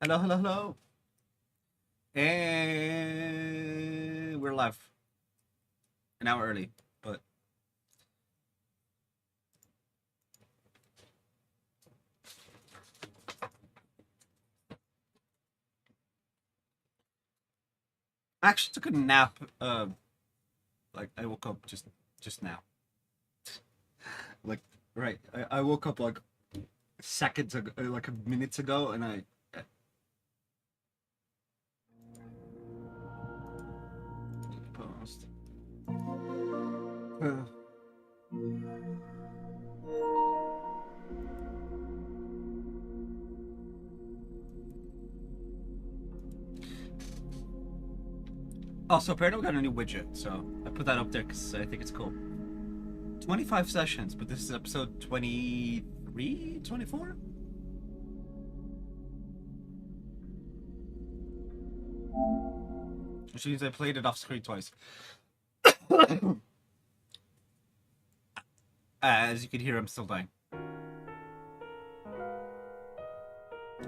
Hello, hello, hello. And we're live. An hour early, but I actually took a nap. Like I woke up just now. Like right, I woke up like seconds ago, like minutes ago, and I. Post. Also, apparently we got a new widget, so I put that up there because I think it's cool. 25 sessions, but this is episode 23, 24? Which means I played it off screen twice. As you can hear, I'm still dying.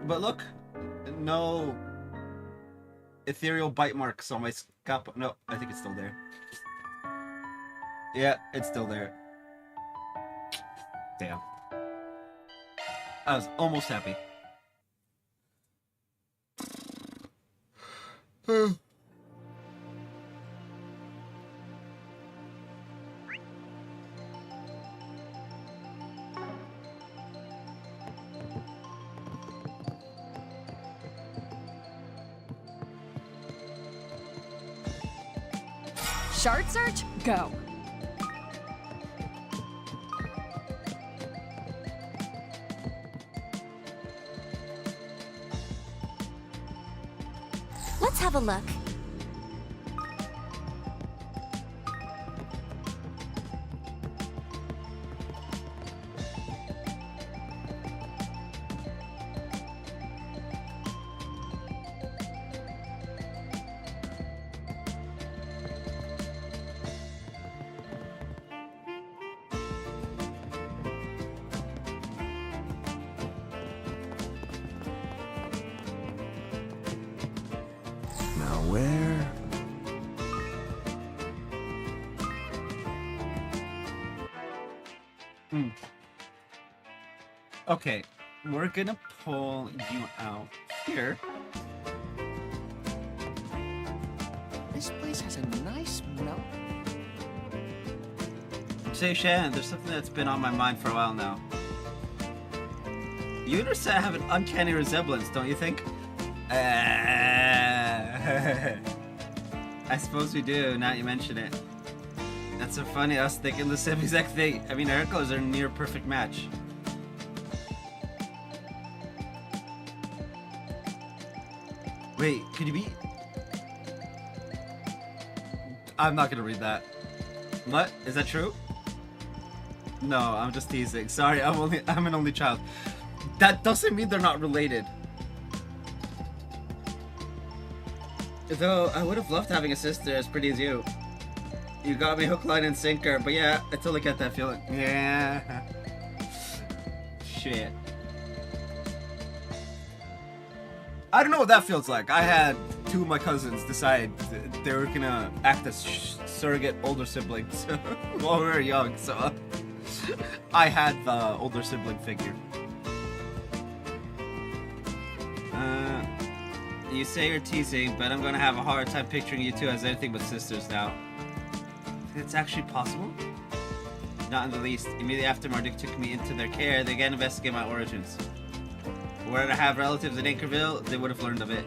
But look, no ethereal bite marks on my scalp. No, I think it's still there. Yeah, it's still there. Damn. I was almost happy. Shard search, go. Let's have a look. Now where? Okay, we're gonna pull you out here. This place has a nice smell. Say, Shan, there's something that's been on my mind for a while now. You and her set have an uncanny resemblance, don't you think? I suppose we do, now you mention it. That's so funny, I was thinking the same exact thing. I mean, our colors are a near perfect match. Wait, could you be... I'm not gonna read that. What? Is that true? No, I'm just teasing. Sorry, I'm an only child. That doesn't mean they're not related. Though I would have loved having a sister as pretty as you. You got me hook, line, and sinker, but yeah, I totally get that feeling. Yeah. Shit. I don't know what that feels like. I had two of my cousins decide they were gonna act as surrogate older siblings while we were young, so I had the older sibling figure. You say you're teasing, but I'm gonna have a hard time picturing you two as anything but sisters now. It's actually possible? Not in the least. Immediately after Marduk took me into their care, they began to investigate my origins. Were I to have relatives in Anchorville, they would have learned of it.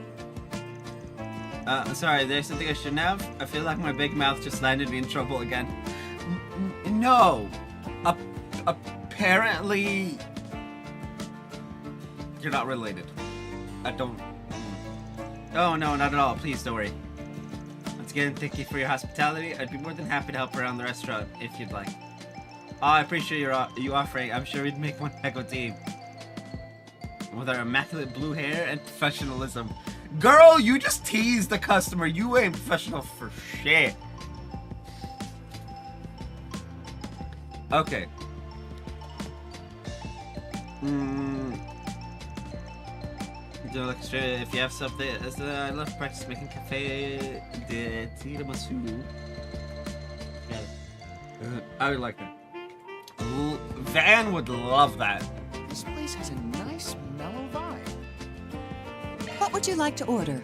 I'm sorry, there's something I shouldn't have? I feel like my big mouth just landed me in trouble again. No! Apparently... You're not related. I don't... Oh, no, not at all. Please, don't worry. Once again, thank you for your hospitality. I'd be more than happy to help around the restaurant if you'd like. Oh, I appreciate you offering. I'm sure we'd make one heck of a team. With our immaculate blue hair and professionalism. Girl, you just teased the customer. You ain't professional for shit. Okay. Do like straight if you have something. I love practice making cafe de tiramisu. Yeah. I would like that. Ooh, Van would love that. This place has a nice, mellow vibe. What would you like to order?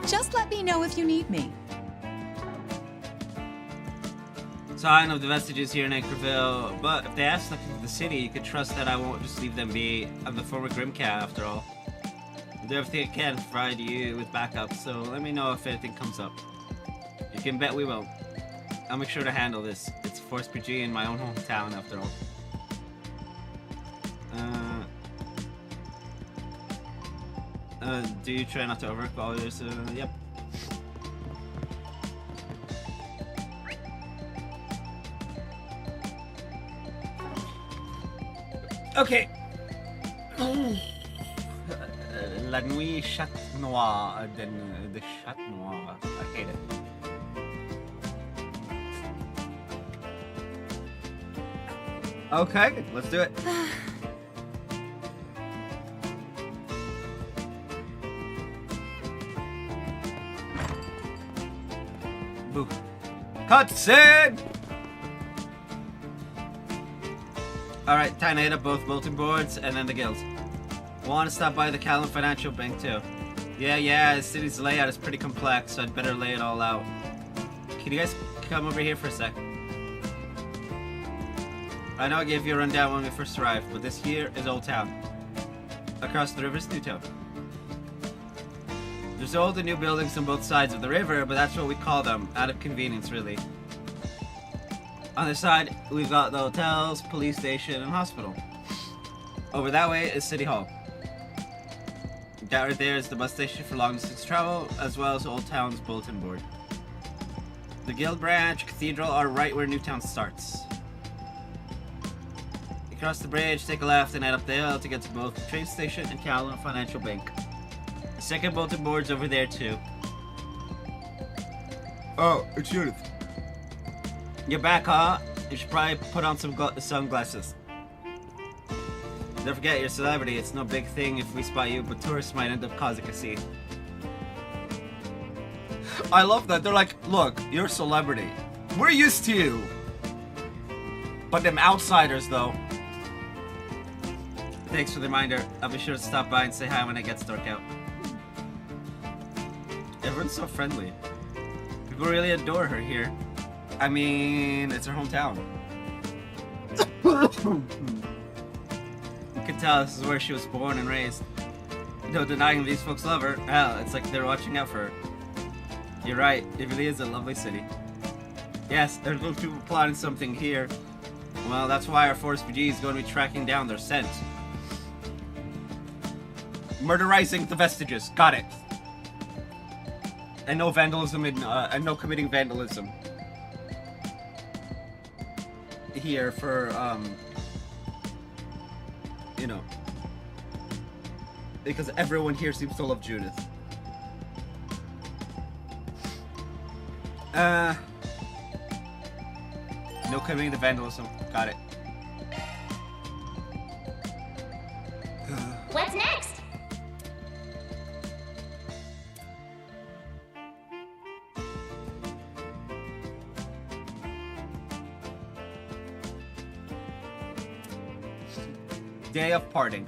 Just let me know if you need me. Sign of the vestiges here in Anchorville, but if they ask looking for the city, you can trust that I won't just leave them be. I'm the former Grimcat after all. I'll do everything I can to provide you with backup, so let me know if anything comes up. You can bet we will. I'll make sure to handle this. It's Force PG in my own hometown after all. Do you try not to overwork while there's yep. Okay. La nuit chat noir, the chat noir. I hate it. Okay, let's do it. Boo. Cutscene! Alright, time to hit up both bulletin boards and then the guilds. Want to stop by the Callan Financial Bank too. Yeah, the city's layout is pretty complex, so I'd better lay it all out. Can you guys come over here for a sec? I know I gave you a rundown when we first arrived, but this here is Old Town. Across the river's New Town. There's old and new buildings on both sides of the river, but that's what we call them, out of convenience really. On this side, we've got the hotels, police station, and hospital. Over that way is City Hall. That right there is the bus station for long distance travel, as well as Old Town's bulletin board. The Guild Branch, Cathedral are right where Newtown starts. You cross the bridge, take a left, and head up the hill to get to both the train station and Callan Financial Bank. The second bulletin board's over there too. Oh, it's Judith. You're back, huh? You should probably put on some sunglasses. Don't forget, you're a celebrity. It's no big thing if we spot you, but tourists might end up causing a scene. I love that. They're like, look, you're a celebrity. We're used to you. But them outsiders, though. Thanks for the reminder. I'll be sure to stop by and say hi when it gets dark out. Everyone's so friendly. People really adore her here. I mean, it's her hometown. You can tell this is where she was born and raised. No denying these folks love her. Hell, it's like they're watching out for her. You're right, it really is a lovely city. Yes, there's those people plotting something here. Well, that's why our Force PG is going to be tracking down their scent. Murderizing the vestiges. Got it. And no vandalism and no committing vandalism. Here for, you know, because everyone here seems to love Judith. No committing to vandalism. Got it. What's next? Day of parting.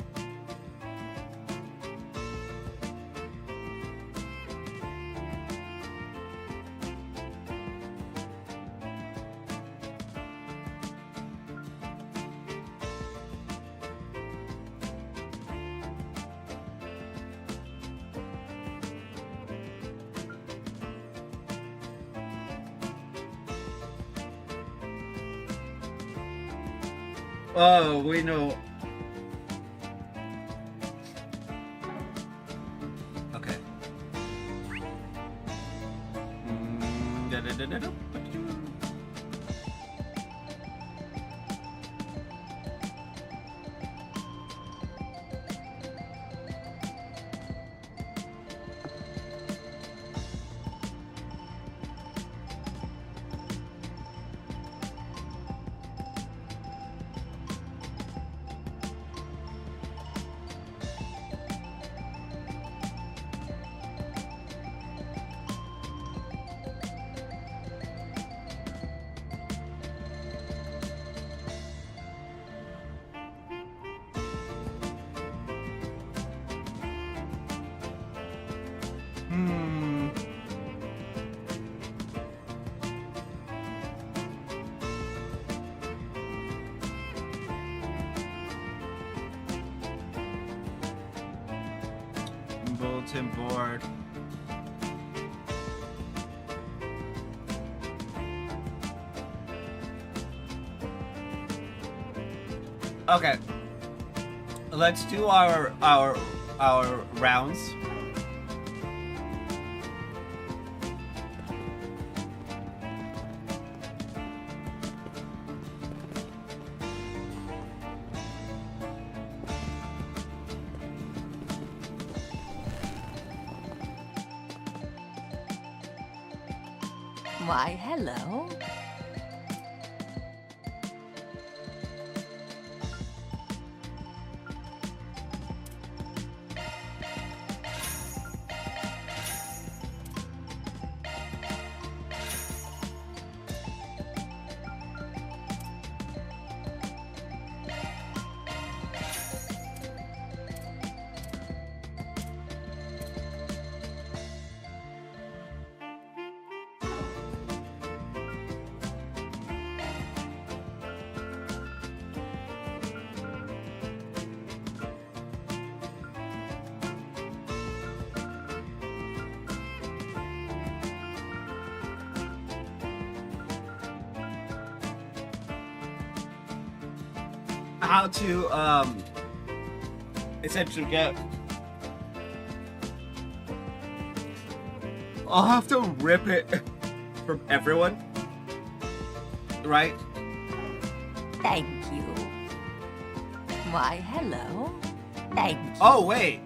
Oh, we know. Okay. bulletin board. Okay. Let's do our rounds. Why, hello. How to essentially get. I'll have to rip it from everyone, right? Thank you. Why, hello. Thank you. Oh wait.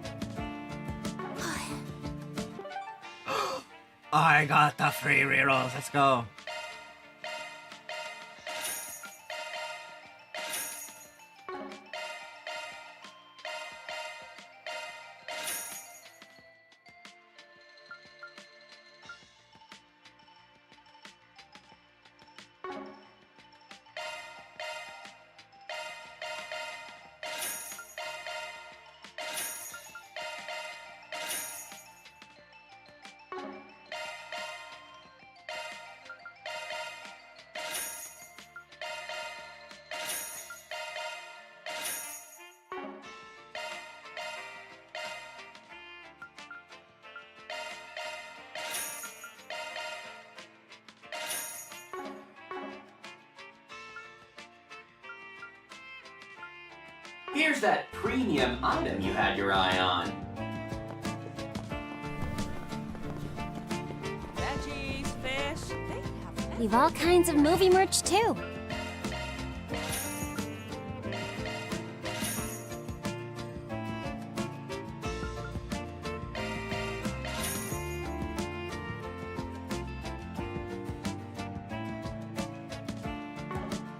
I got the free rerolls. Let's go. Here's that premium item you had your eye on. Veggies, fish. They have We've all kinds of movie merch too.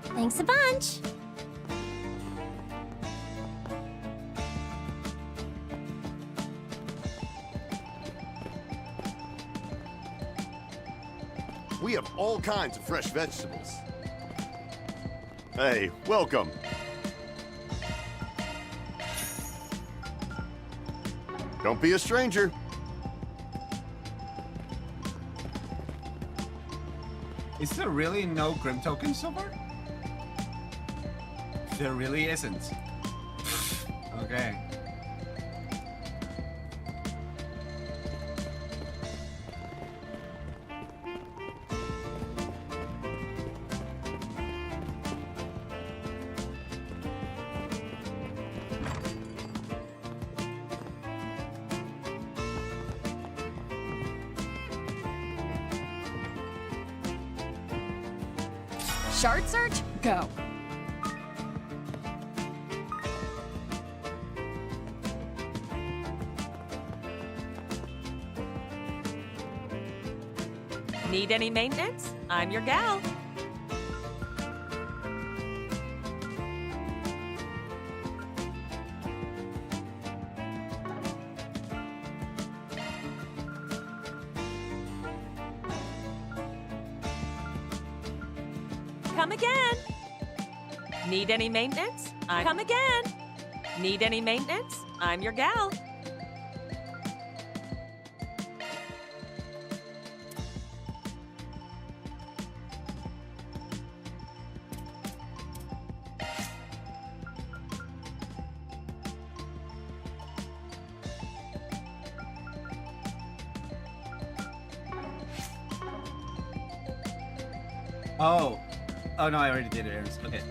Thanks a bunch. We have all kinds of fresh vegetables. Hey, welcome. Don't be a stranger. Is there really no Grim token so far? There really isn't. Okay. Shard search? Go. Need any maintenance? I'm your gal. Come again. Need any maintenance? I come again. Need any maintenance? I'm your gal. Oh. Oh no, I already did it, Aaron's. Okay.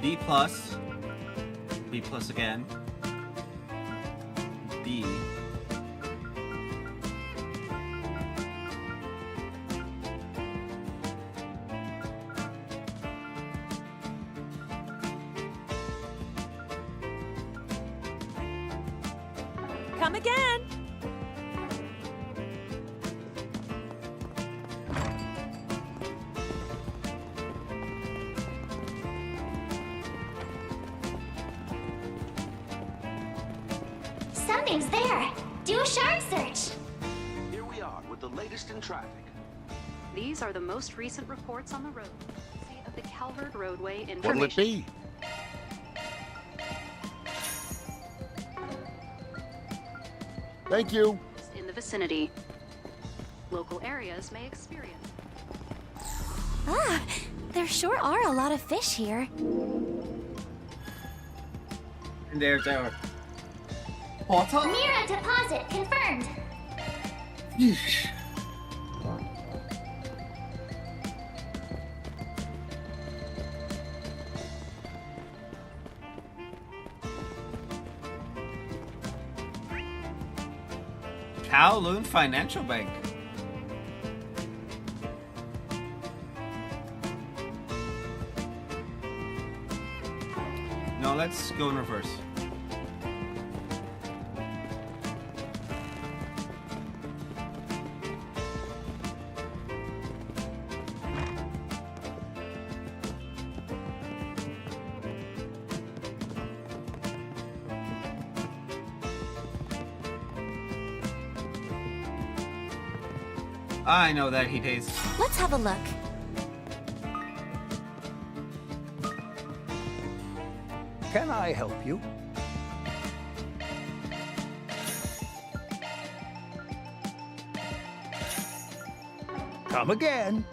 B plus. B plus again. B. Come again. Something's there. Do a shark search. Here we are with the latest in traffic. These are the most recent reports on the road of the Calvert roadway What'll it information be? Thank you. in the vicinity. Local areas may experience. Ah, there sure are a lot of fish here. And there's our portal. Mira deposit confirmed. Yeesh. Kowloon Financial Bank. No, let's go in reverse. I know that he pays. Let's have a look. Can I help you? Come again.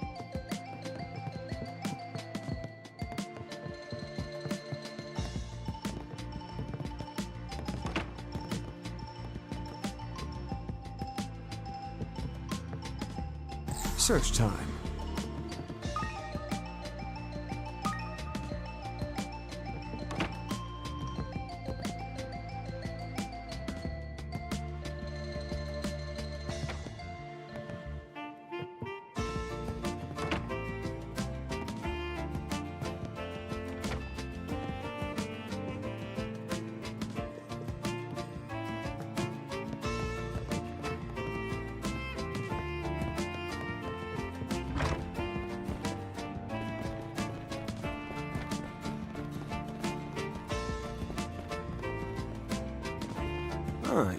Search time.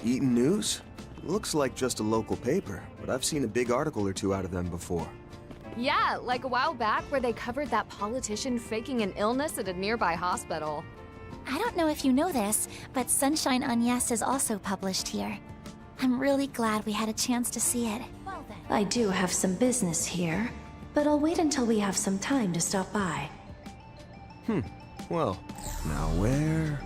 Eaton News? Looks like just a local paper, but I've seen a big article or two out of them before. Yeah, like a while back where they covered that politician faking an illness at a nearby hospital. I don't know if you know this, but Sunshine on Yes is also published here. I'm really glad we had a chance to see it. Well then. I do have some business here, but I'll wait until we have some time to stop by. Well, now where?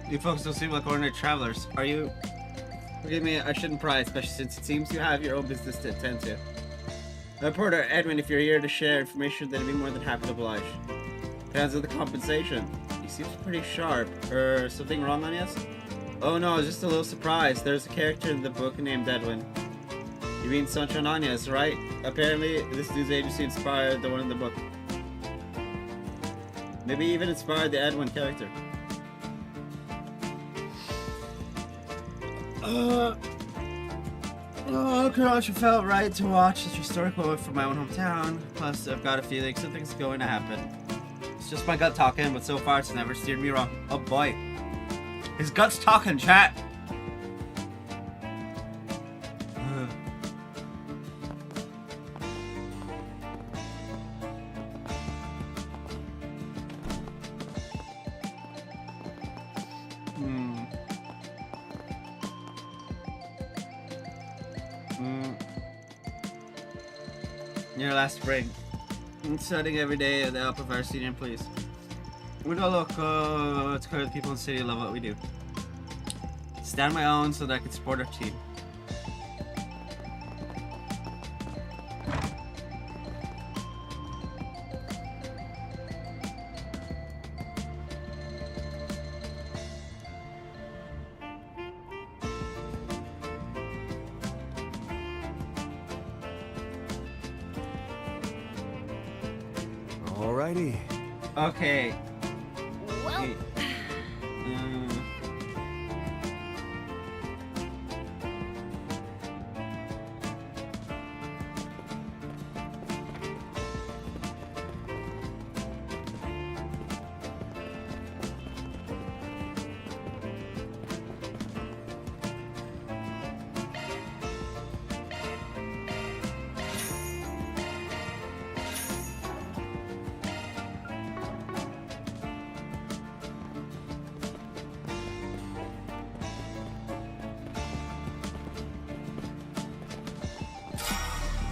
You folks don't seem like ordinary travelers. Are you? Forgive me, I shouldn't pry, especially since it seems you have your own business to attend to. Reporter Edwin, if you're here to share information, then I'd be more than happy to oblige. Depends on the compensation. He seems pretty sharp. Something wrong on yes? Oh no, I was just a little surprised. There's a character in the book named Edwin. You mean Sunshine Anyas, right? Apparently, this news agency inspired the one in the book. Maybe even inspired the Edwin character. Gosh, it felt right to watch this historic moment from my own hometown. Plus, I've got a feeling something's going to happen. It's just my gut talking, but so far it's never steered me wrong. Oh boy. His gut's talking, chat! Near last spring. I'm studying every day at the help of our senior employees. We don't look it's clear the people in the city love what we do. Stand on my own so that I can support our team. Alrighty. Okay. Well,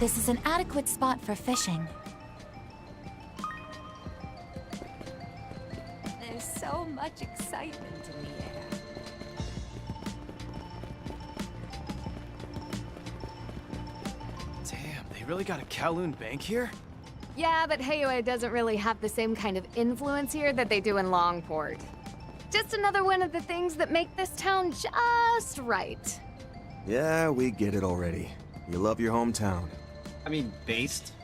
This is an adequate spot for fishing. There's so much excitement in the air. Damn, they really got a Kowloon bank here? yeah, but Heiwa doesn't really have the same kind of influence here that they do in Longport. Just another one of the things that make this town just right. Yeah, we get it already. You love your hometown. I mean, based.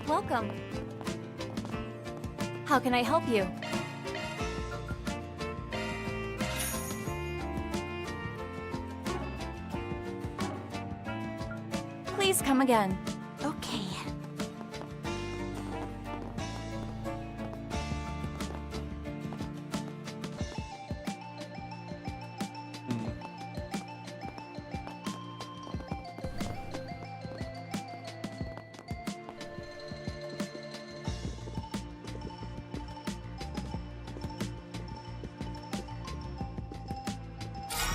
Welcome. How can I help you? Please come again. Okay.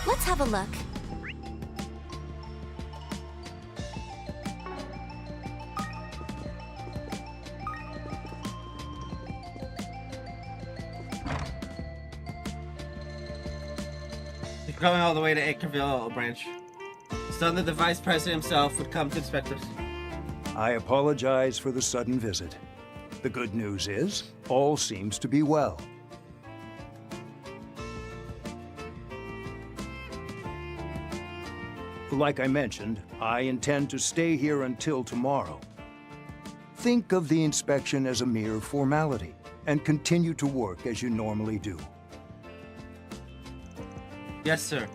Let's have a look. You're going all the way to Acreville branch. So that the vice president himself would come to inspect us. I apologize for the sudden visit. The good news is, all seems to be well. Like I mentioned, I intend to stay here until tomorrow. Think of the inspection as a mere formality, and continue to work as you normally do. Yes, sir.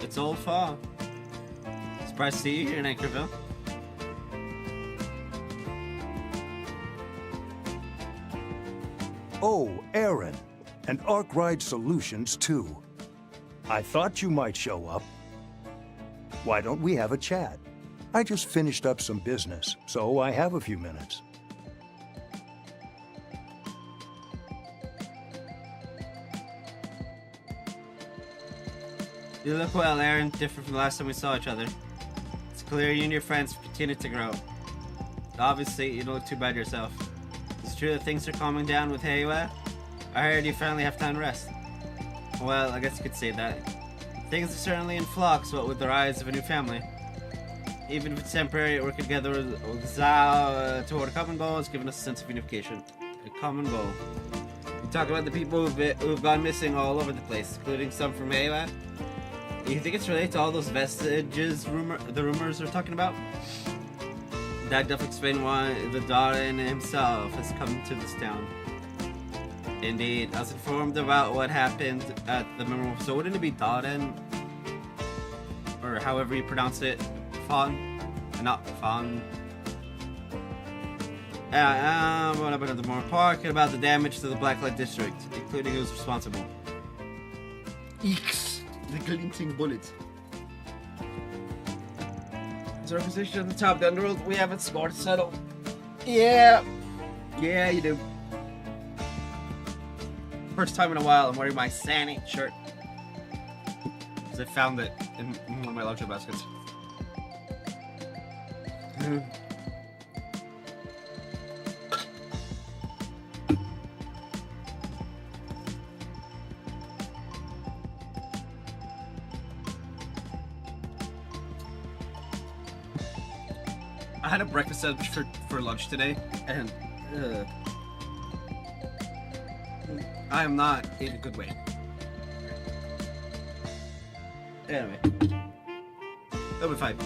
It's old fall. Surprised to see you here in Acreville. Oh, Aaron, and Arkwright Solutions too. I thought you might show up. Why don't we have a chat? I just finished up some business, so I have a few minutes. You look well, Aaron. Different from the last time we saw each other. It's clear you and your friends continue to grow. Obviously, you don't look too bad yourself. It's true that things are calming down with Heiwa. I heard you finally have time to rest. Well, I guess you could say that. Things are certainly in flux, what with the rise of a new family. Even if it's temporary, working together with Zhao toward a common goal has given us a sense of unification. A common goal. We talk about the people who've gone missing all over the place, including some from Heiwa. You think it's related to all those vestiges the rumors are talking about? That does explain why the Darren himself has come to this town. Indeed, I was informed about what happened at the memorial. So wouldn't it be Darren? Or however you pronounce it. Fawn? Not Fawn. What about the Moore Park and about the damage to the Blacklight District, including who's responsible. Eeks, the glinting bullet. Is our position at the top of the underworld? We haven't scored a settle. Yeah. Yeah, you do. First time in a while, I'm wearing my Sani shirt. Because I found it in one of my laundry baskets. I had a breakfast sandwich for lunch today, and I am not in a good way. Anyway, that'll be fine.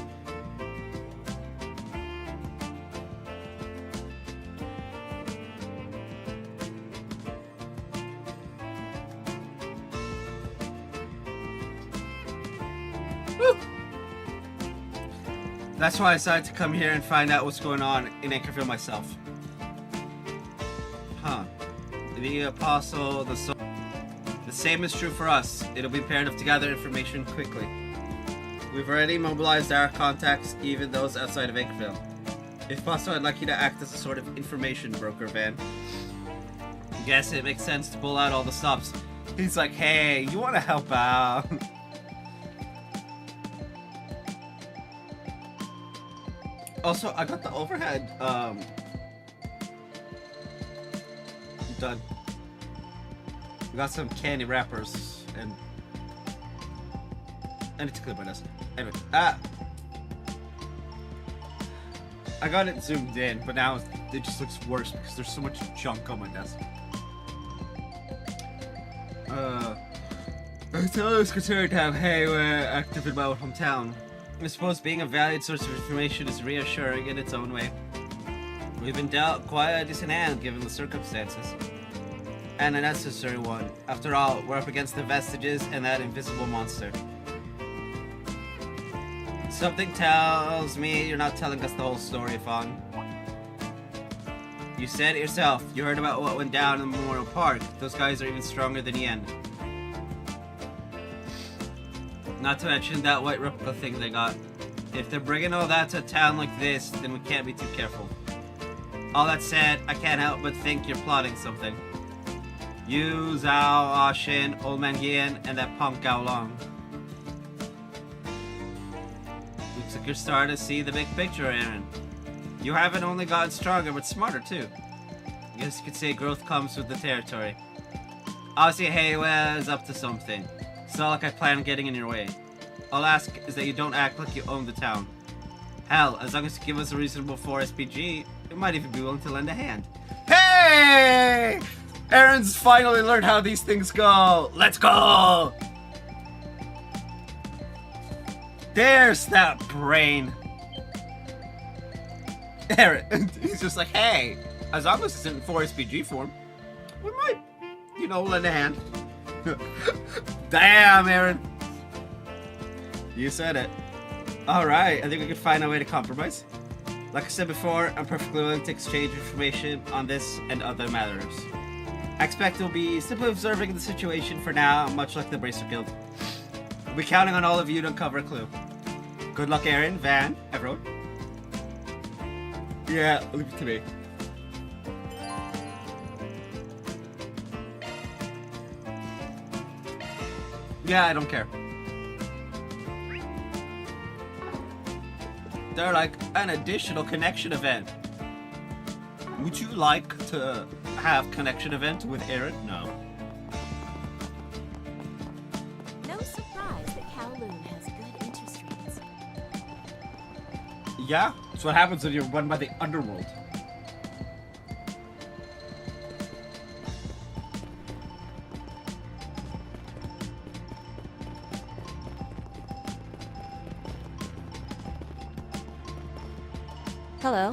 Woo! That's why I decided to come here and find out what's going on in Anchorville myself. Huh. The Apostle, the Soul. The same is true for us. It'll be imperative to gather information quickly. We've already mobilized our contacts, even those outside of Anchorville. If possible, I'd like you to act as a sort of information broker, Van. Guess it makes sense to pull out all the stops. He's like, hey, you want to help out? Also, I got the overhead done. We got some candy wrappers and I need to clear my desk. Anyway, I got it zoomed in, but now it just looks worse because there's so much junk on my desk. It's always considered to have Hayware active in my own hometown. I suppose being a valued source of information is reassuring in its own way. We've been dealt quite a decent hand given the circumstances. And a necessary one. After all, we're up against the vestiges and that invisible monster. Something tells me you're not telling us the whole story, Fawn. You said it yourself. You heard about what went down in the Memorial Park. Those guys are even stronger than Yen. Not to mention that white replica thing they got. If they're bringing all that to a town like this, then we can't be too careful. All that said, I can't help but think you're plotting something. You, Zhao, Ashin, Old Man Yin, and that punk Gao Long. Looks like you're starting to see the big picture, Aaron. You haven't only gotten stronger, but smarter too. I guess you could say growth comes with the territory. Obviously, Hayware is up to something. It's not like I plan on getting in your way. All I ask is that you don't act like you own the town. Hell, as long as you give us a reasonable 4 SPG, we might even be willing to lend a hand. Hey! Aaron's finally learned how these things go. Let's go! There's that brain. Aaron, he's just like, hey, as long as it's in 4 SPG form, we might, you know, lend a hand. Damn, Aaron. You said it. Alright, I think we could find a way to compromise. Like I said before, I'm perfectly willing to exchange information on this and other matters. I expect we'll be simply observing the situation for now, much like the Bracer Guild. We'll be counting on all of you to uncover a clue. Good luck, Aaron, Van, everyone. Yeah, leave it to me. Yeah, I don't care. They're like an additional connection event. Would you like to have connection event with Aaron? No. No surprise that Kowloon has good interest rates. Yeah, that's what happens when you're run by the underworld. Hello.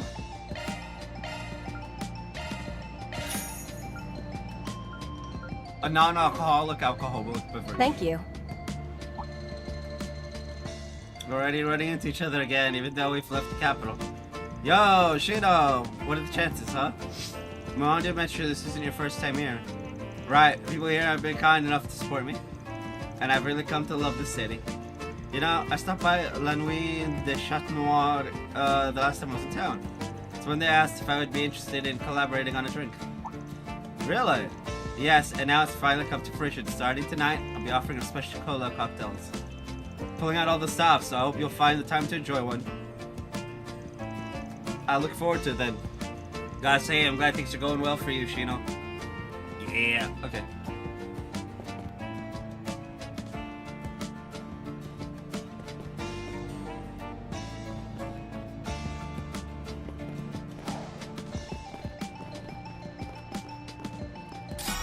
A non-alcoholic alcoholic beverage. Thank you. We're already running into each other again, even though we've left the capital. Yo, Shino! What are the chances, huh? Mom did mention this isn't your first time here. Right, people here have been kind enough to support me. And I've really come to love the city. You know, I stopped by La Nuit de Chat Noir the last time I was in town. It's when they asked if I would be interested in collaborating on a drink. Really? Yes, and now it's finally come to fruition. Starting tonight, I'll be offering a special cola cocktails. Pulling out all the stops, so I hope you'll find the time to enjoy one. I look forward to it then. Gotta say, I'm glad things are going well for you, Shino. Yeah. Okay.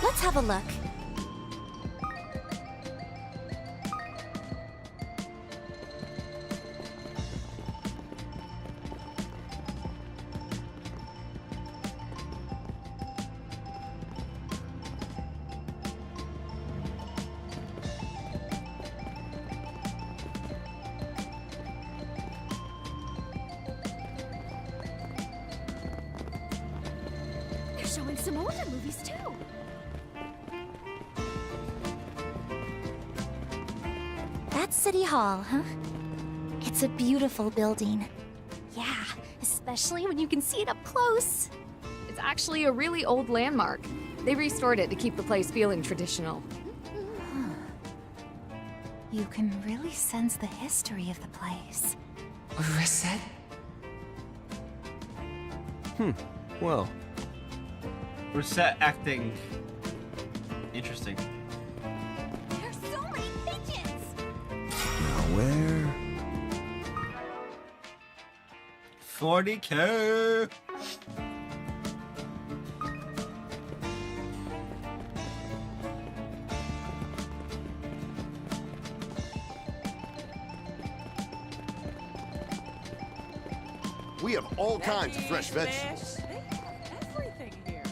Let's have a look. They're showing some older movies too. That's City Hall, huh? It's a beautiful building. Yeah, especially when you can see it up close. It's actually a really old landmark. They restored it to keep the place feeling traditional. You can really sense the history of the place. Reset? Well, Reset acting. Interesting. There's so many pigeons! now where? 40K! We have all kinds of fresh vegetables. They have everything here.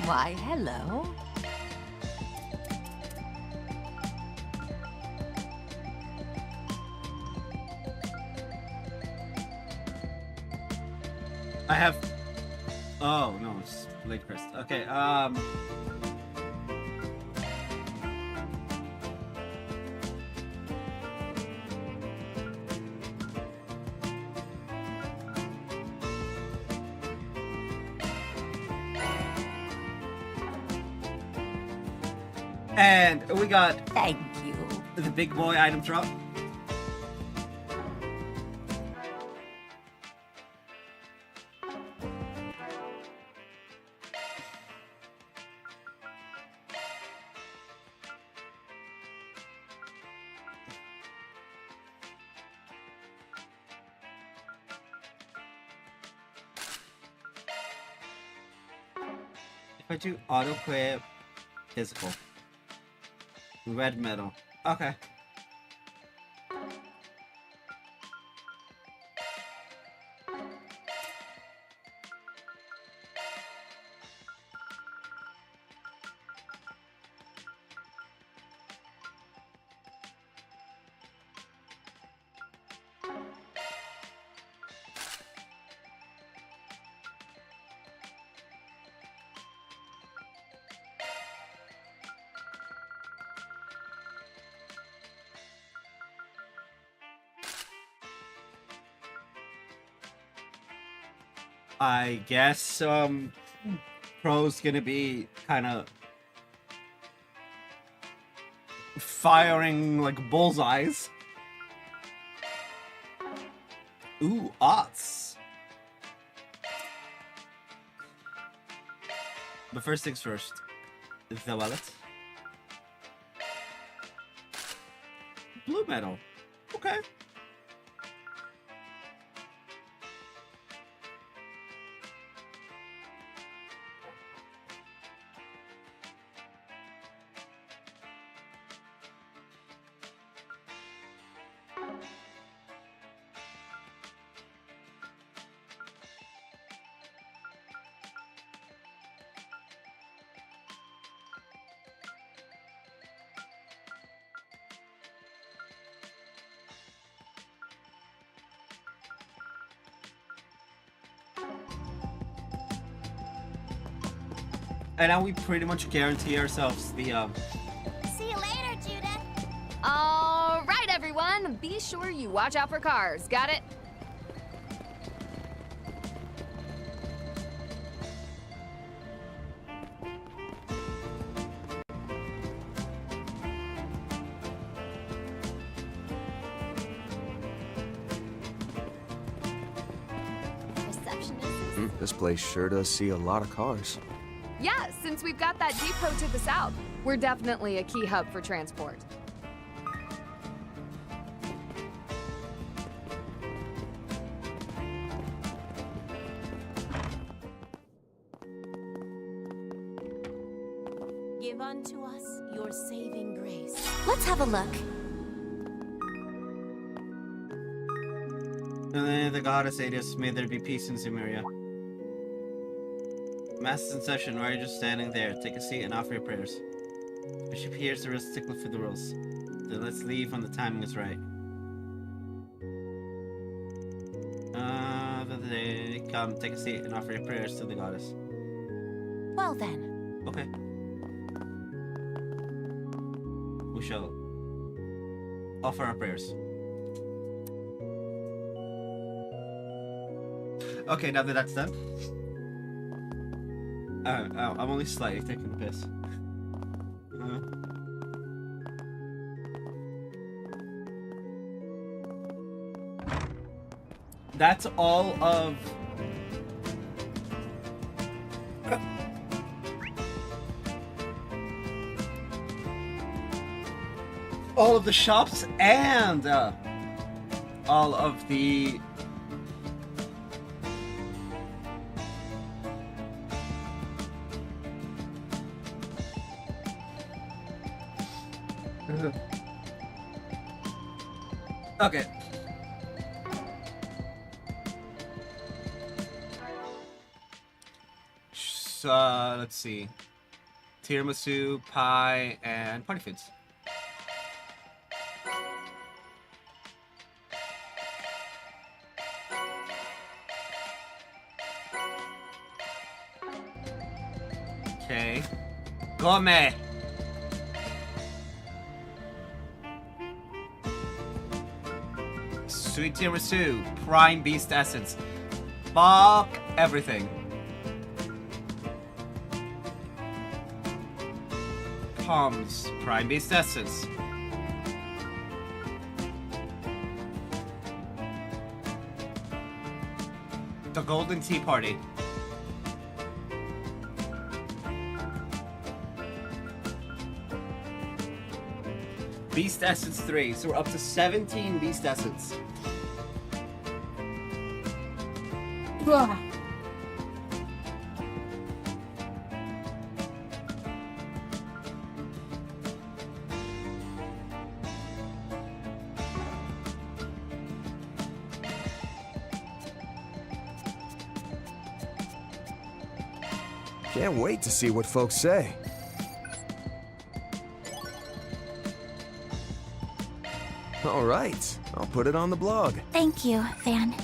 Why, hello. I have... Oh, no, it's Lake Crest. Okay, and we got Thank you. the big boy item drop. If I do auto play physical. Red metal. Okay. I guess Pro's gonna be kind of firing like bullseyes. Ooh, aughts. But first things first, the wallet. Blue metal. Okay. And now we pretty much guarantee ourselves the See you later, Judith. All right, everyone. Be sure you watch out for cars. Got it? This place sure does see a lot of cars. Yeah, since we've got that depot to the south, we're definitely a key hub for transport. Give unto us your saving grace. Let's have a look. In the name of the goddess Adius, may there be peace in Zemuria. Mass is in session. Why are you just standing there? Take a seat and offer your prayers. Bishop hears the real stickler for the rules. Then let's leave when the timing is right. Come, take a seat and offer your prayers to the goddess. Well then. Okay. We shall offer our prayers. Okay, now that that's done. I'm only slightly taking the piss. That's all of... all of the shops and all of the... Okay. So, let's see. Tiramisu, pie, and party foods. Okay. Gourmet! Sweet tiramisu, prime beast essence. Fuck everything. Palms, prime beast essence. The Golden Tea Party. Beast Essence 3, so we're up to 17 Beast Essence. Can't wait to see what folks say. All right, I'll put it on the blog. Thank you, Van.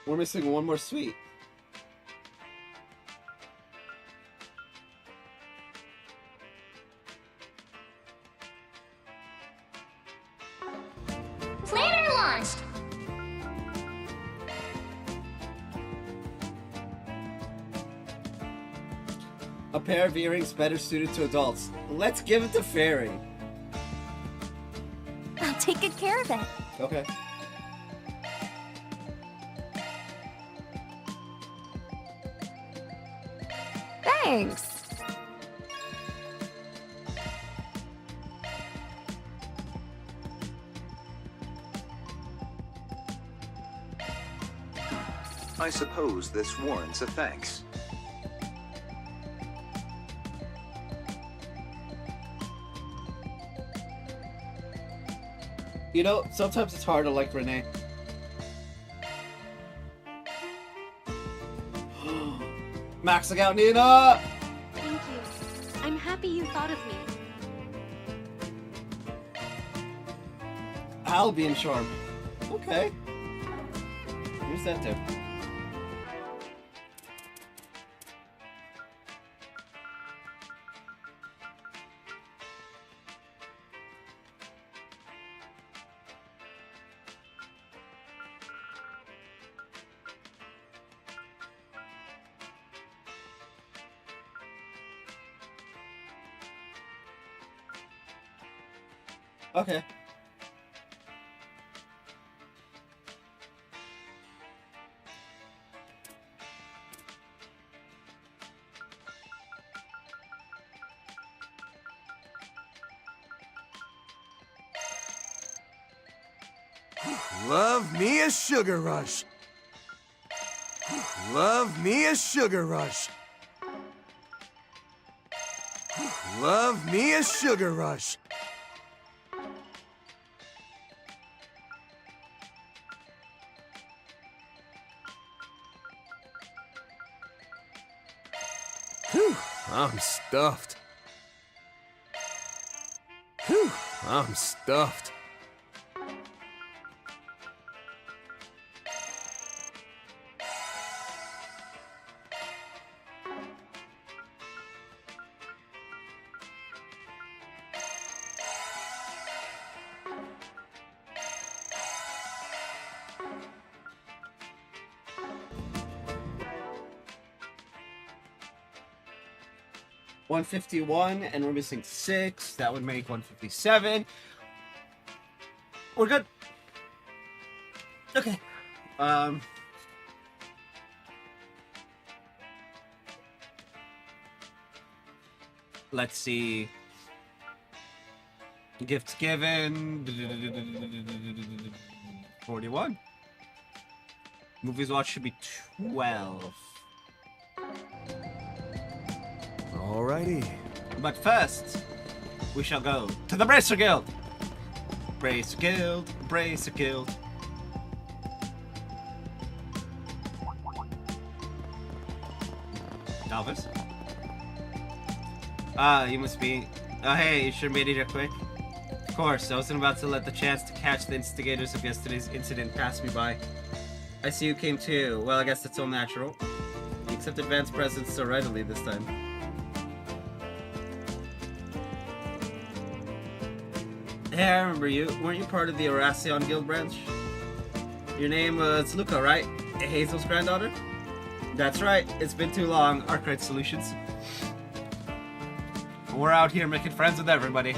We're missing one more sweet. Planner launched! A pair of earrings better suited to adults. Let's give it to Fairy. I'll take good care of it. Okay. Thanks. I suppose this warrants a thanks. You know, sometimes it's hard to like Renee. Maxing out Nina! Thank you. I'm happy you thought of me. Albion Charm. Okay. Here's that tip. Okay. Love me a sugar rush. Love me a sugar rush. Love me a sugar rush. Whew, I'm stuffed. Whew, I'm stuffed. $151, and we're missing 6. That would make 157. We're good. Okay. Let's see. Gifts given. 41. Movies watched should be 12. Alrighty. But first, we shall go to the Bracer Guild. Bracer Guild, Bracer Guild. Elvis? Ah, you must be... Oh, hey, you sure made it here quick? Of course, I wasn't about to let the chance to catch the instigators of yesterday's incident pass me by. I see you came too. Well, I guess that's all natural. You accept advanced presents so readily this time. Hey, I remember you. Weren't you part of the Oracion Guild branch? Your name was Luca, right? Hazel's granddaughter? That's right. It's been too long. Arkwright Solutions. We're out here making friends with everybody.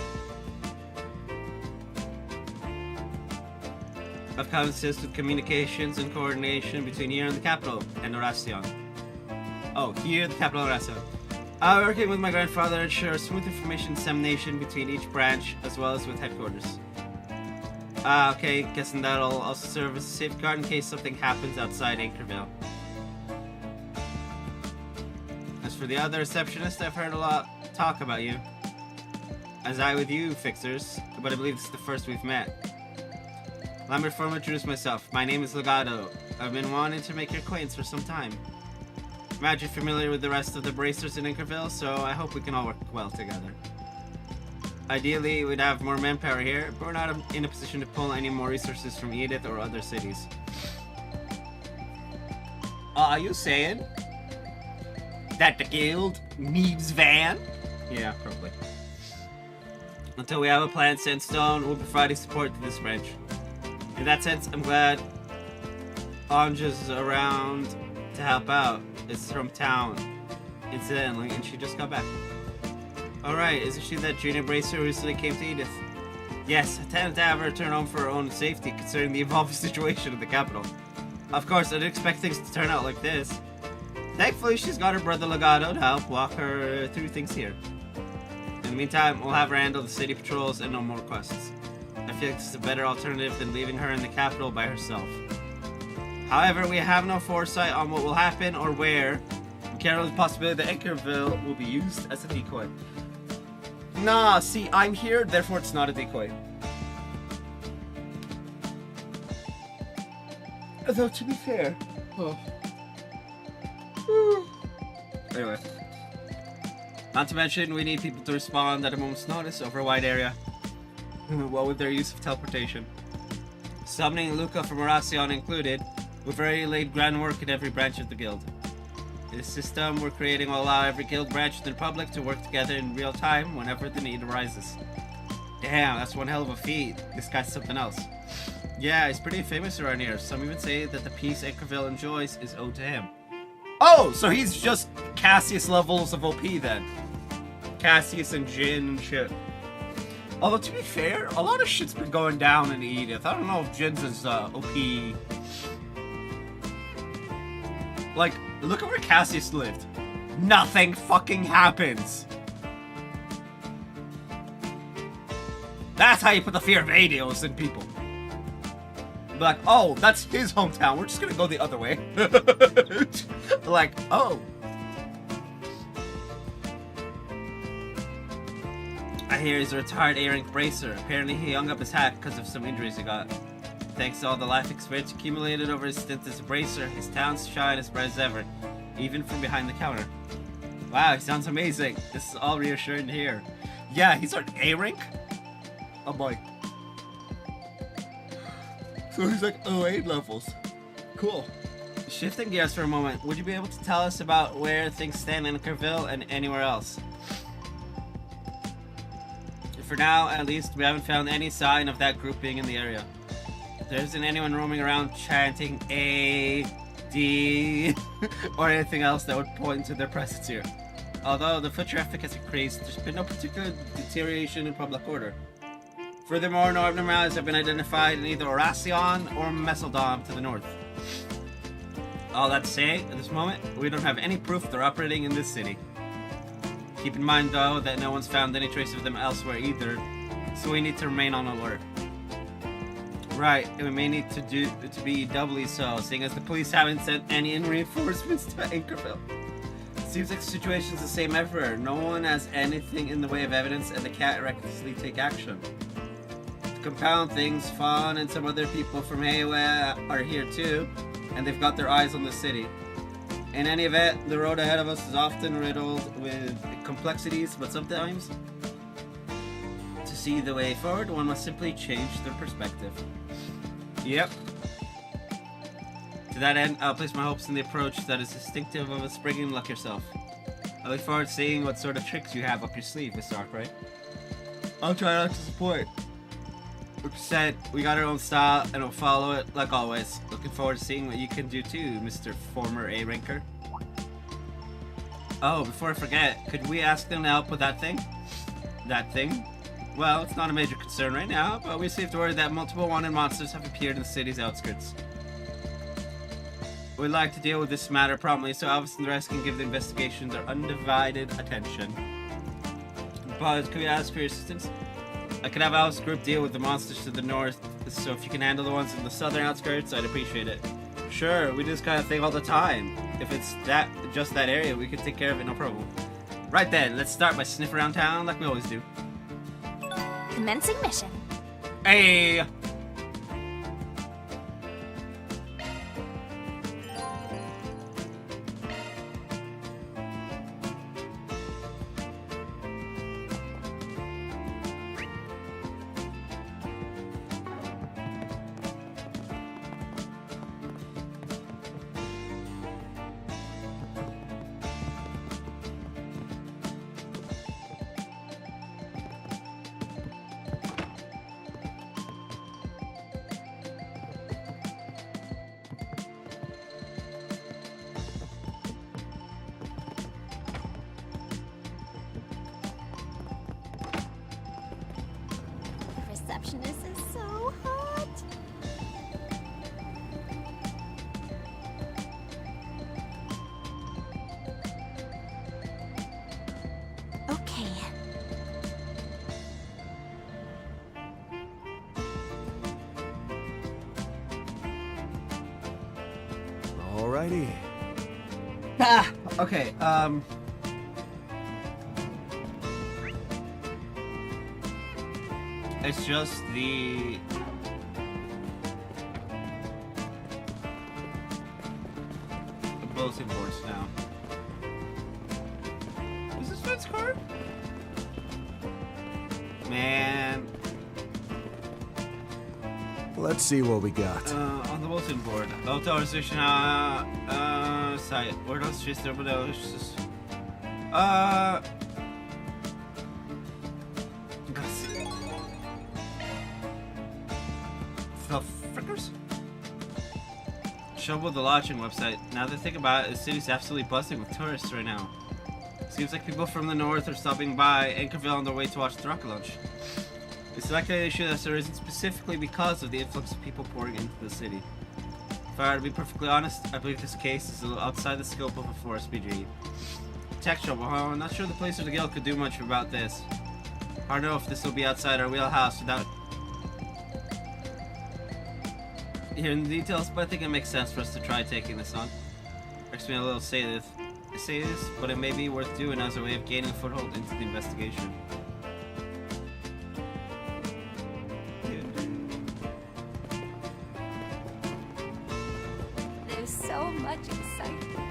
I've come to assist with communications and coordination between here and the capital, and Oracion. Oh, here, the capital of Oracion. Working with my grandfather ensures smooth information dissemination between each branch, as well as with headquarters. Okay, guessing that'll also serve as a safeguard in case something happens outside Anchorville. As for the other receptionist, I've heard a lot talk about you. As I with you, fixers, but I believe this is the first we've met. Allow me to formally introduce myself. My name is Legado. I've been wanting to make your acquaintance for some time. Imagine you're familiar with the rest of the bracers in Anchorville, so I hope we can all work well together. Ideally, we'd have more manpower here, but we're not in a position to pull any more resources from Edith or other cities. Are you saying that the guild needs van? Yeah, probably. Until we have a plan set in stone, we'll be providing support to this branch. In that sense, I'm glad Anja's around to help out. It's from town, incidentally, and she just got back. Alright, isn't she that junior bracer who recently came to Edith? Yes, I tend to have her return home for her own safety, considering the evolving situation in the capital. Of course, I didn't expect things to turn out like this. Thankfully, she's got her brother Legado to help walk her through things here. In the meantime, we'll have her handle the city patrols and no more quests. I feel like this is a better alternative than leaving her in the capital by herself. However, we have no foresight on what will happen or where. We can't rule the possibility that Anchorville will be used as a decoy. Nah, see, I'm here, therefore it's not a decoy. Though, to be fair... Oh. Anyway. Not to mention, we need people to respond at a moment's notice over a wide area. What with their use of teleportation? Summoning Luca from Horacion included, we've already laid groundwork in every branch of the guild. The system we're creating will allow every guild branch in the Republic to work together in real time whenever the need arises. Damn, that's one hell of a feat. This guy's something else. Yeah, he's pretty famous around here. Some even say that the peace Anchorville enjoys is owed to him. Oh, so he's just Cassius levels of OP then. Cassius and Jin and shit. Although, to be fair, a lot of shit's been going down in Edith. I don't know if Jin's is OP. Like, look at where Cassius lived. Nothing fucking happens. That's how you put the fear of Adios in people. Like, oh, that's his hometown. We're just gonna go the other way. Like, oh. I hear he's a retired A-rank bracer. Apparently he hung up his hat because of some injuries he got. Thanks to all the life experience accumulated over his stint as a bracer, his talents shine as bright as ever, even from behind the counter. Wow, he sounds amazing. This is all reassuring to hear. Yeah, he's an A-rank? Oh boy. So he's like 08 levels. Cool. Shifting gears for a moment, would you be able to tell us about where things stand in Anchorville and anywhere else? For now, at least, we haven't found any sign of that group being in the area. There isn't anyone roaming around chanting A, D, or anything else that would point to their presence here. Although the foot traffic has increased, there's been no particular deterioration in public order. Furthermore, no abnormalities have been identified in either Horacion or Meseldom to the north. All that to say, at this moment, we don't have any proof they're operating in this city. Keep in mind, though, that no one's found any trace of them elsewhere either, so we need to remain on alert. Right, and we may need to be doubly so, seeing as the police haven't sent any reinforcements to Anchorville. Seems like the situation's the same everywhere. No one has anything in the way of evidence, and they can't recklessly take action. To compound things, Fawn and some other people from Heiwa are here too, and they've got their eyes on the city. In any event, the road ahead of us is often riddled with complexities, but sometimes, to see the way forward, one must simply change their perspective. Yep. To that end, I'll place my hopes in the approach that is distinctive of a springing like yourself. I look forward to seeing what sort of tricks you have up your sleeve, Mr. Arkwright. I'll try not to support. Like you said, we got our own style, and we'll follow it like always. Looking forward to seeing what you can do too, Mr. Former A-ranker. Oh, before I forget, could we ask them to help with that thing? That thing? Well, it's not a major concern right now, but we received word that multiple wanted monsters have appeared in the city's outskirts. We'd like to deal with this matter promptly so Elvis and the rest can give the investigation their undivided attention. But could we ask for your assistance? I could have Elvis' group deal with the monsters to the north, so if you can handle the ones in the southern outskirts, I'd appreciate it. Sure, we do this kind of thing all the time. If it's just that area, we can take care of it, no problem. Right then, let's start by sniffing around town like we always do. Commencing mission. Hey! Receptionist is so hot. Okay. Alrighty. Ah, okay, it's just the bulletin boards now. Is this Fed's card? Man. Let's see what we got. On the bulletin board. Hotel restriction, site. Where else just there, but let's see. The frickers? Show the lodging website. Now that I think about it, the city's absolutely buzzing with tourists right now. Seems like people from the north are stopping by Anchorville on their way to watch the rocket launch. It's likely an issue that's arisen specifically because of the influx of people pouring into the city. If I were to be perfectly honest, I believe this case is a little outside the scope of a forest BG. Tech trouble, huh? I'm not sure the police or the guild could do much about this. Hard to know if this will be outside our wheelhouse without hearing the details, but I think it makes sense for us to try taking this on. Makes me a little say this, but it may be worth doing as a way of gaining a foothold into the investigation. There's so much excitement.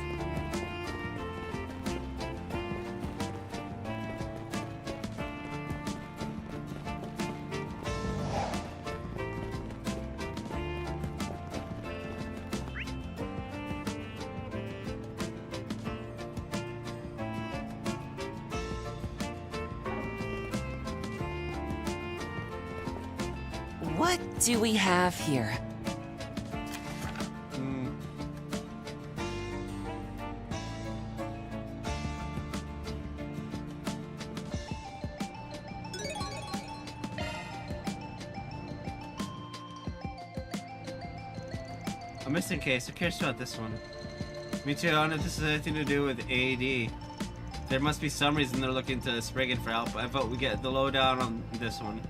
What do we have here? A missing case. Who cares about this one? Me too. I don't know if this has anything to do with AD. There must be some reason they're looking to Spriggan for help. I vote we get the lowdown on this one.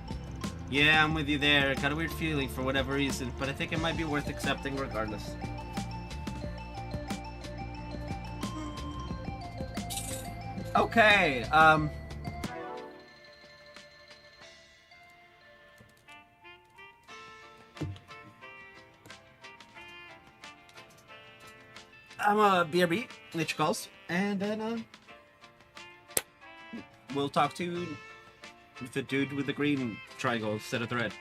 Yeah, I'm with you there. Got a weird feeling for whatever reason, but I think it might be worth accepting regardless. Okay, I'm a BRB, Nature Calls, and then, we'll talk to the dude with the green triangle instead of the red.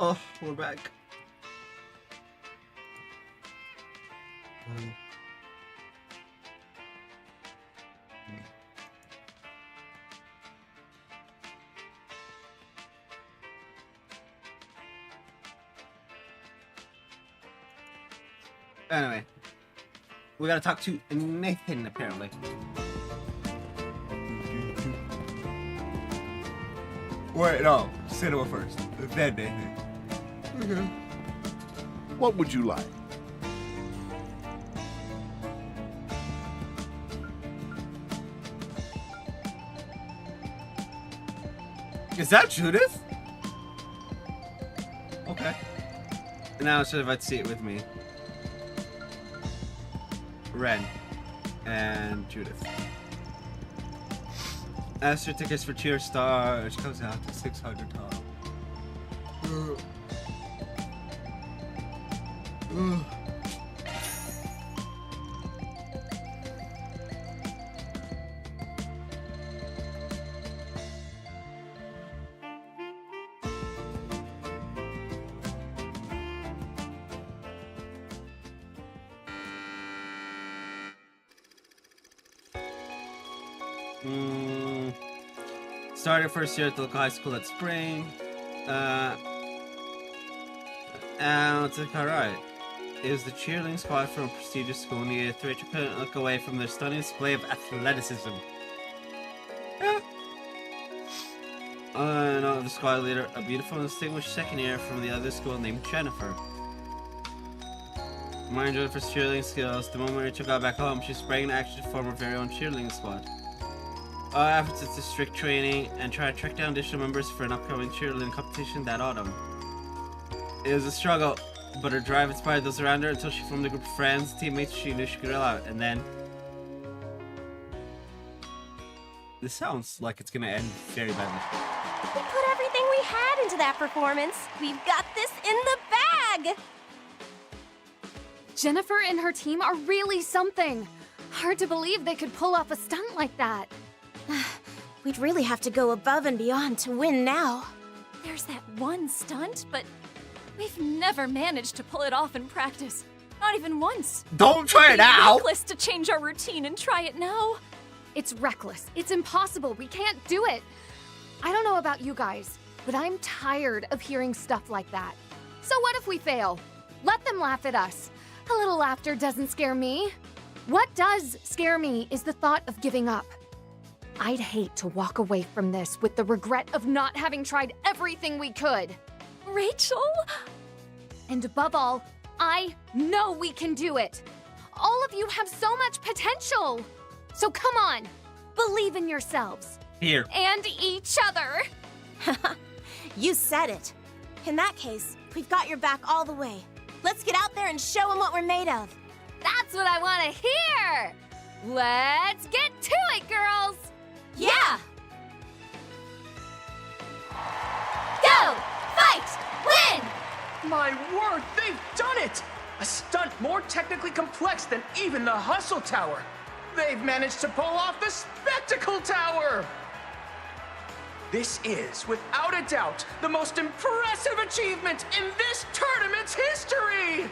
Oh, we're back. Anyway, we gotta talk to Nathan, apparently. Wait, no. Cinema first. Then Nathan. Okay. What would you like? Is that Judith? Okay. Now should have see it with me. Ren and Judith. Ask your tickets for Cheer Star, which comes out to $600. Started first year at the local high school at Spring. It's like, alright. It was the cheerleading squad from a prestigious school near Twitch. Couldn't look away from their stunning display of athleticism. Yeah. No, the squad leader, a beautiful and distinguished second year from the other school named Jennifer. More enjoyed for cheerleading skills. The moment Rachel got back home, she sprang into action to form her very own cheerleading squad. After the strict training and try to track down additional members for an upcoming cheerleading competition that autumn. It was a struggle, but her drive inspired those around her until she formed a group of friends, teammates she knew she could rely on. And then... This sounds like it's gonna end very badly. We put everything we had into that performance. We've got this in the bag! Jennifer and her team are really something. Hard to believe they could pull off a stunt like that. We'd really have to go above and beyond to win now. There's that one stunt, but we've never managed to pull it off in practice. Not even once. Don't try it now! It's reckless to change our routine and try it now. It's reckless. It's impossible. We can't do it. I don't know about you guys, but I'm tired of hearing stuff like that. So what if we fail? Let them laugh at us. A little laughter doesn't scare me. What does scare me is the thought of giving up. I'd hate to walk away from this with the regret of not having tried everything we could. Rachel? And above all, I know we can do it. All of you have so much potential. So come on, believe in yourselves. Here. And each other. You said it. In that case, we've got your back all the way. Let's get out there and show them what we're made of. That's what I want to hear. Let's get to it, girls. Yeah! Go! Fight! Win! My word, they've done it! A stunt more technically complex than even the Hustle Tower. They've managed to pull off the Spectacle Tower! This is, without a doubt, the most impressive achievement in this tournament's history!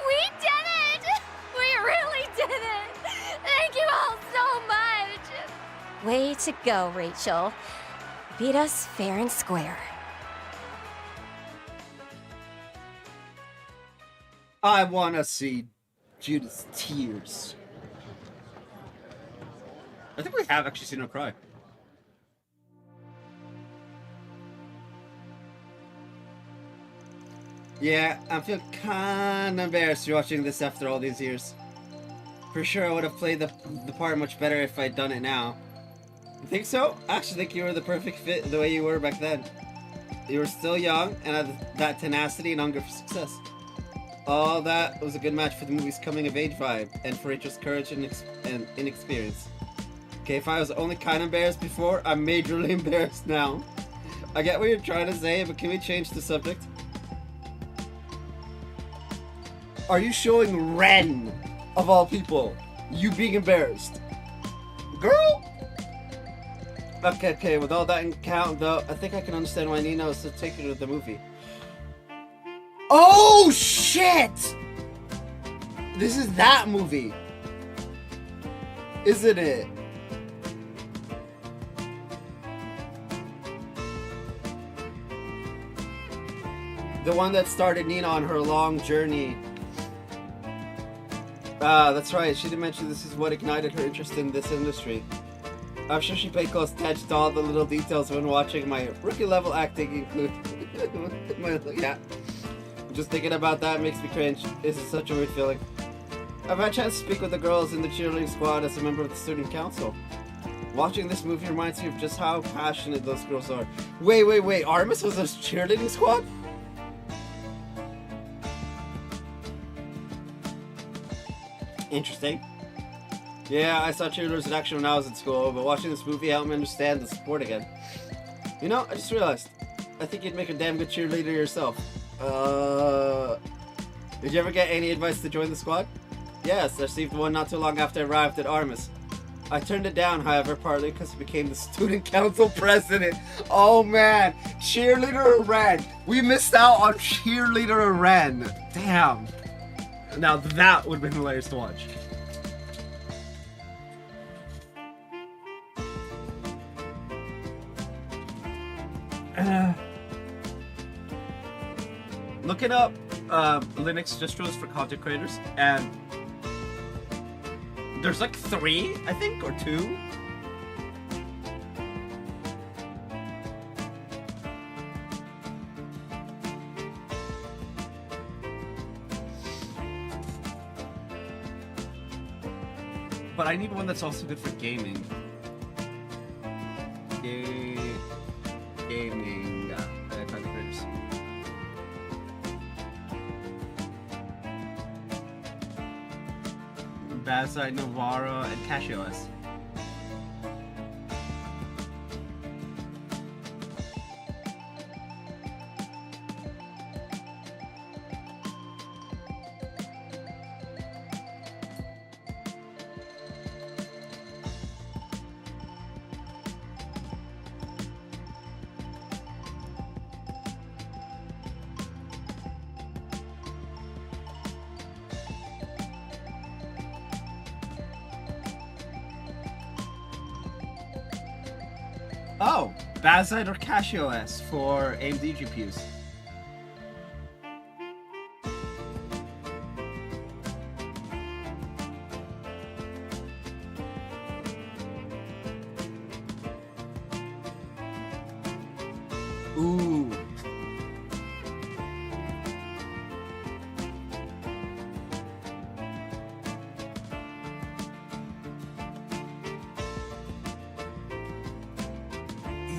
We did it! We really did it! Thank you all so much! Way to go, Rachel. Beat us fair and square. I want to see Judith's tears. I think we have actually seen her cry. Yeah, I feel kinda embarrassed watching this after all these years. For sure I would have played the part much better if I'd done it now. You think so? I actually think you were the perfect fit the way you were back then. You were still young and had that tenacity and hunger for success. All that was a good match for the movie's coming of age vibe and for Rachel's courage and inexperience. Okay, if I was only kinda embarrassed before, I'm majorly embarrassed now. I get what you're trying to say, but can we change the subject? Are you showing Ren, of all people, you being embarrassed? Girl? Okay, with all that in count, though, I think I can understand why Nina was so taken with the movie. Oh, shit! This is that movie. Isn't it? The one that started Nina on her long journey. Ah, that's right. She didn't mention this is what ignited her interest in this industry. I'm sure she paid close attention to all the little details when watching my rookie level acting include. Yeah. Just thinking about that makes me cringe. This is such a weird feeling. I've had a chance to speak with the girls in the cheerleading squad as a member of the student council. Watching this movie reminds me of just how passionate those girls are. Wait. Artemis was a cheerleading squad? Interesting. Yeah, I saw cheerleaders in action when I was in school, but watching this movie helped me understand the sport again. You know, I just realized, I think you'd make a damn good cheerleader yourself. Did you ever get any advice to join the squad? Yes, I received one not too long after I arrived at Artemis. I turned it down, however, partly because I became the student council president. Oh man, cheerleader Iran. We missed out on cheerleader Iran. Damn. Now that would have been hilarious to watch. Looking up Linux distros for content creators, and there's like 3, I think, or 2. But I need one that's also good for gaming. Gaming content creators. Bazai, Novara, and CashOS. Oh, Bazite or CashOS for AMD GPUs. Ooh.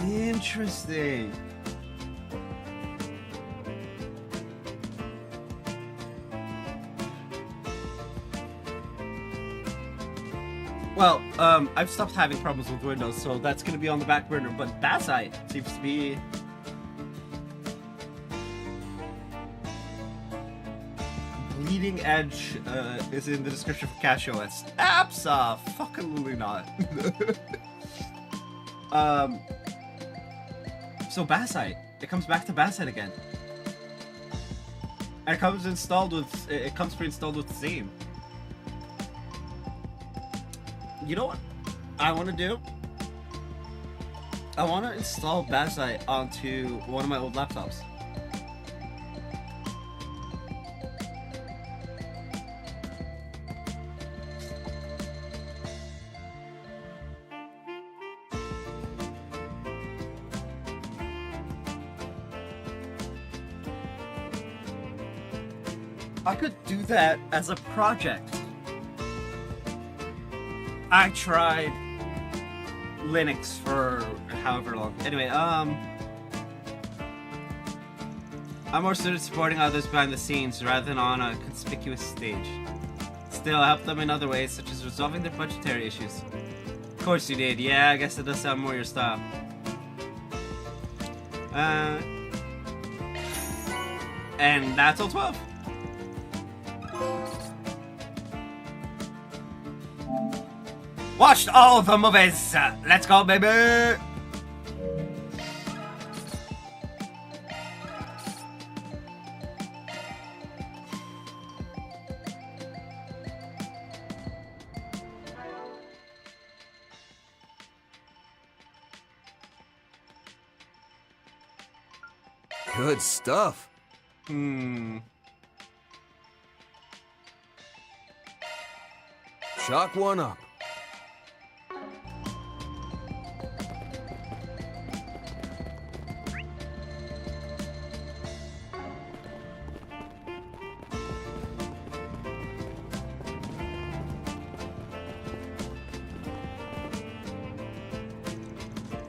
Interesting. Well, I've stopped having problems with Windows, so that's going to be on the back burner, but Bazite seems to be... Bleeding edge is in the description for CashOS. Abso-fucking-lutely not. So Bazite, it comes back to Bazite again. And it comes installed with, it comes pre-installed with Zeme. You know what I want to do? I want to install Bazite onto one of my old laptops. I could do that as a project. I tried Linux for however long. Anyway, I'm more suited to supporting others behind the scenes rather than on a conspicuous stage. Still, I help them in other ways, such as resolving their budgetary issues. Of course you did. Yeah, I guess it does sound more your style. And that's all 12. Watched all of the movies. Let's go, baby. Good stuff. Chalk one up.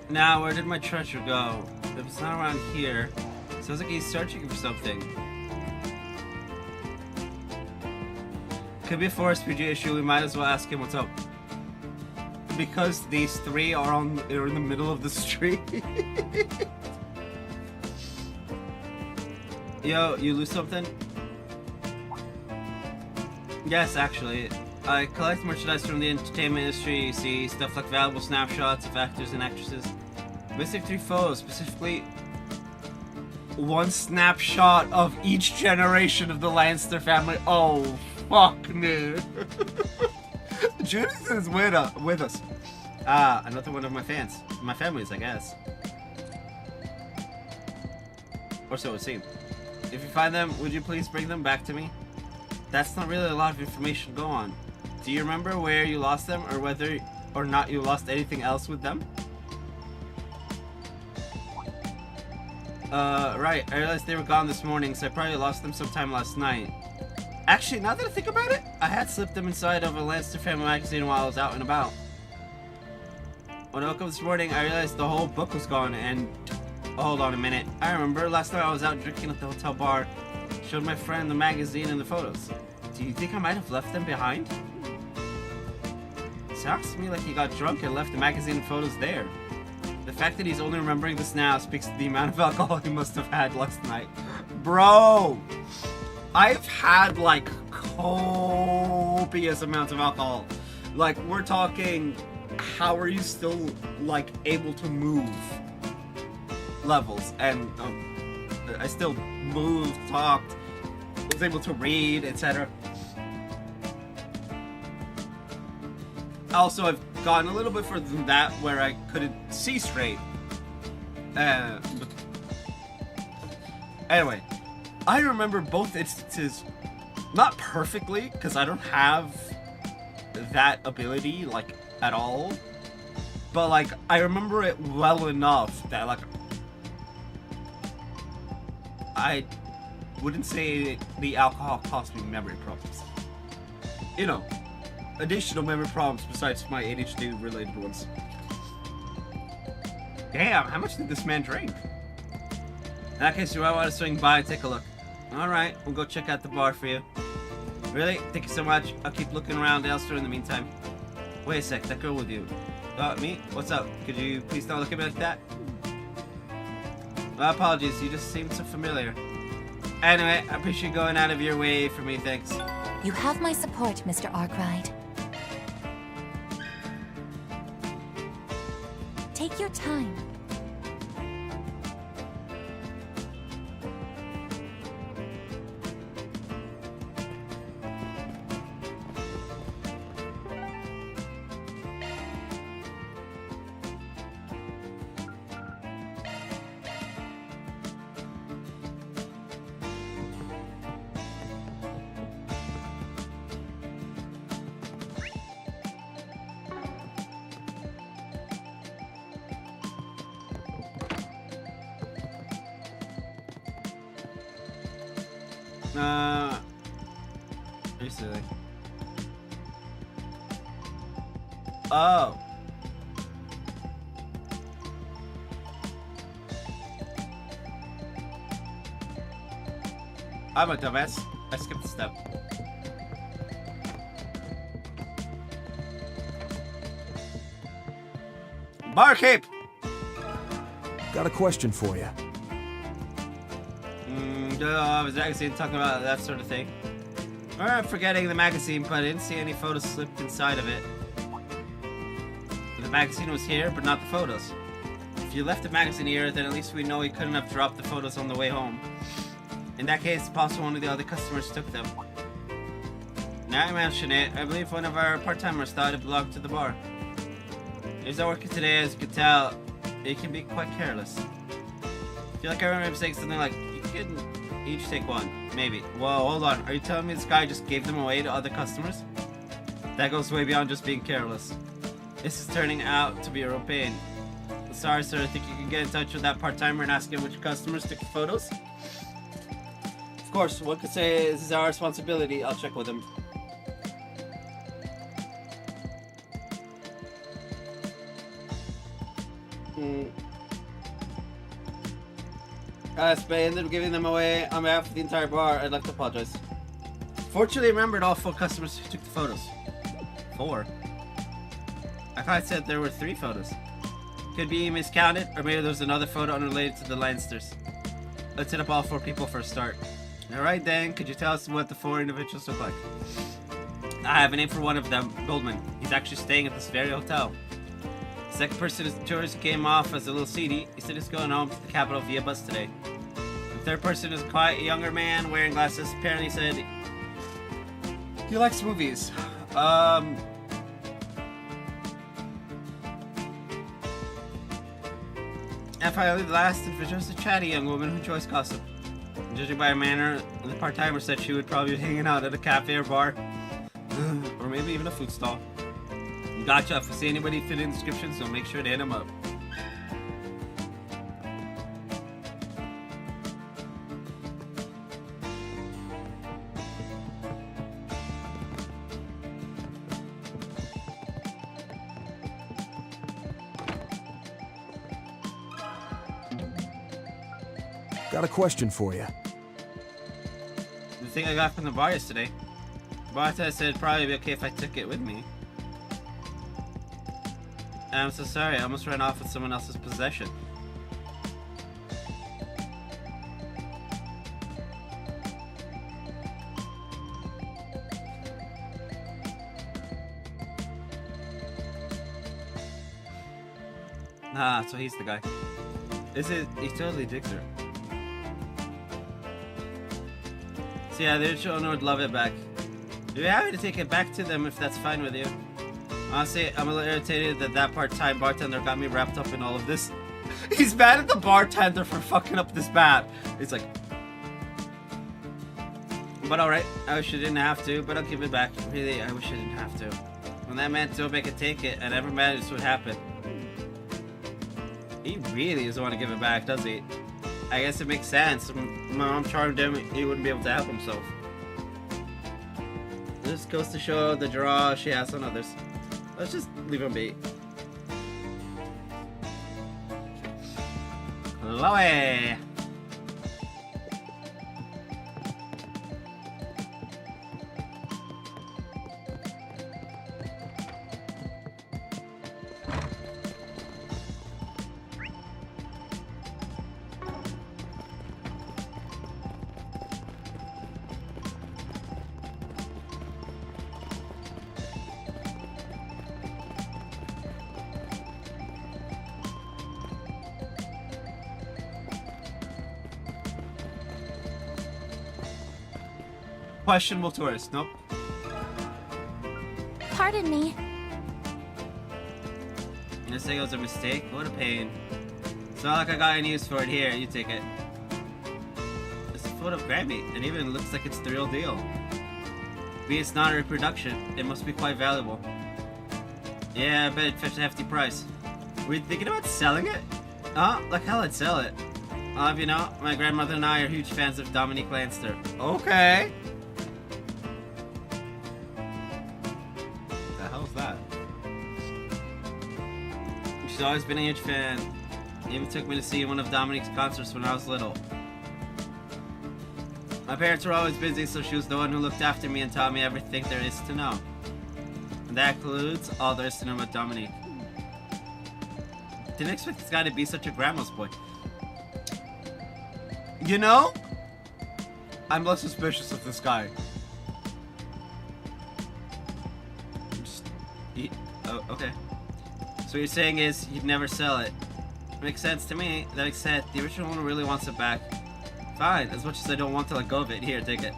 Now, where did my treasure go? If it's not around here, sounds like he's searching for something. Could be a Forest PG issue. We might as well ask him what's up. Because these three are in the middle of the street. Yo, you lose something? Yes, actually. I collect merchandise from the entertainment industry. You see stuff like valuable snapshots of actors and actresses. Missing 3 photos, specifically one snapshot of each generation of the Lannister family. Oh, fuck me. Judith is with us. Another one of my fans. My families, I guess. Or so it seemed. If you find them, would you please bring them back to me? That's not really a lot of information to go on. Do you remember where you lost them, or whether or not you lost anything else with them? Right. I realized they were gone this morning, so I probably lost them sometime last night. Actually, now that I think about it, I had slipped them inside of a Lannister family magazine while I was out and about. When I woke up this morning, I realized the whole book was gone, and... hold on a minute. I remember last night I was out drinking at the hotel bar. Showed my friend the magazine and the photos. Do you think I might have left them behind? Sounds to me like he got drunk and left the magazine and photos there. The fact that he's only remembering this now speaks to the amount of alcohol he must have had last night. Bro! I've had, like, copious amounts of alcohol. Like, we're talking, how are you still, like, able to move levels? And I still moved, talked, was able to read, etc. Also, I've gotten a little bit further than that, where I couldn't see straight. But anyway, I remember both instances, not perfectly, because I don't have that ability, like, at all. But, like, I remember it well enough that, like, I wouldn't say the alcohol caused me memory problems. You know, additional memory problems besides my ADHD related ones. Damn, how much did this man drink? In that case, you might want to swing by and take a look. Alright, we'll go check out the bar for you. Really? Thank you so much. I'll keep looking around elsewhere in the meantime. Wait a sec, that girl with you. Me? What's up? Could you please not look at me like that? Apologies, you just seem so familiar. Anyway, I appreciate you going out of your way for me, thanks. You have my support, Mr. Arkwright. Take your time. You're silly. Oh. I'm a dumbass. I skipped a step. Barkeep! Got a question for you. I was magazine talking about that sort of thing. I'm forgetting the magazine, but I didn't see any photos slipped inside of it. The magazine was here, but not the photos. If you left the magazine here, then at least we know he couldn't have dropped the photos on the way home. In that case, it's possible one of the other customers took them. Now you mention it, I believe one of our part-timers thought it belonged to the bar. He's not working today, as you can tell. He can be quite careless. feel like I remember him saying something like, you can each take one. Maybe. Whoa, hold on. Are you telling me this guy just gave them away to other customers? That goes way beyond just being careless. This is turning out to be a real pain. Sorry, sir. I think you can get in touch with that part-timer and ask him which customers took the photos? Of course, one could say this is our responsibility. I'll check with him. But I ended up giving them away on behalf of the entire bar. I'd like to apologize. Fortunately, I remembered all 4 customers who took the photos. 4? I thought I said there were 3 photos. Could be miscounted, or maybe there's another photo unrelated to the Leinsters. Let's hit up all 4 people for a start. Alright then, could you tell us what the 4 individuals look like? I have a name for one of them, Goldman. He's actually staying at this very hotel. The second person is the tourist who came off as a little seedy. He said he's going home to the capital via bus today. The third person is a quiet younger man wearing glasses. Apparently said he likes movies. And finally, the last individual is a chatty young woman who enjoys gossip. Judging by her manner, the part-timer said she would probably be hanging out at a cafe or bar. Or maybe even a food stall. Gotcha, if we see anybody fit in the description, so make sure to hit them up. Got a question for you. The thing I got from the bar yesterday. The bartender said it'd probably be okay if I took it with me. And I'm so sorry, I almost ran off with someone else's possession. Ah, so he's the guy. He totally digs her. So yeah, the original owner would love it back. We'd be happy to take it back to them if that's fine with you. Honestly, I'm a little irritated that part-time bartender got me wrapped up in all of this. He's mad at the bartender for fucking up this bad. It's like... But alright, I wish I didn't have to, but I'll give it back. Really, I wish I didn't have to. When that man told me I could take it, I never imagined this would happen. He really doesn't want to give it back, does he? I guess it makes sense. My mom charmed him, he wouldn't be able to help himself. This goes to show the draw she has on others. Let's just leave him be. Chloe! Questionable tourist, nope. Pardon me. This thing was a mistake? What a pain. It's not like I got any use for it. Here, you take it. It's a photo of Grammy. It even looks like it's the real deal. Be it's not a reproduction, it must be quite valuable. Yeah, I bet it fetched a hefty price. Were you thinking about selling it? Oh, like hell I'd sell it. I'll have you know, my grandmother and I are huge fans of Dominique Lanster. Okay. That? She's always been a huge fan. Even took me to see one of Dominique's concerts when I was little. My parents were always busy, so she was the one who looked after me and taught me everything there is to know. And that includes all there is to know about Dominique. Didn't expect this guy to be such a grandma's boy. You know? I'm less suspicious of this guy. Oh, okay. So what you're saying is you'd never sell it. Makes sense to me. That makes sense. The original owner really wants it back. Fine, as much as I don't want to let go of it. Here, take it.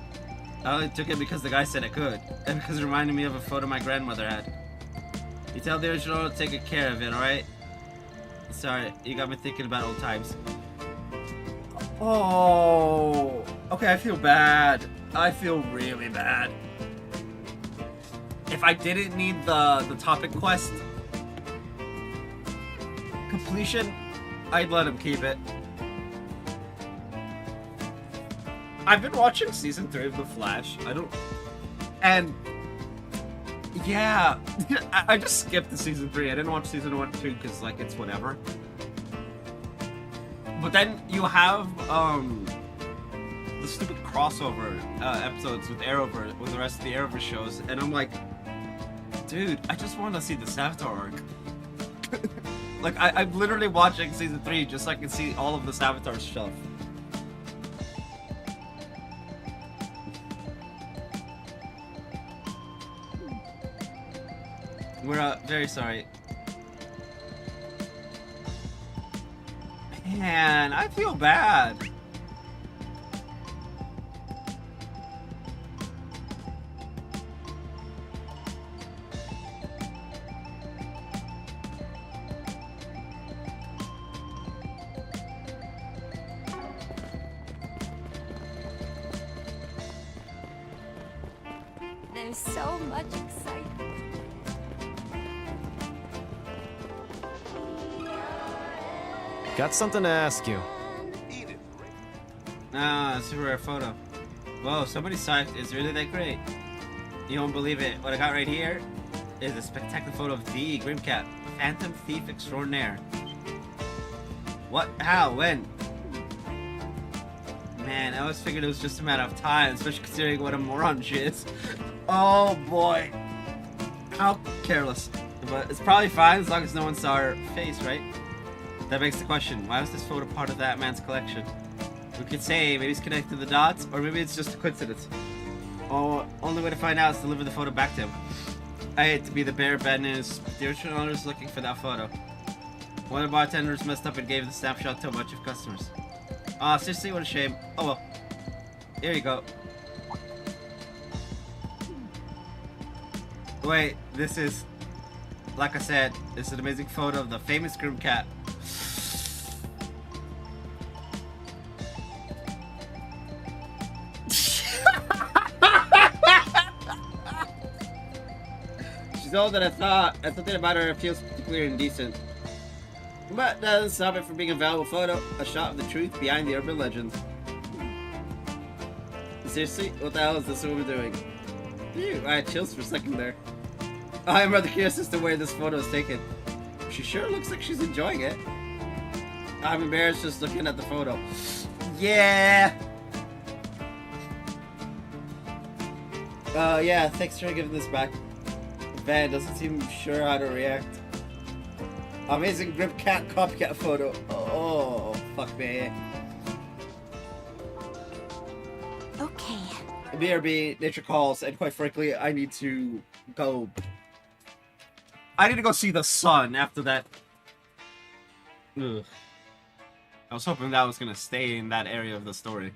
I only took it because the guy said I could. And because it reminded me of a photo my grandmother had. You tell the original owner to take good care of it, alright? Sorry, you got me thinking about old times. Oh, okay, I feel bad. I feel really bad. If I didn't need the topic quest completion, I'd let him keep it. I've been watching season 3 of The Flash. And yeah, I just skipped the season 3. I didn't watch season 1 and 2 because like it's whatever. But then you have the stupid crossover episodes with Arrowverse, with the rest of the Arrowverse shows, and I'm like, dude, I just want to see the Savitar arc. Like, I'm literally watching season 3 just so I can see all of the Savitar stuff. We're very sorry. Man, I feel bad. There's so much excitement. Got something to ask you. Ah, super rare photo. Whoa, somebody's site is really that great. You won't believe it. What I got right here is a spectacular photo of the Grimcat, Phantom Thief Extraordinaire. What? How? When? Man, I always figured it was just a matter of time, especially considering what a moron she is. Oh boy. How careless. But it's probably fine as long as no one saw her face, right? That begs the question, why was this photo part of that man's collection? We could say maybe he's connected the dots, or maybe it's just a coincidence. Oh, only way to find out is to deliver the photo back to him. I hate to be the bearer of bad news, but the original owner is looking for that photo. One of the bartenders messed up and gave the snapshot to a bunch of customers. Ah, seriously, what a shame. Oh well. Here you go. Wait, this is, like I said, this is an amazing photo of the famous Grimcat. She's older than I thought, and something about her feels particularly indecent. But that doesn't stop it from being a valuable photo, a shot of the truth behind the urban legends. Seriously, what the hell is this woman doing? Phew, I had chills for a second there. I'm rather curious as to where this photo is taken. She sure looks like she's enjoying it. I'm embarrassed just looking at the photo. Yeah! Yeah, thanks for giving this back. Van doesn't seem sure how to react. Amazing Grimcat copycat photo. Oh, fuck me. Okay. BRB, nature calls, and quite frankly, I need to go. I need to go see the sun after that. Ugh. I was hoping that was gonna stay in that area of the story.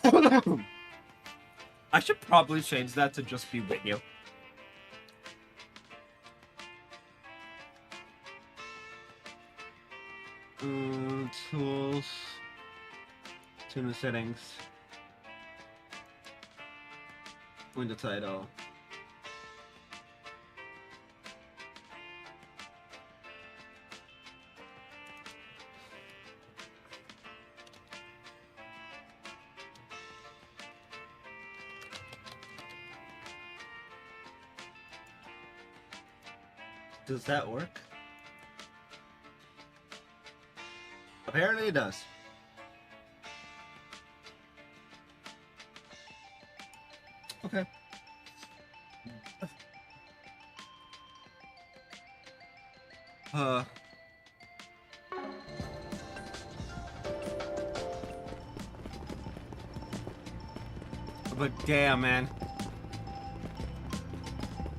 I should probably change that to just be with you. Tools. Tune settings. Window title. Does that work? Apparently it does. Okay. But damn, man.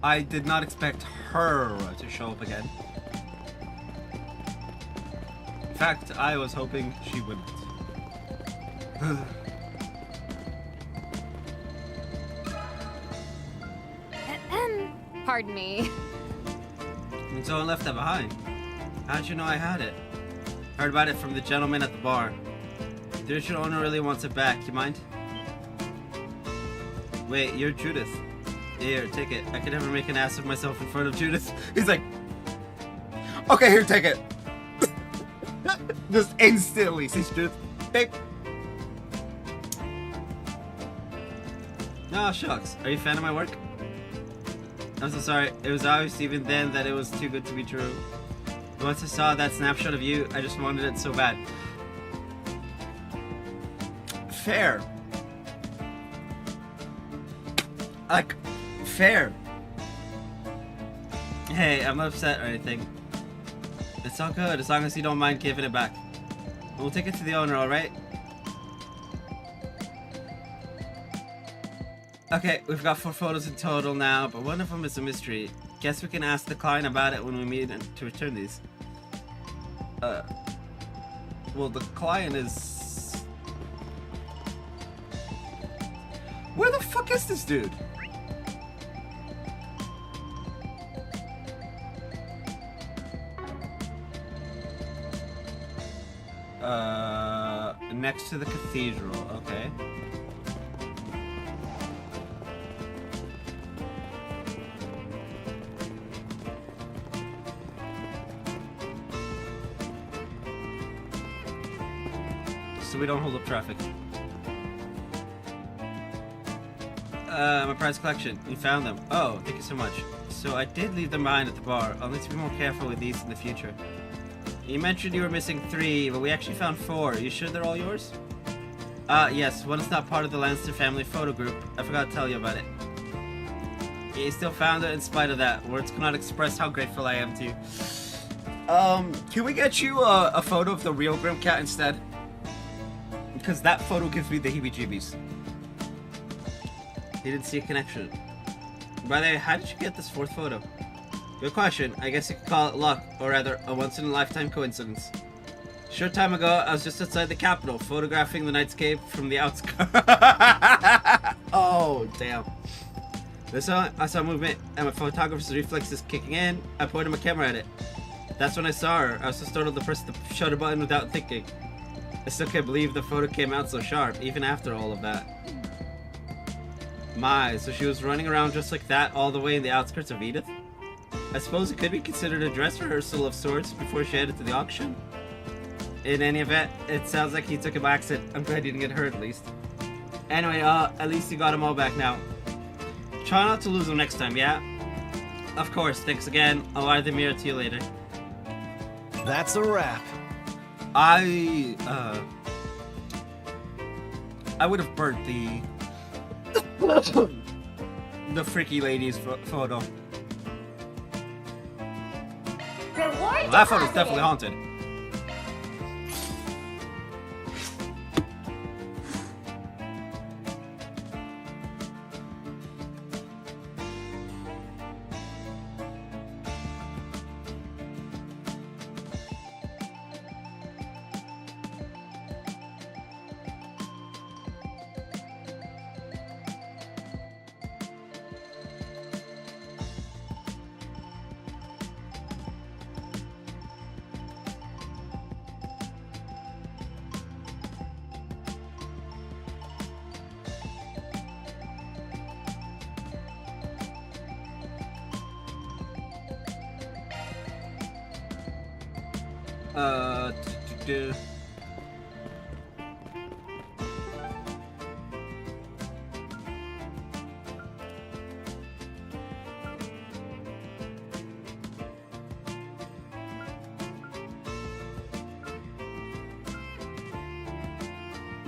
I did not expect her to show up again. In fact, I was hoping she wouldn't. Pardon me. And so I left that behind. How'd you know I had it? Heard about it from the gentleman at the bar. The original owner really wants it back. You mind? Wait, you're Judith. Here, take it. I could never make an ass of myself in front of Judith. He's like, okay, here, take it. Just instantly sees Judith. Babe. No, shucks. Are you a fan of my work? I'm so sorry. It was obvious even then that it was too good to be true. Once I saw that snapshot of you, I just wanted it so bad. Fair. Like, fair. Hey, I'm not upset or anything. It's all good as long as you don't mind giving it back. We'll take it to the owner, alright? Okay, we've got 4 photos in total now, but one of them is a mystery. Guess we can ask the client about it when we meet to return these. Well, the client is... Where the fuck is this dude? Next to the cathedral, okay. So we don't hold up traffic. My prize collection. You found them. Oh, thank you so much. So I did leave them behind at the bar. I'll need to be more careful with these in the future. You mentioned you were missing 3, but we actually found 4. You sure they're all yours? Yes. One is not part of the Lannister family photo group. I forgot to tell you about it. You still found it in spite of that. Words cannot express how grateful I am to you. Can we get you a photo of the real Grimcat instead? Because that photo gives me the heebie-jeebies. He didn't see a connection. By the way, how did you get this 4th photo? Good question. I guess you could call it luck, or rather, a once-in-a-lifetime coincidence. Short time ago, I was just outside the capital, photographing the nightscape from the outskirts. Oh, damn. I saw movement, and my photographer's reflex is kicking in. I pointed my camera at it. That's when I saw her. I was so startled to press the shutter button without thinking. I still can't believe the photo came out so sharp, even after all of that. My, so she was running around just like that all the way in the outskirts of Edith? I suppose it could be considered a dress rehearsal of sorts before she headed to the auction. In any event, it sounds like he took it by accident. I'm glad he didn't get hurt at least. Anyway, at least you got them all back now. Try not to lose them next time, yeah? Of course, thanks again. I'll wire the mirror to you later. That's a wrap. I would have burnt the freaky lady's photo. Well, that photo's definitely haunted.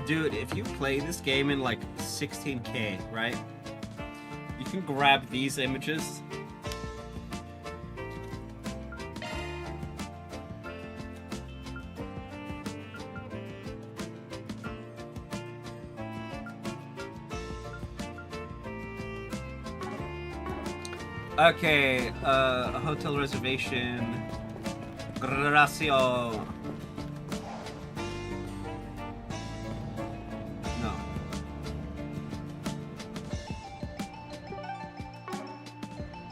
Dude, if you play this game in like 16K, right? You can grab these images. Okay, a hotel reservation. Gracio. No.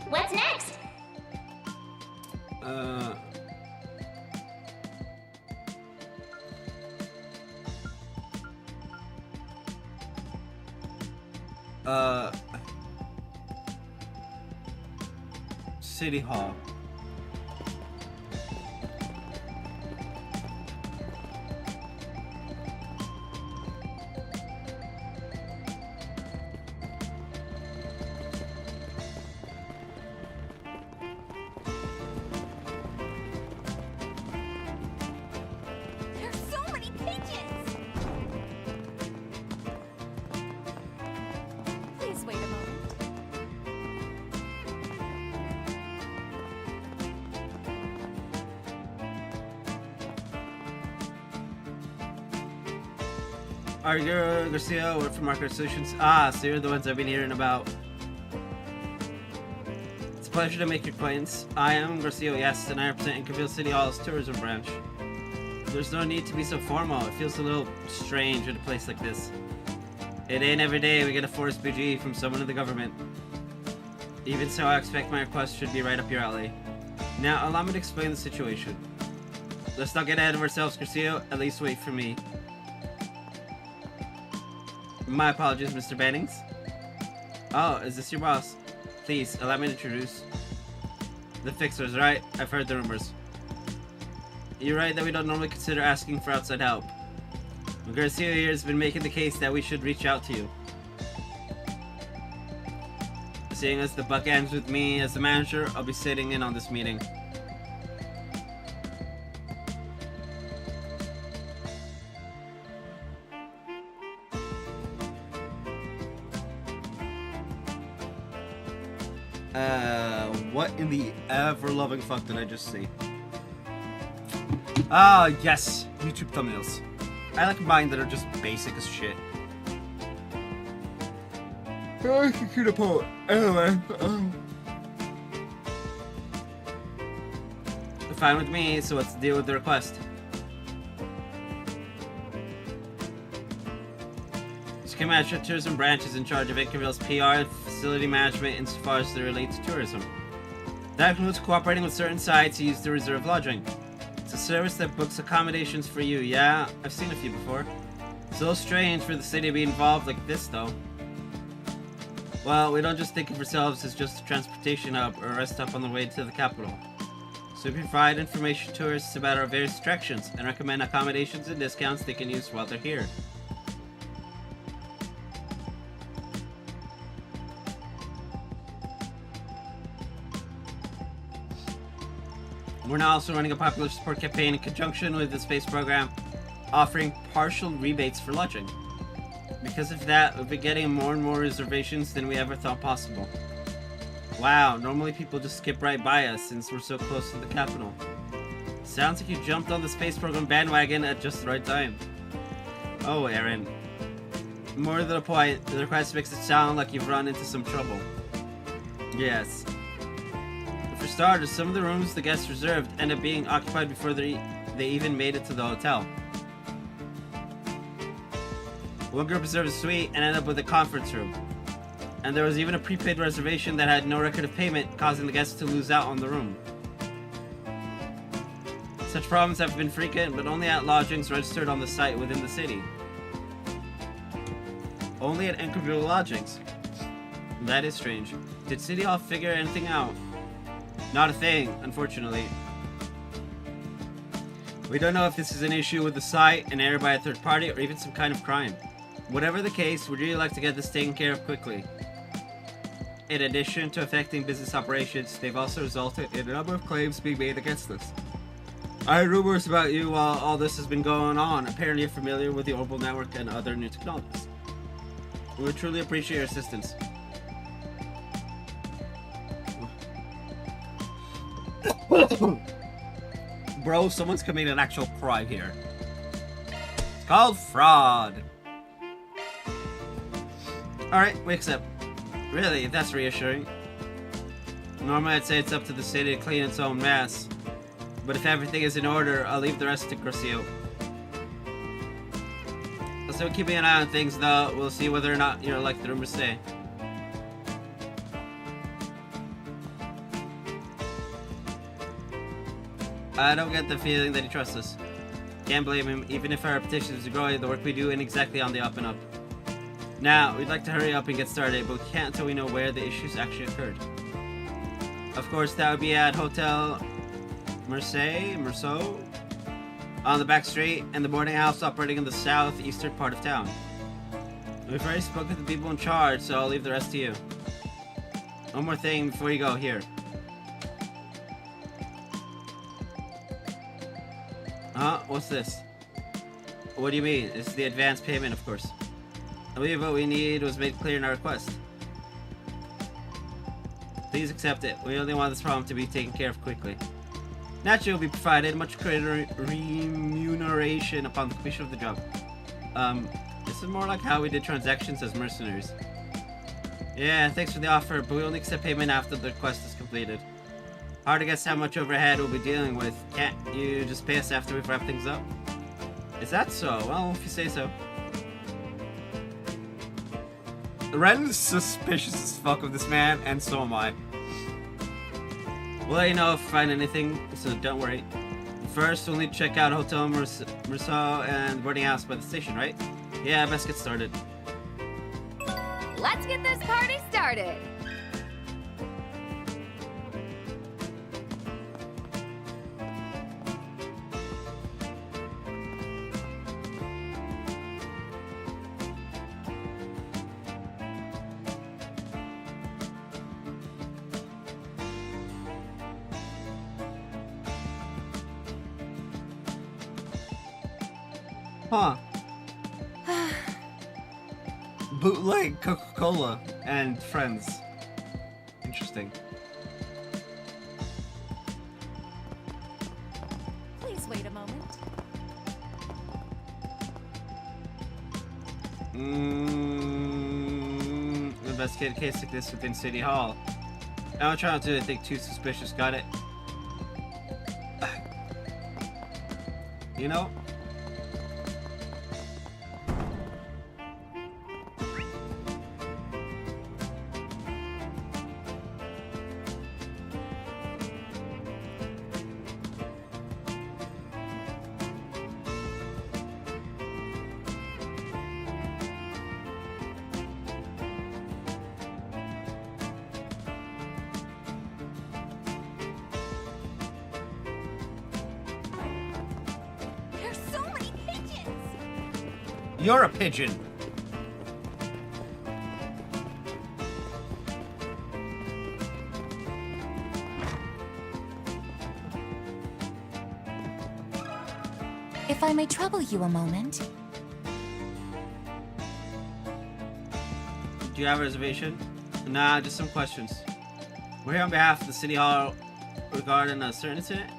What's next? City Hall. There's so many pages! Please wait a moment. Are you Garcia? Work for Market Solutions? Ah, so you're the ones I've been hearing about. It's a pleasure to make your acquaintance. I am Garcia, yes, and I represent Incaville City Hall's tourism branch. There's no need to be so formal. It feels a little strange at a place like this. It ain't every day we get a forced BG from someone in the government. Even so, I expect my request should be right up your alley. Now, allow me to explain the situation. Let's not get ahead of ourselves, Garcia. At least wait for me. My apologies, Mr. Bannings. Oh, is this your boss? Please, allow me to introduce. The Fixers, right? I've heard the rumors. You're right that we don't normally consider asking for outside help. Garcia here has been making the case that we should reach out to you. Seeing as the buck ends with me as the manager, I'll be sitting in on this meeting. What in the ever-loving fuck did I just see? Ah, yes! YouTube thumbnails. I like mine that are just basic as shit. I can keep the poet. Anyway, Fine with me, so what's the deal with the request? Secure Metro Tourism Branch is in charge of Incaville's PR and facility management insofar as they relate to tourism. That includes cooperating with certain sites to use the reserve lodging. It's a service that books accommodations for you. Yeah, I've seen a few before. So strange for the city to be involved like this, though. Well, we don't just think of ourselves as just a transportation hub or a rest stop on the way to the capital. So we provide information to tourists about our various attractions and recommend accommodations and discounts they can use while they're here. We're now also running a popular support campaign in conjunction with the space program, offering partial rebates for lodging. Because of that, we've been getting more and more reservations than we ever thought possible. Wow, normally people just skip right by us since we're so close to the capital. Sounds like you jumped on the space program bandwagon at just the right time. Oh, Aaron. More to the point, the request makes it sound like you've run into some trouble. Yes. For starters, some of the rooms the guests reserved end up being occupied before they even made it to the hotel. One group reserved a suite and ended up with a conference room. And there was even a prepaid reservation that had no record of payment, causing the guests to lose out on the room. Such problems have been frequent, but only at lodgings registered on the site within the city. Only at Incaville lodgings. That is strange. Did City Hall figure anything out? Not a thing, unfortunately. We don't know if this is an issue with the site, an error by a third party, or even some kind of crime. Whatever the case, we'd really like to get this taken care of quickly. In addition to affecting business operations, they've also resulted in a number of claims being made against us. I heard rumors about you while all this has been going on. Apparently you're familiar with the Orbital Network and other new technologies. We would truly appreciate your assistance. Bro, someone's committing an actual crime here. It's called fraud. Alright, we accept. Really, that's reassuring. Normally I'd say it's up to the city to clean its own mess. But if everything is in order, I'll leave the rest to Gracio. I'll still keeping an eye on things though. We'll see whether or not you're like the rumors say. I don't get the feeling that he trusts us. Can't blame him. Even if our reputation is growing, the work we do ain't exactly on the up and up. Now, we'd like to hurry up and get started, but we can't until we know where the issues actually occurred. Of course, that would be at Hotel Merceau, on the back street, and the boarding house operating in the southeastern part of town. We've already spoken to the people in charge, so I'll leave the rest to you. One more thing before you go, here. Huh? What's this? What do you mean? It's the advance payment, of course. I believe what we need was made clear in our request. Please accept it. We only want this problem to be taken care of quickly. Naturally, will be provided much greater remuneration upon the completion of the job. This is more like how we did transactions as mercenaries. Yeah, thanks for the offer, but we only accept payment after the request is completed. Hard to guess how much overhead we'll be dealing with. Can't you just pay us after we've wrapped things up? Is that so? Well, if you say so. Ren's suspicious as fuck of this man, and so am I. We'll let you know if we find anything, so don't worry. First, we'll need to check out Hotel Merceau and boarding house by the station, right? Yeah, best get started. Let's get this party started! Huh. Bootleg Coca-Cola and friends. Interesting. Please wait a moment. Investigate a case like this within City Hall. I don't try not to think too suspicious, got it? You know? You're a pigeon. If I may trouble you a moment. Do you have a reservation? Nah, just some questions. We're here on behalf of the City Hall regarding a certain incident.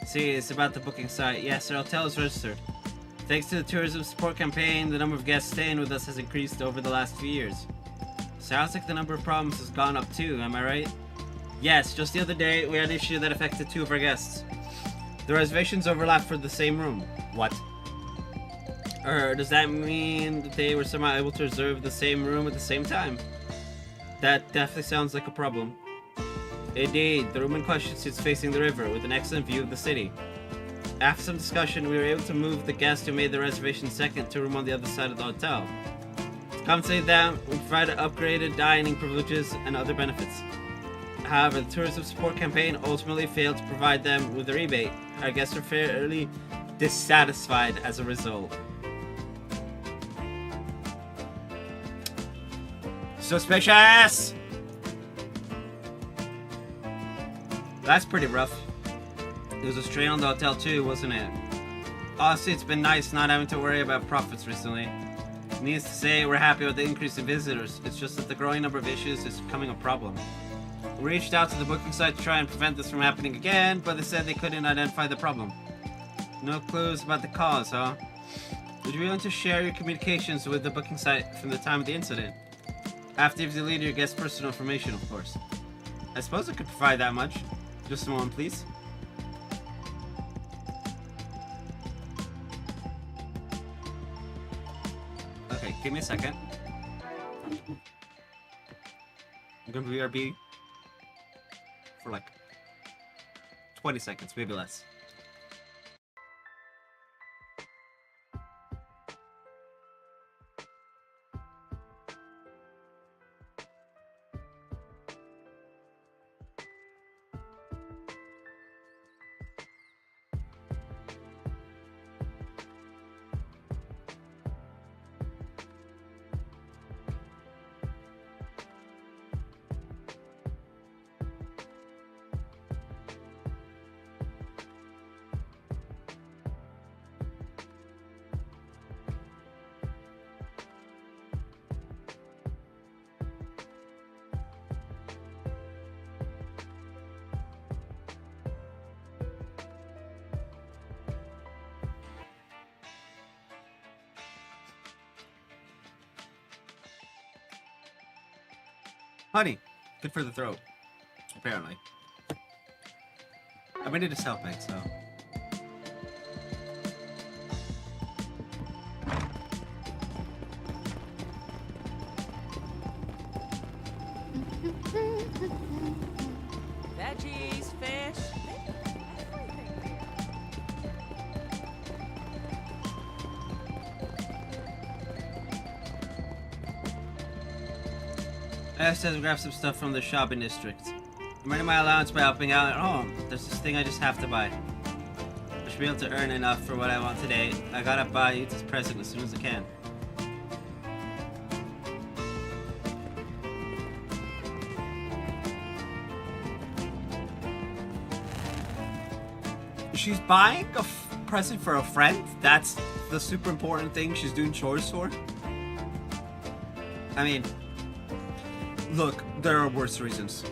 See, it's about the booking site. Yes, our hotel is registered. Thanks to the tourism support campaign, the number of guests staying with us has increased over the last few years. Sounds like the number of problems has gone up too, am I right? Yes, just the other day, we had an issue that affected 2 of our guests. The reservations overlap for the same room. What? Does that mean that they were somehow able to reserve the same room at the same time? That definitely sounds like a problem. Indeed, the room in question sits facing the river, with an excellent view of the city. After some discussion, we were able to move the guest who made the reservation second to a room on the other side of the hotel. To compensate that, we provided upgraded dining privileges and other benefits. However, the tourism support campaign ultimately failed to provide them with a rebate. Our guests are fairly dissatisfied as a result. Suspicious! That's pretty rough. It was a strain on the hotel too, wasn't it? Honestly, it's been nice not having to worry about profits recently. Needless to say, we're happy with the increase in visitors. It's just that the growing number of issues is becoming a problem. We reached out to the booking site to try and prevent this from happening again, but they said they couldn't identify the problem. No clues about the cause, huh? Would you be willing to share your communications with the booking site from the time of the incident? After you've deleted your guest's personal information, of course. I suppose I could provide that much. Just a moment, please. Okay, give me a second. I'm gonna BRB for like 20 seconds, maybe less. Honey, good for the throat. Apparently. I made it a self-made, so. Veggies, fish, everything here. I just had to grab some stuff from the shopping district. I'm earning my allowance by helping out at home. There's this thing I just have to buy. I should be able to earn enough for what I want today. I gotta buy you this present as soon as I can. She's buying a present for a friend? That's the super important thing she's doing chores for? I mean, look, there are worse reasons.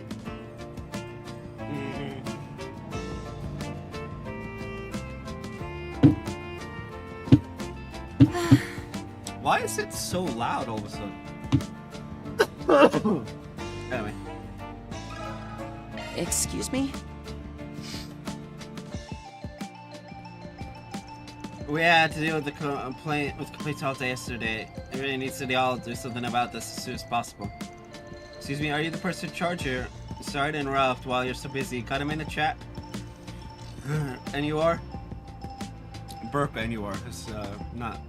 Why is it so loud all of a sudden? Anyway. Excuse me? We had to deal with the complaints all day yesterday. It really needs to all do something about this as soon as possible. Excuse me, are you the person in charge here? Sorry to interrupt while you're so busy. Got him in the chat? And you are? Burp and you are. It's not.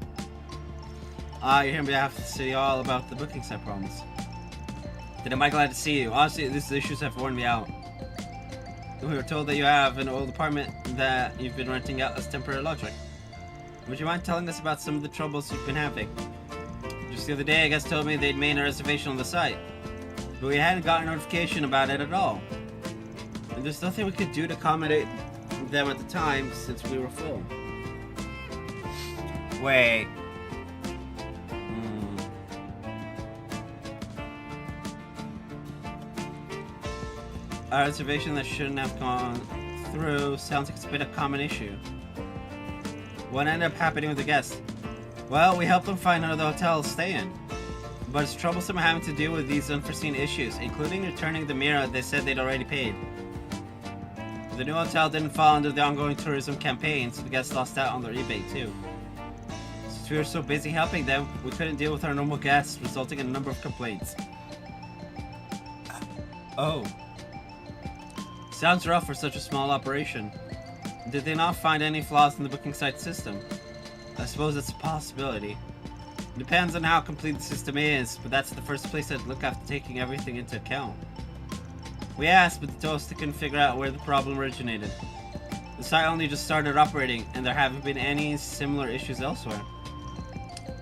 You're here on behalf of the city hall about the booking site problems. Then am I glad to see you. Honestly, these issues have worn me out. We were told that you have an old apartment that you've been renting out as temporary lodging. Would you mind telling us about some of the troubles you've been having? Just the other day, I guess told me they'd made a reservation on the site, but we hadn't gotten notification about it at all. And there's nothing we could do to accommodate them at the time since we were full. Wait. A reservation that shouldn't have gone through sounds like it's been a common issue. What ended up happening with the guests? Well, we helped them find another hotel to stay in. But it's troublesome having to deal with these unforeseen issues, including returning the mirror they said they'd already paid. The new hotel didn't fall under the ongoing tourism campaign, so the guests lost out on their rebate too. Since we were so busy helping them, we couldn't deal with our normal guests, resulting in a number of complaints. Oh. Sounds rough for such a small operation. Did they not find any flaws in the booking site system? I suppose it's a possibility. It depends on how complete the system is, but that's the first place I'd look after taking everything into account. We asked, but the toaster couldn't figure out where the problem originated. The site only just started operating, and there haven't been any similar issues elsewhere.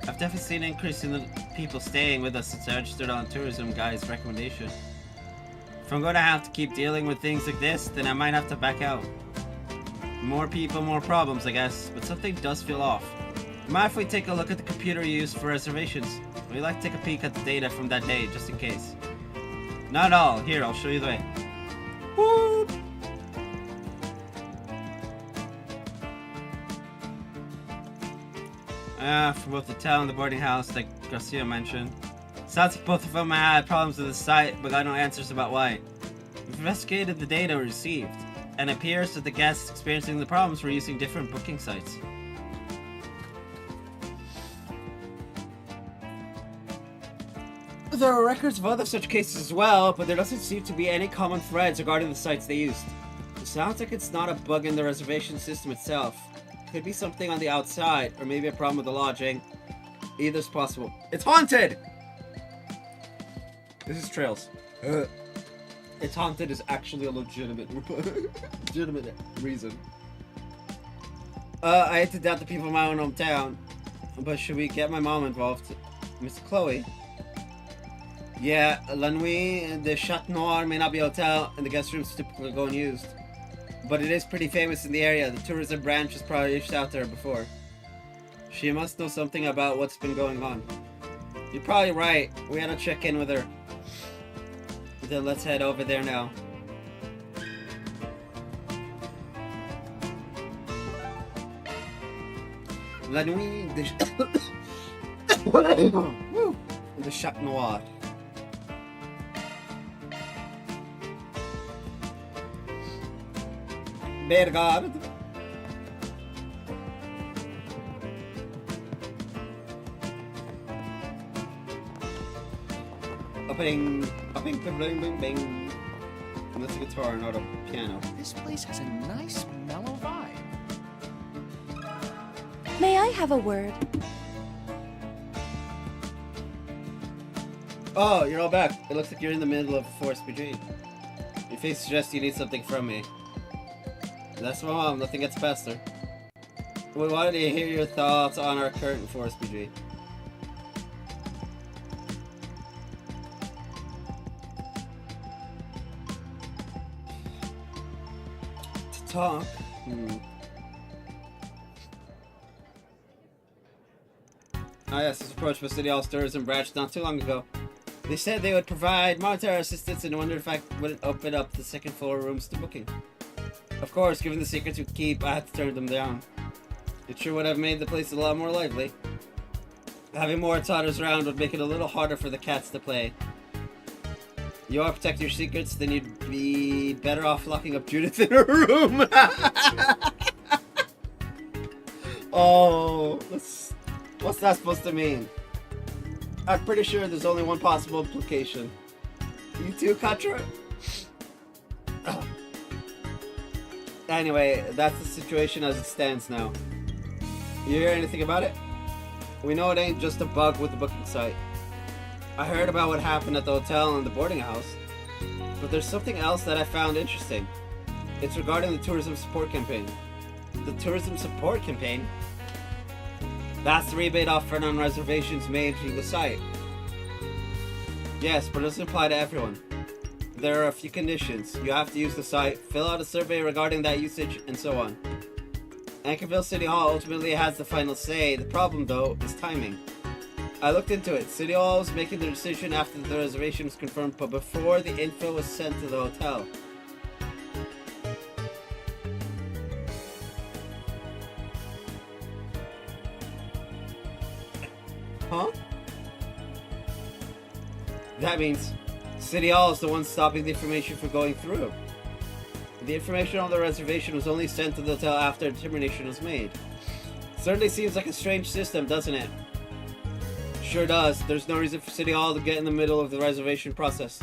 I've definitely seen an increase in the people staying with us since I registered on Tourism Guide's recommendation. If I'm going to have to keep dealing with things like this, then I might have to back out. More people, more problems, I guess, but something does feel off. Mind if we take a look at the computer you used for reservations? We'd like to take a peek at the data from that day, just in case. Not all. Here, I'll show you the way. Whoop! From both the hotel and the boarding house, like Garcia mentioned. Sounds like both of them had problems with the site, but got no answers about why. We've investigated the data we received, and it appears that the guests experiencing the problems were using different booking sites. There are records of other such cases as well, but there doesn't seem to be any common threads regarding the sites they used. It sounds like it's not a bug in the reservation system itself. Could be something on the outside, or maybe a problem with the lodging. Either's possible. It's haunted! This is Trails. It's haunted is actually a legitimate reason. I hate to doubt the people in my own hometown, but should we get my mom involved? Miss Chloe? Yeah, La Nuit, the Chat Noir may not be a hotel, and the guest rooms typically go unused. But it is pretty famous in the area. The tourism branch has probably reached out to her before. She must know something about what's been going on. You're probably right. We gotta check in with her. Then let's head over there now. La Nuit de Chat Noir. Bergard. Bing, bing, bing, bing, bing. And that's a guitar, not a piano. This place has a nice, mellow vibe. May I have a word? Oh, you're all back. It looks like you're in the middle of a forest retreat. Your face suggests you need something from me. That's my mom, nothing gets past her. We wanted to hear your thoughts on our current forest retreat. To talk? Ah yes, this approach by City Hall's tourism branch not too long ago. They said they would provide monetary assistance and wondered if I wouldn't open up the second floor rooms to booking. Of course, given the secrets we keep, I had to turn them down. It sure would have made the place a lot more lively. Having more toddlers around would make it a little harder for the cats to play. You want to protect your secrets, then you'd be better off locking up Judith in her room. Oh, what's that supposed to mean? I'm pretty sure there's only one possible implication. You too, Katra? Anyway, that's the situation as it stands now. You hear anything about it? We know it ain't just a bug with the booking site. I heard about what happened at the hotel and the boarding house, but there's something else that I found interesting. It's regarding the tourism support campaign. The tourism support campaign? That's the rebate offered on reservations made through the site. Yes, but it doesn't apply to everyone. There are a few conditions. You have to use the site, fill out a survey regarding that usage, and so on. Anchorville City Hall ultimately has the final say. The problem, though, is timing. I looked into it. City Hall was making the decision after the reservation was confirmed, but before the info was sent to the hotel. Huh? That means City Hall is the one stopping the information from going through. The information on the reservation was only sent to the hotel after a determination was made. Certainly seems like a strange system, doesn't it? Sure does. There's no reason for City Hall to get in the middle of the reservation process.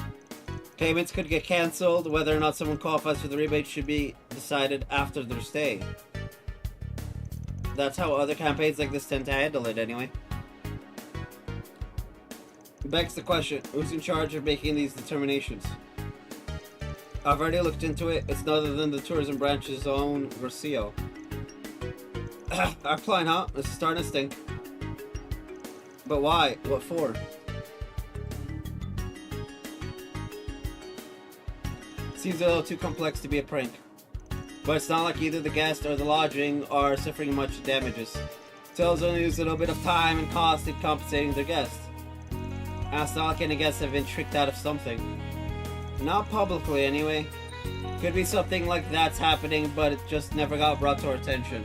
Payments could get cancelled. Whether or not someone qualifies for the rebate should be decided after their stay. That's how other campaigns like this tend to handle it anyway. Begs the question, who's in charge of making these determinations? I've already looked into it. It's none other than the tourism branch's own Rocio. Our client, huh? This is starting to stink. But why? What for? Seems a little too complex to be a prank. But it's not like either the guest or the lodging are suffering much damages. Hotels only use a little bit of time and cost in compensating their guests. And it's not like any guests have been tricked out of something. Not publicly, anyway. Could be something like that's happening, but it just never got brought to our attention.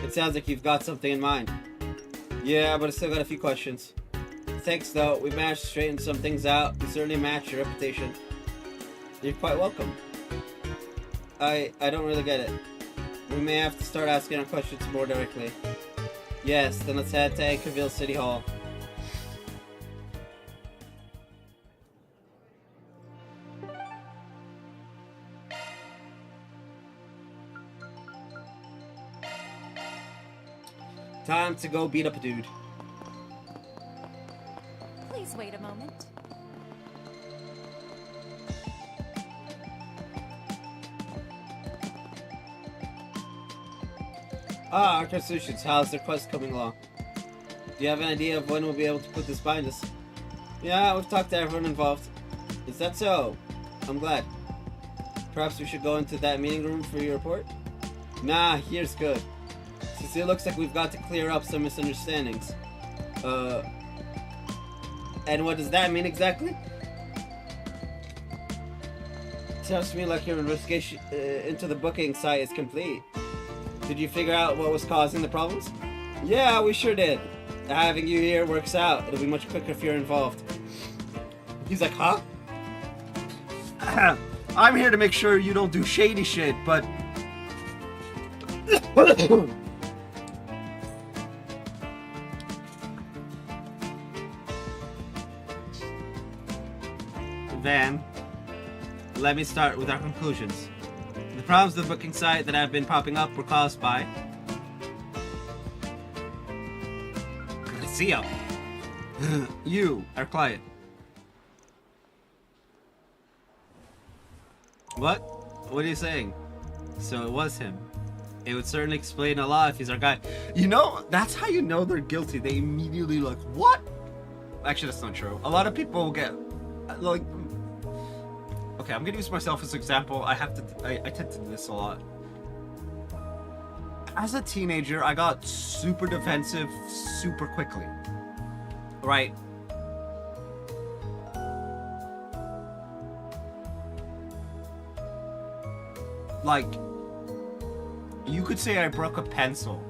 It sounds like you've got something in mind. Yeah, but I still got a few questions. Thanks, though. We managed to straighten some things out. You certainly match your reputation. You're quite welcome. I don't really get it. We may have to start asking our questions more directly. Yes, then let's head to Anchorville City Hall. Time to go beat up a dude. Please wait a moment. Ah, Arcade Solutions, how's their quest coming along? Do you have an idea of when we'll be able to put this behind us? Yeah, we've talked to everyone involved. Is that so? I'm glad. Perhaps we should go into that meeting room for your report? Nah, here's good. Since it looks like we've got to clear up some misunderstandings. And what does that mean exactly? Sounds to me like your investigation into the booking site is complete. Did you figure out what was causing the problems? Yeah, we sure did. Having you here works out. It'll be much quicker if you're involved. He's like, huh? I'm here to make sure you don't do shady shit, but... Then, let me start with our conclusions. The problems with the booking site that have been popping up were caused by... Garcia. You, our client. What? What are you saying? So it was him. It would certainly explain a lot if he's our guy. You know, that's how you know they're guilty. They immediately like, what? Actually, that's not true. A lot of people get, like... Okay, I'm gonna use myself as an example. I tend to do this a lot. As a teenager, I got super defensive super quickly. Right? Like, you could say I broke a pencil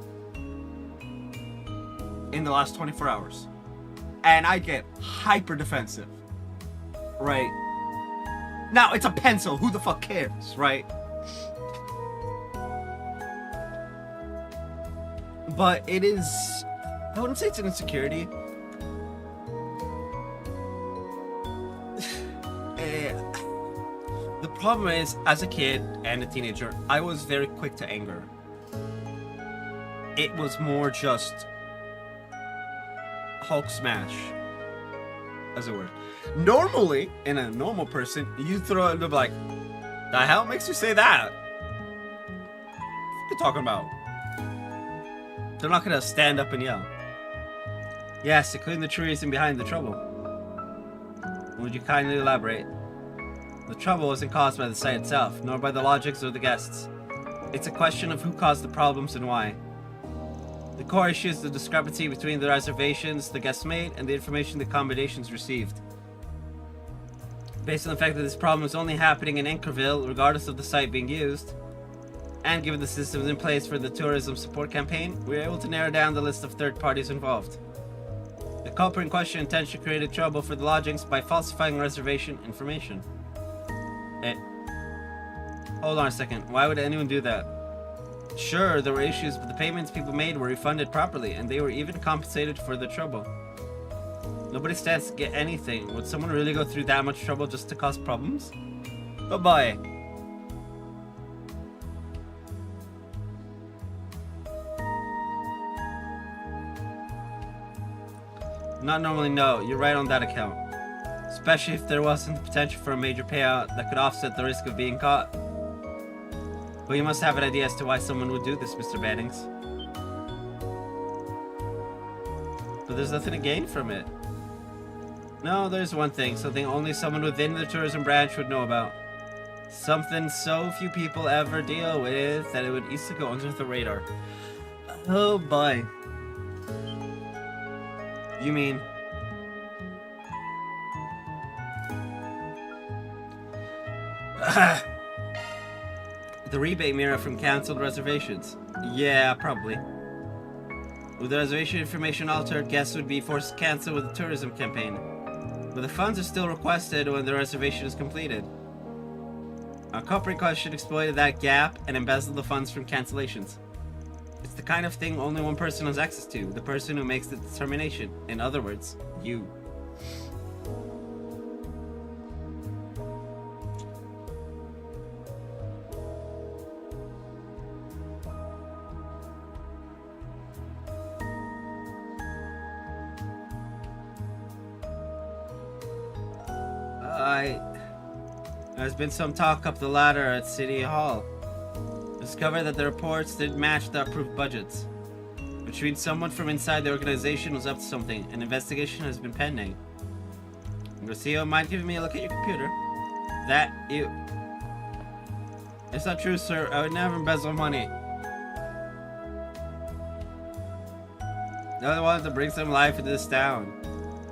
in the last 24 hours. And I get hyper defensive. Right? Now, it's a pencil. Who the fuck cares, right? But it is... I wouldn't say it's an insecurity. The problem is, as a kid and a teenager, I was very quick to anger. It was more just... Hulk smash. As it were. Normally, in a normal person, you throw it and be like, the hell makes you say that? What are you talking about? They're not gonna stand up and yell. Yes, to clean the trees and behind the trouble. Would you kindly elaborate? The trouble isn't caused by the site itself, nor by the logics or the guests. It's a question of who caused the problems and why. The core issue is the discrepancy between the reservations the guests made and the information the accommodations received. Based on the fact that this problem is only happening in Anchorville, regardless of the site being used, and given the systems in place for the tourism support campaign, we were able to narrow down the list of third parties involved. The culprit in question intends to create trouble for the lodgings by falsifying reservation information. Hold on a second, why would anyone do that? Sure, there were issues, but the payments people made were refunded properly, and they were even compensated for the trouble. Nobody stands to get anything. Would someone really go through that much trouble just to cause problems? Bye-bye. Not normally, no. You're right on that account. Especially if there wasn't the potential for a major payout that could offset the risk of being caught. But you must have an idea as to why someone would do this, Mr. Bannings. But there's nothing to gain from it. No, there's one thing. Something only someone within the tourism branch would know about. Something so few people ever deal with that it would easily go under the radar. Oh boy. You mean... the rebate mirror from cancelled reservations. Yeah, probably. With the reservation information altered, guests would be forced to cancel with the tourism campaign. But the funds are still requested when the reservation is completed. Our corporate request should exploit that gap and embezzle the funds from cancellations. It's the kind of thing only one person has access to, the person who makes the determination. In other words, you. There's been some talk up the ladder at City Hall. Discovered that the reports didn't match the approved budgets. Which means someone from inside the organization was up to something. An investigation has been pending. Garcia, mind giving me a look at your computer? It's not true, sir. I would never embezzle money. I wanted to bring some life into this town.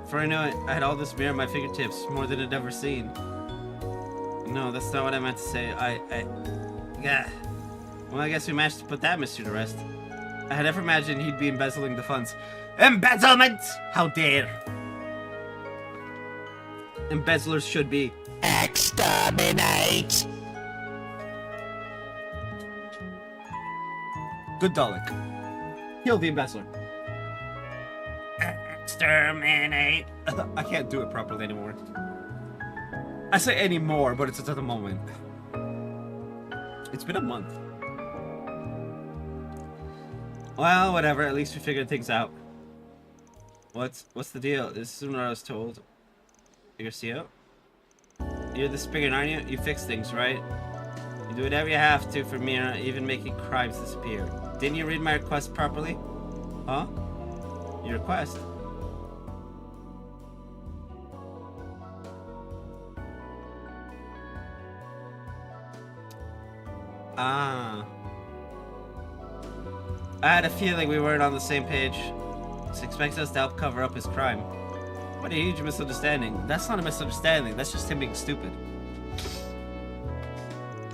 Before I knew it, I had all this mirror at my fingertips, more than I'd ever seen. No, that's not what I meant to say. Yeah. Well, I guess we managed to put that mystery to rest. I had never imagined he'd be embezzling the funds. Embezzlement! How dare! Embezzlers should be exterminate! Good Dalek. Kill the embezzler. Exterminate! I can't do it properly anymore. I say anymore, but it's at the moment. It's been a month. Well, whatever. At least we figured things out. What's the deal? This isn't what I was told. Garcia? You're the Spriggan, aren't you? You fix things, right? You do whatever you have to for Mira, even making crimes disappear. Didn't you read my request properly? Huh? Your request? Ah. I had a feeling we weren't on the same page. He expects us to help cover up his crime. What a huge misunderstanding. That's not a misunderstanding, that's just him being stupid.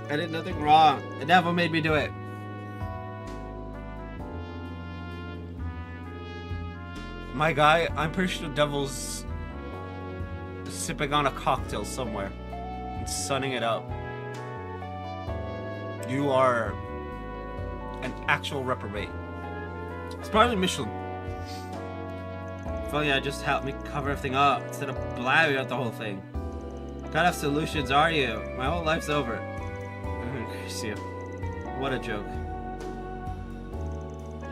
I did nothing wrong. The devil made me do it. My guy, I'm pretty sure the devil's sipping on a cocktail somewhere and sunning it up. You are an actual reprobate. It's probably Michelin. If only I just helped me cover everything up instead of blabbing out the whole thing. What kind of solutions are you? My whole life's over. See you. What a joke.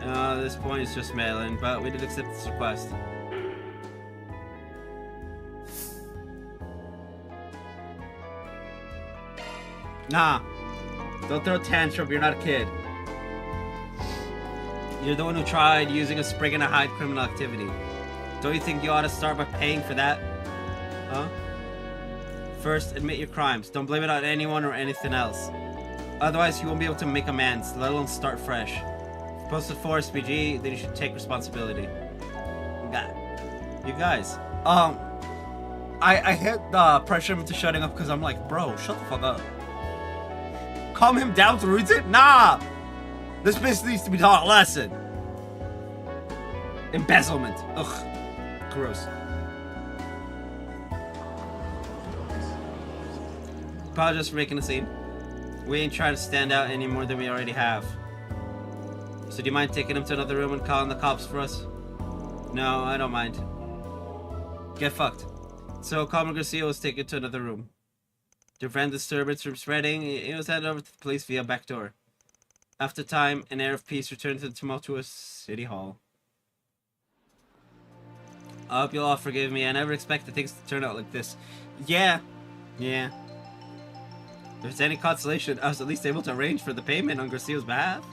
At this point it's just mail-in, but we did accept this request. Nah. Don't throw a tantrum, you're not a kid. You're the one who tried using a Spriggan to hide criminal activity. Don't you think you ought to start by paying for that? Huh? First, admit your crimes. Don't blame it on anyone or anything else. Otherwise, you won't be able to make amends, let alone start fresh. If you're supposed to force BG, then you should take responsibility. You guys, I hit pressure him into shutting up because I'm like, bro, shut the fuck up. Calm him down to root it? Nah! This bitch needs to be taught a lesson. Embezzlement. Ugh. Gross. Apologize for making a scene. We ain't trying to stand out any more than we already have. So do you mind taking him to another room and calling the cops for us? No, I don't mind. Get fucked. So Carmen Garcia was taken to another room. To prevent disturbance from spreading, he was handed over to the police via back door. After time, an air of peace returned to the tumultuous City Hall. I hope you'll all forgive me. I never expected things to turn out like this. Yeah. If it's any consolation, I was at least able to arrange for the payment on Garcia's behalf.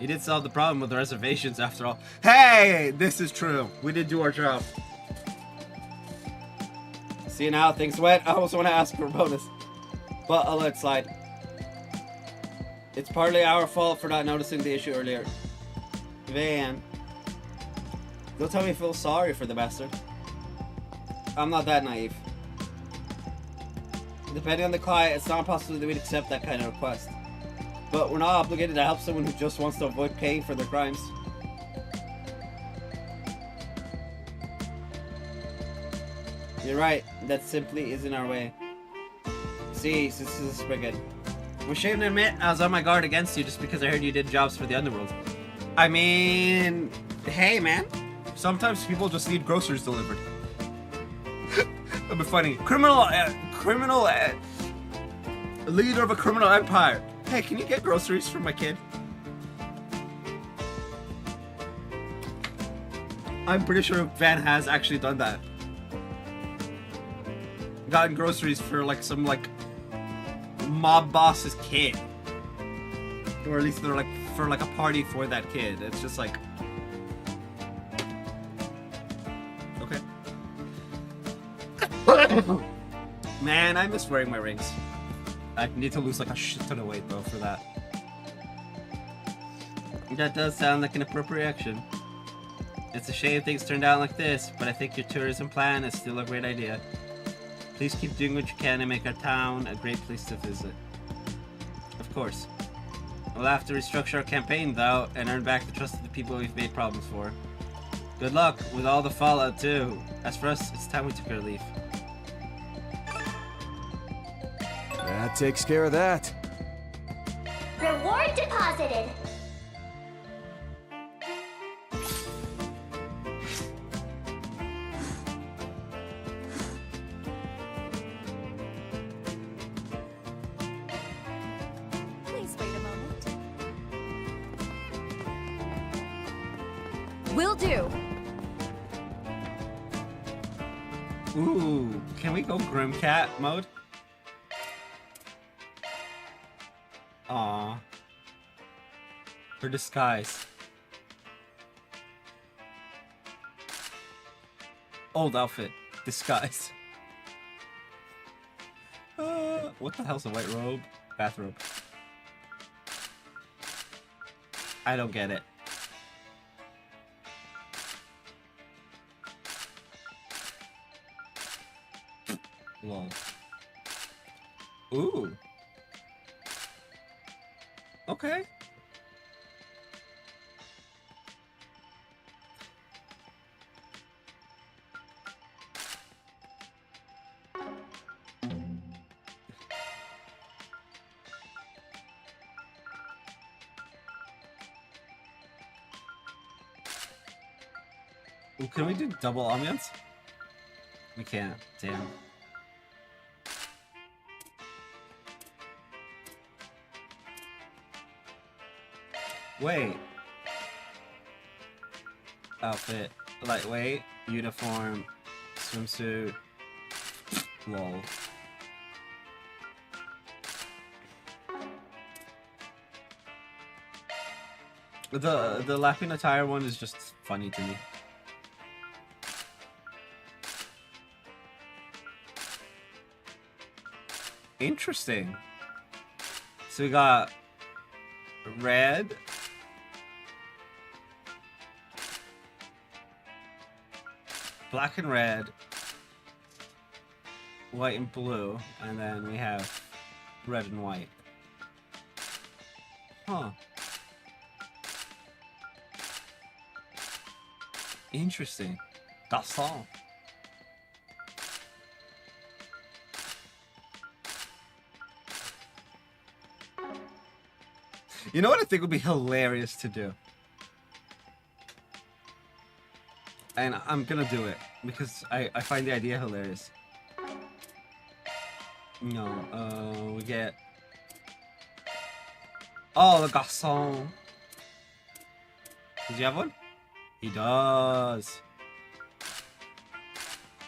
He did solve the problem with the reservations after all. Hey! This is true. We did do our job. See now, things went. I also want to ask for a bonus. But I'll let it slide. It's partly our fault for not noticing the issue earlier. Van. Don't tell me you feel sorry for the bastard. I'm not that naive. Depending on the client, it's not impossible that we'd accept that kind of request. But we're not obligated to help someone who just wants to avoid paying for their crimes. You're right, that simply isn't our way. See, this is pretty good. I'm ashamed to admit I was on my guard against you just because I heard you did jobs for the underworld. I mean, hey man, sometimes people just need groceries delivered. That'd be funny. Leader of a criminal empire. Hey, can you get groceries for my kid? I'm pretty sure Van has actually done that. Gotten groceries for like some like mob boss's kid. Or at least they're like for like a party for that kid. It's just like okay. Man, I miss wearing my rings. I need to lose like a shit ton of weight though for that. That does sound like an appropriate action. It's a shame things turned out like this, but I think your tourism plan is still a great idea. Please keep doing what you can to make our town a great place to visit. Of course. We'll have to restructure our campaign though, and earn back the trust of the people we've made problems for. Good luck with all the fallout too. As for us, it's time we took our leave. That takes care of that. Reward deposited. Please wait a moment. Will do. Ooh, can we go Grim Cat mode? Aww. Her disguise. Old outfit. Disguise. What the hell's a white robe? Bathrobe. I don't get it. Lol. Ooh. Okay. Ooh, can we do double ambiance? We can't. Damn. Wait. Outfit. Lightweight. Uniform. Swimsuit. Lol. The laughing attire one is just funny to me. Interesting. So we got red. Black and red, white and blue, and then we have red and white. Huh. Interesting. That's all. You know what I think would be hilarious to do? And I'm gonna do it because I find the idea hilarious. No, we get... Oh, the garçon. Does he have one? He does.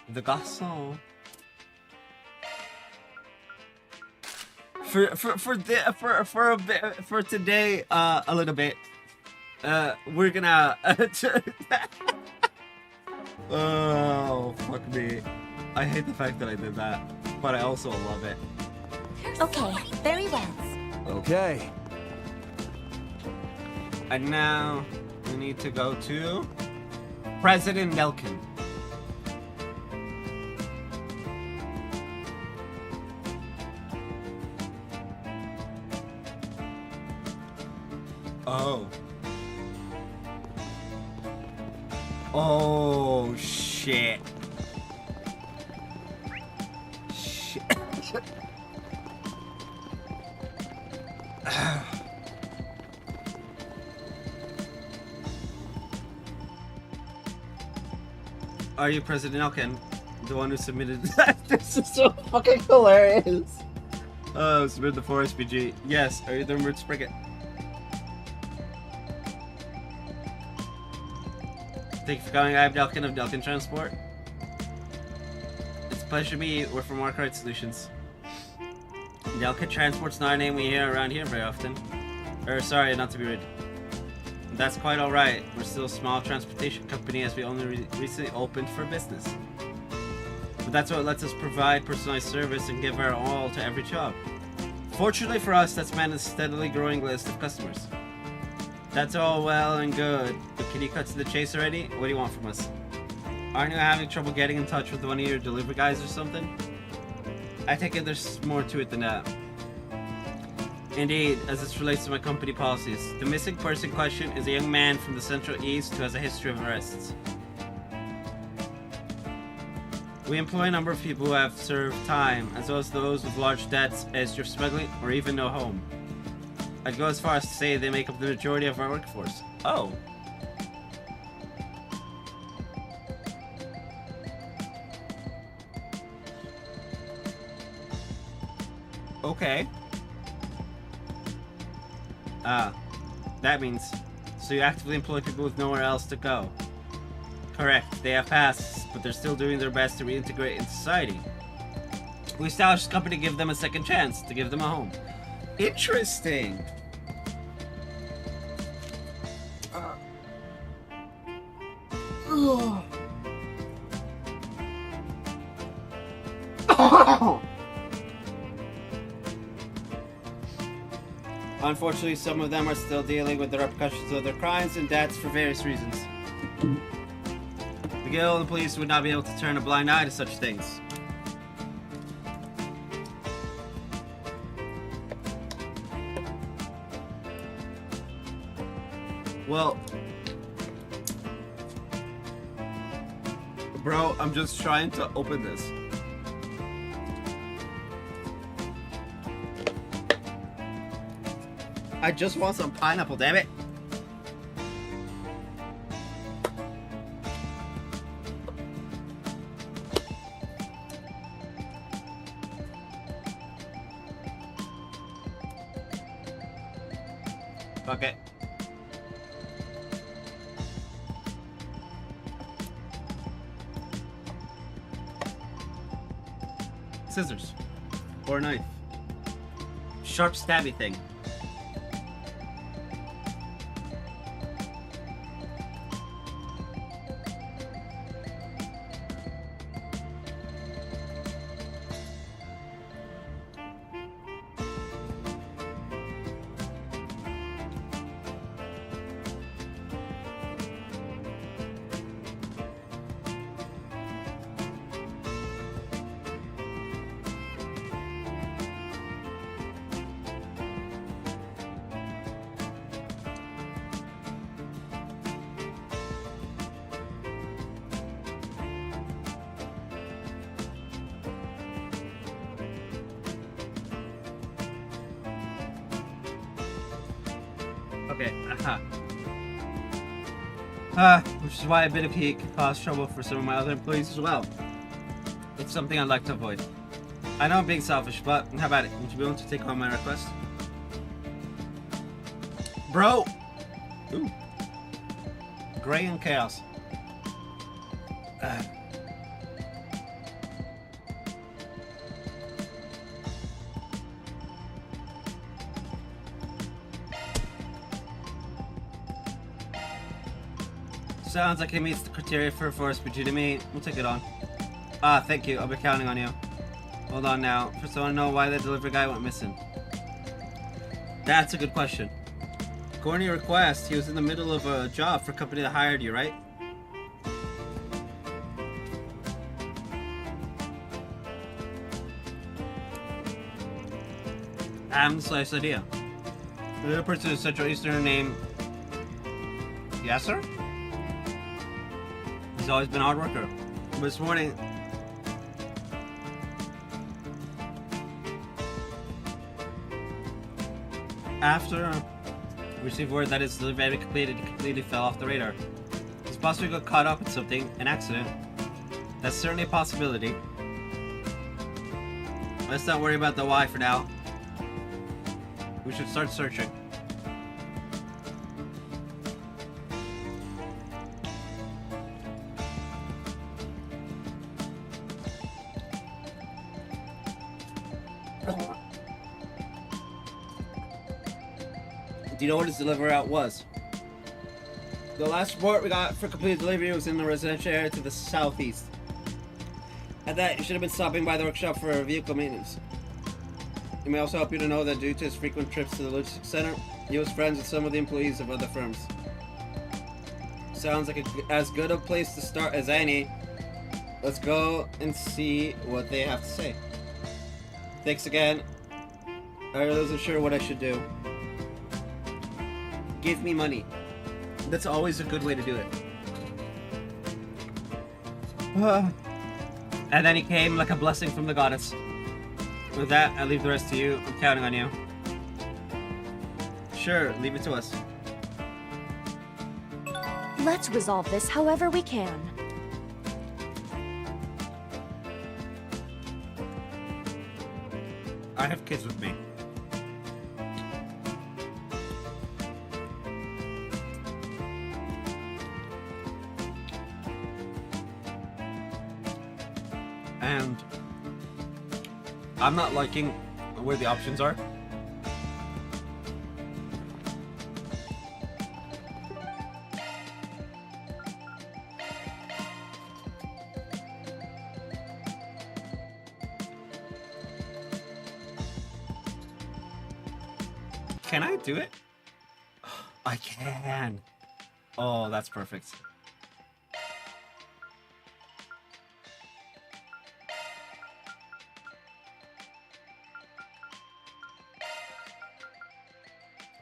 The garçon. For today, a little bit. We're gonna. Oh fuck me! I hate the fact that I did that, but I also love it. Okay, very well. Okay. And now we need to go to President Nelkin. Oh. Oh, shit. Shit. Are you President Elkin? The one who submitted that? This is so fucking hilarious. Oh, submit the 4SPG. Yes, are you the Mertz Frigate? Thank you for coming. I'm Delkin of Delkin Transport. It's a pleasure to meet you. We're from Arkwright Solutions. Delkin Transport's not a name we hear around here very often. Sorry, not to be rude. That's quite alright. We're still a small transportation company as we only recently opened for business. But that's what lets us provide personalized service and give our all to every job. Fortunately for us, that's meant a steadily growing list of customers. That's all well and good, but can you cut to the chase already? What do you want from us? Aren't you having trouble getting in touch with one of your delivery guys or something? I take it there's more to it than that. Indeed, as this relates to my company policies. The missing person question is a young man from the Central East who has a history of arrests. We employ a number of people who have served time, as well as those with large debts as you're smuggling or even no home. I'd go as far as to say they make up the majority of our workforce. Oh. Okay. That means, so you actively employ people with nowhere else to go. Correct, they have passes, but they're still doing their best to reintegrate in society. We established this company to give them a second chance, to give them a home. Interesting. Unfortunately, some of them are still dealing with the repercussions of their crimes and debts for various reasons. The Guild and the police would not be able to turn a blind eye to such things. Well, bro, I'm just trying to open this. I just want some pineapple, damn it. Fuck it. Scissors. Or a knife. Sharp stabby thing. Okay, which is why a bit of heat can cause trouble for some of my other employees as well. It's something I'd like to avoid. I know I'm being selfish, but how about it? Would you be willing to take on my request? Bro! Ooh. Gray and Chaos. Sounds like it meets the criteria for a force between me. We'll take it on. Ah, thank you. I'll be counting on you. Hold on now. First I want to know why the delivery guy went missing. That's a good question. According to your request, he was in the middle of a job for a company that hired you, right? I haven't the slightest idea. The other person is Central Eastern named Yasser? He's always been a hard worker. But this morning, after we received word that his delivery had been completed, he completely fell off the radar. It's possible he got caught up in something, an accident. That's certainly a possibility. Let's not worry about the why for now. We should start searching. Do you know what his delivery route was? The last report we got for completed delivery was in the residential area to the southeast. At that, he should have been stopping by the workshop for vehicle maintenance. It may also help you to know that due to his frequent trips to the logistics center, he was friends with some of the employees of other firms. Sounds like as good a place to start as any. Let's go and see what they have to say. Thanks again. I wasn't sure what I should do. Give me money. That's always a good way to do it. And then he came like a blessing from the goddess. With that, I leave the rest to you. I'm counting on you. Sure, leave it to us. Let's resolve this however we can. I have kids with me. And I'm not liking where the options are. Can I do it? I can. Oh, that's perfect.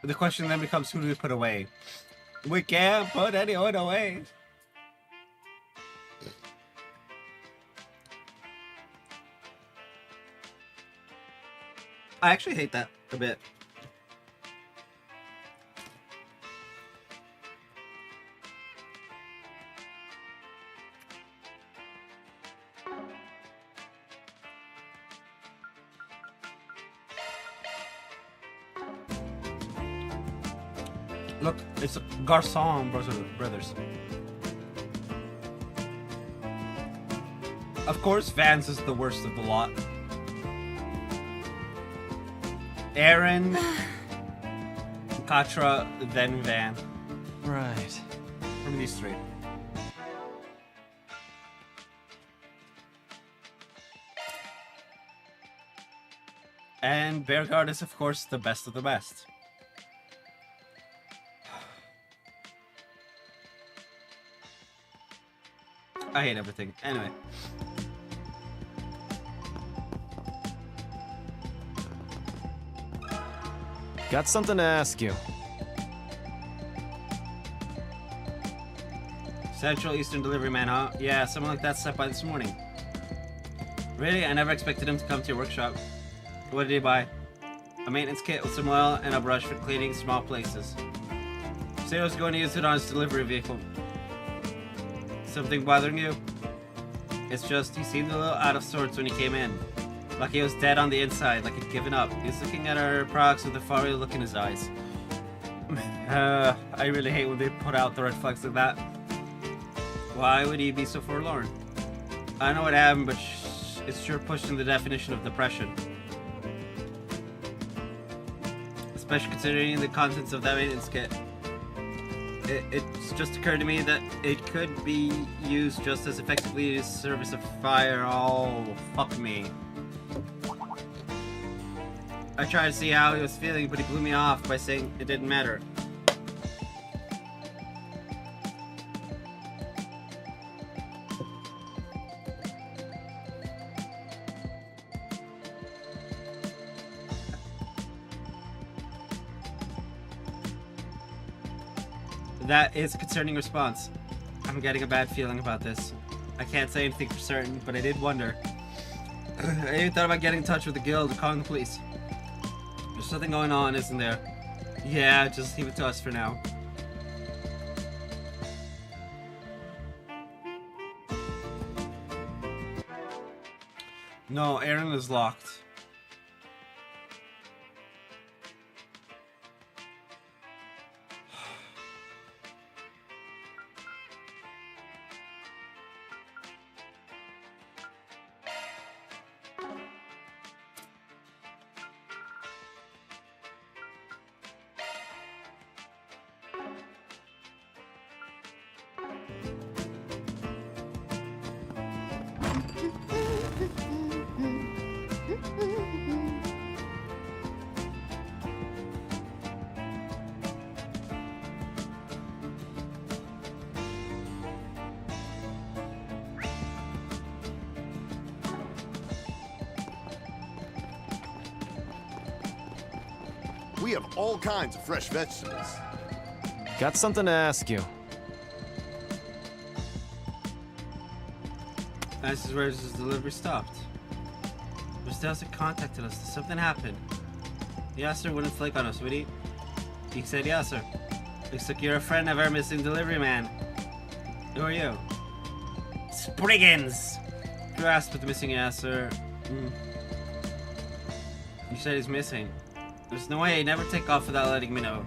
The question then becomes, who do we put away? We can't put anyone away. I actually hate that a bit. Look, it's Garçon Brothers. Of course, Vans is the worst of the lot. Aaron, Katra, then Van. Right. From these three. And Bearguard is, of course, the best of the best. I hate everything. Anyway. Got something to ask you. Central Eastern Delivery Man, huh? Yeah, someone like that stepped by this morning. Really? I never expected him to come to your workshop. What did he buy? A maintenance kit with some oil and a brush for cleaning small places. Said he was going to use it on his delivery vehicle. Something bothering you? It's just, he seemed a little out of sorts when he came in. Like he was dead on the inside, like he'd given up. He was looking at our products with a fiery look in his eyes. I really hate when they put out the red flags like that. Why would he be so forlorn? I know what happened, but it's sure pushing the definition of depression. Especially considering the contents of that maintenance kit. It's just occurred to me that it could be used just as effectively as service of fire. Oh, fuck me. I tried to see how he was feeling, but he blew me off by saying it didn't matter. That is a concerning response. I'm getting a bad feeling about this. I can't say anything for certain, but I did wonder. I even thought about getting in touch with the guild or calling the police. There's something going on, isn't there? Yeah, just leave it to us for now. No, Aaron is locked. We have all kinds of fresh vegetables. Got something to ask you. This is where his delivery stopped. Mr. Dowsett contacted us. Something happened. Yeah, sir, wouldn't flake on us, would he? He said, yeah, sir. Looks like you're a friend of our missing delivery man. Who are you? Spriggans! You asked with the missing, yeah, sir. You said he's missing. There's no way he'd never take off without letting me know.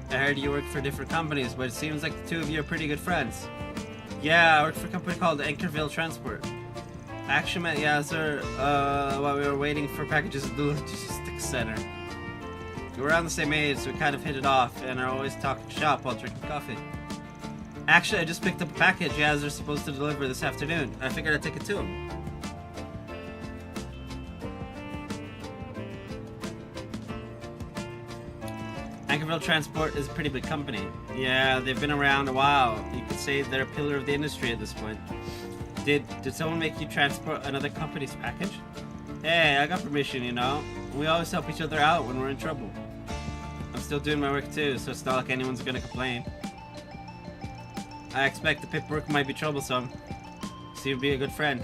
I heard you work for different companies, but it seems like the two of you are pretty good friends. Yeah, I work for a company called Anchorville Transport. I actually met Yazzer while we were waiting for packages at the logistics center. We were around the same age, so we kind of hit it off, and are always talking shop while drinking coffee. Actually, I just picked up a package Yazzer's supposed to deliver this afternoon. I figured I'd take it to him. Anchorville Transport is a pretty big company. Yeah, they've been around a while. You could say they're a pillar of the industry at this point. Did someone make you transport another company's package? Hey, I got permission, you know. We always help each other out when we're in trouble. I'm still doing my work too, so it's not like anyone's gonna complain. I expect the paperwork might be troublesome, so you'd be a good friend.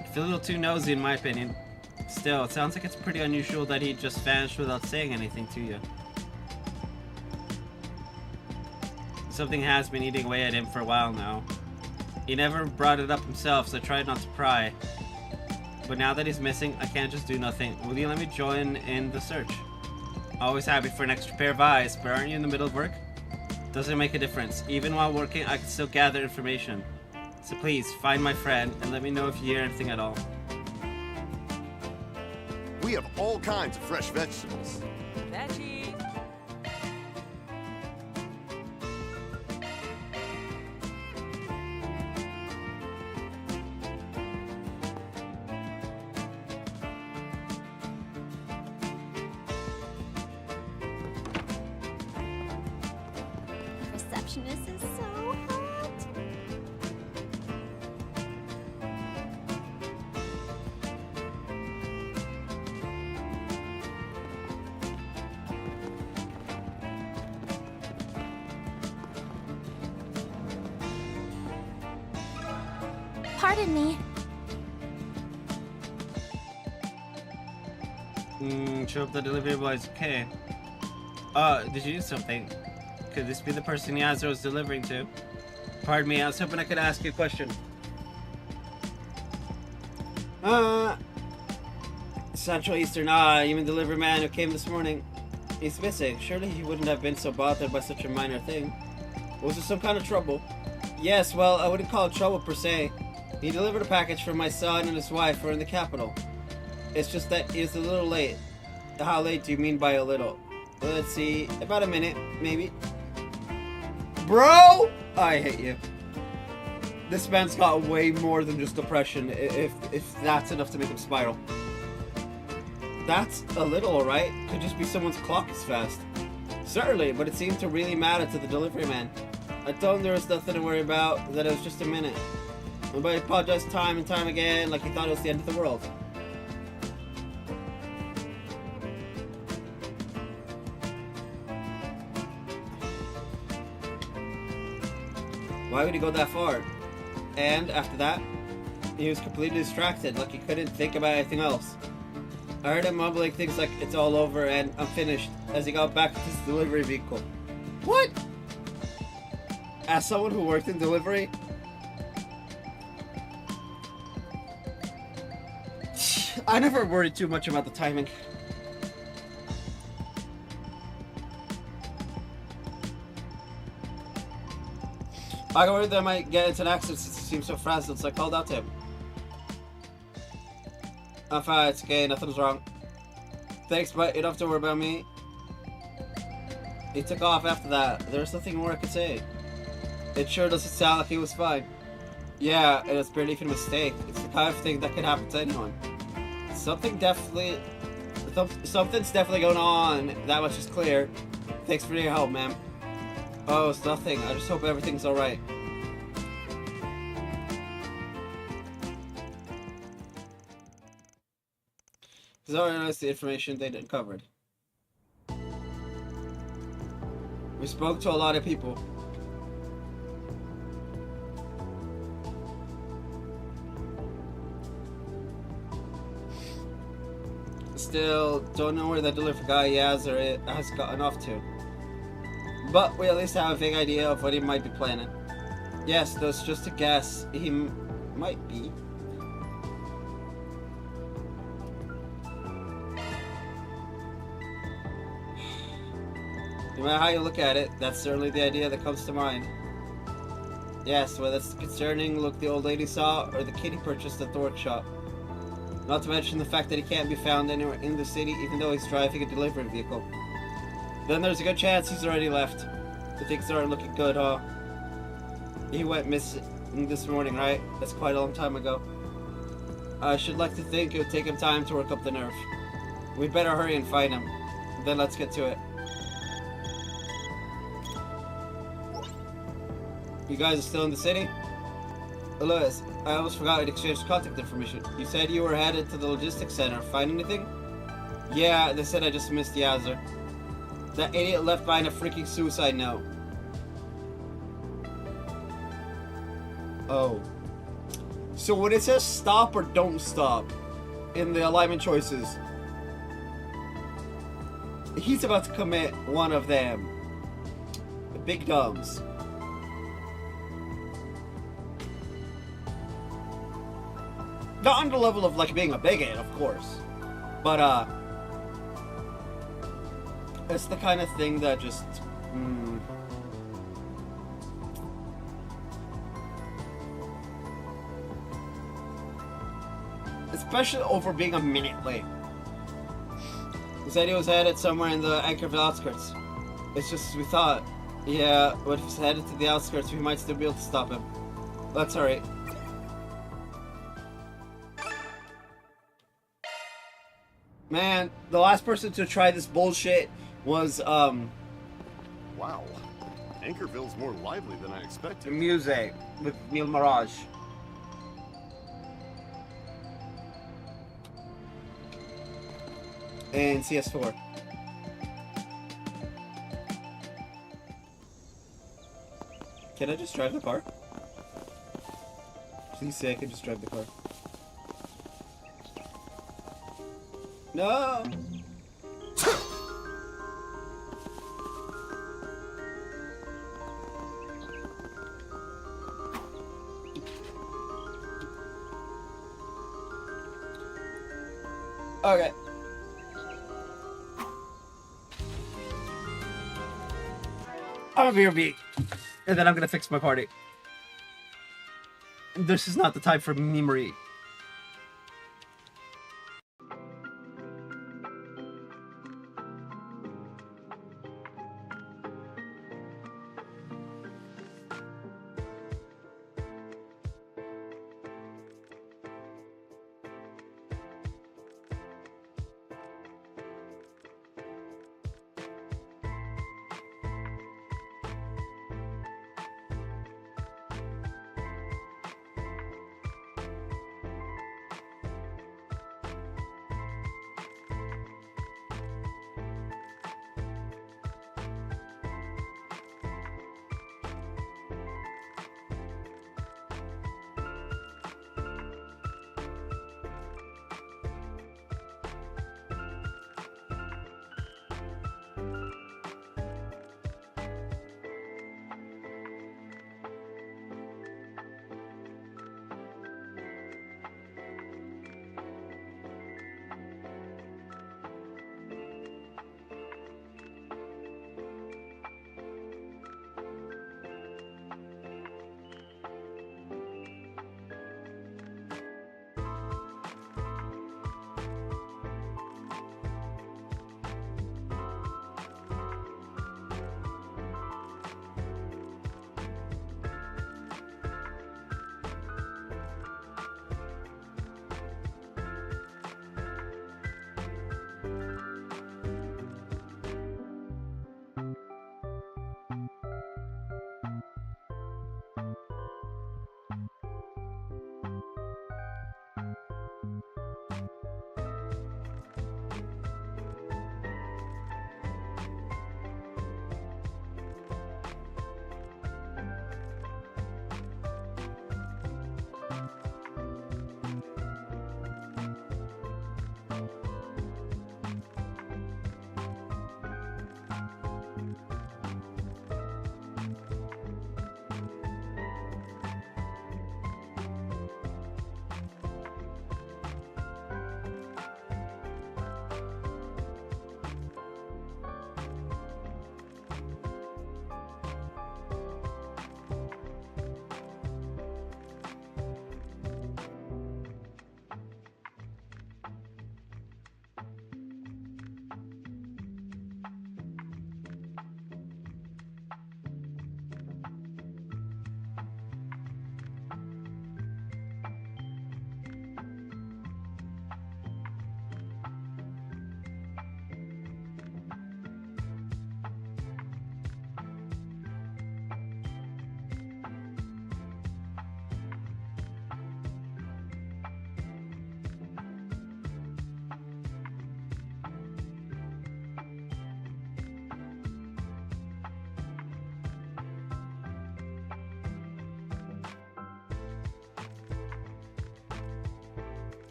You feel a little too nosy in my opinion. Still, it sounds like it's pretty unusual that he just vanished without saying anything to you. Something has been eating away at him for a while now. He never brought it up himself, so I tried not to pry. But now that he's missing, I can't just do nothing. Will you let me join in the search? Always happy for an extra pair of eyes, but aren't you in the middle of work? Doesn't make a difference. Even while working, I can still gather information. So please, find my friend, and let me know if you hear anything at all. We have all kinds of fresh vegetables. Veggies. Receptionist is so hot. Pardon me. Sure hope the delivery boy is okay. Did you do something? Could this be the person Yazzer was delivering to? Pardon me, I was hoping I could ask you a question. Central Eastern, you mean the delivery man who came this morning? He's missing. Surely he wouldn't have been so bothered by such a minor thing. Was there some kind of trouble? Yes, well, I wouldn't call it trouble per se. He delivered a package for my son and his wife who are in the capital. It's just that he was a little late. How late do you mean by a little? Let's see, about a minute, maybe. Bro! I hate you. This man's got way more than just depression, if that's enough to make him spiral. That's a little alright. Could just be someone's clock is fast. Certainly, but it seemed to really matter to the delivery man. I told him there was nothing to worry about, that it was just a minute. But he apologized time and time again, like he thought it was the end of the world. Why would he go that far? And after that, he was completely distracted, like he couldn't think about anything else. I heard him mumbling things like, it's all over and I'm finished, as he got back to his delivery vehicle. What? As someone who worked in delivery, I never worried too much about the timing. I got worried that I might get into an accident since he seemed so frazzled, so I called out to him. I'm fine, it's okay, nothing's wrong. Thanks, but you don't have to worry about me. He took off after that. There was nothing more I could say. It sure doesn't sound like he was fine. Yeah, and it's barely even a mistake. It's the kind of thing that could happen to anyone. Something's definitely going on. That much is clear. Thanks for your help, ma'am. Oh, it's nothing. I just hope everything's alright. He's already noticed the information they uncovered. We spoke to a lot of people. Still, don't know where the delivery guy has gotten off to. But we at least have a vague idea of what he might be planning. Yes, that's just a guess. He might be. No matter how you look at it, that's certainly the idea that comes to mind. Yes, whether it's the concerning look the old lady saw, or the kid he purchased at the workshop. Not to mention the fact that he can't be found anywhere in the city, even though he's driving a delivery vehicle. Then there's a good chance he's already left. The things aren't looking good, huh? He went missing this morning, right? That's quite a long time ago. I should like to think it would take him time to work up the nerve. We'd better hurry and find him. Then let's get to it. You guys are still in the city? Louis, I almost forgot we'd exchanged contact information. You said you were headed to the logistics center. Find anything? Yeah, they said I just missed the answer. That idiot left behind a freaking suicide note. Oh. So when it says stop or don't stop in the alignment choices, he's about to commit one of them. The big dumbs. Not on the level of like being a bigot, of course. But it's the kind of thing that just especially over being a minute late. He said he was headed somewhere in the Anchorville outskirts. It's just as we thought. Yeah, but if he's headed to the outskirts, we might still be able to stop him. That's alright. Man, the last person to try this bullshit was, Wow. Anchorville's more lively than I expected. Music with Neil Mirage. And CS4. Can I just drive the car? Please say I can just drive the car. No! Okay. I'm gonna be and then I'm gonna fix my party. This is not the time for memory.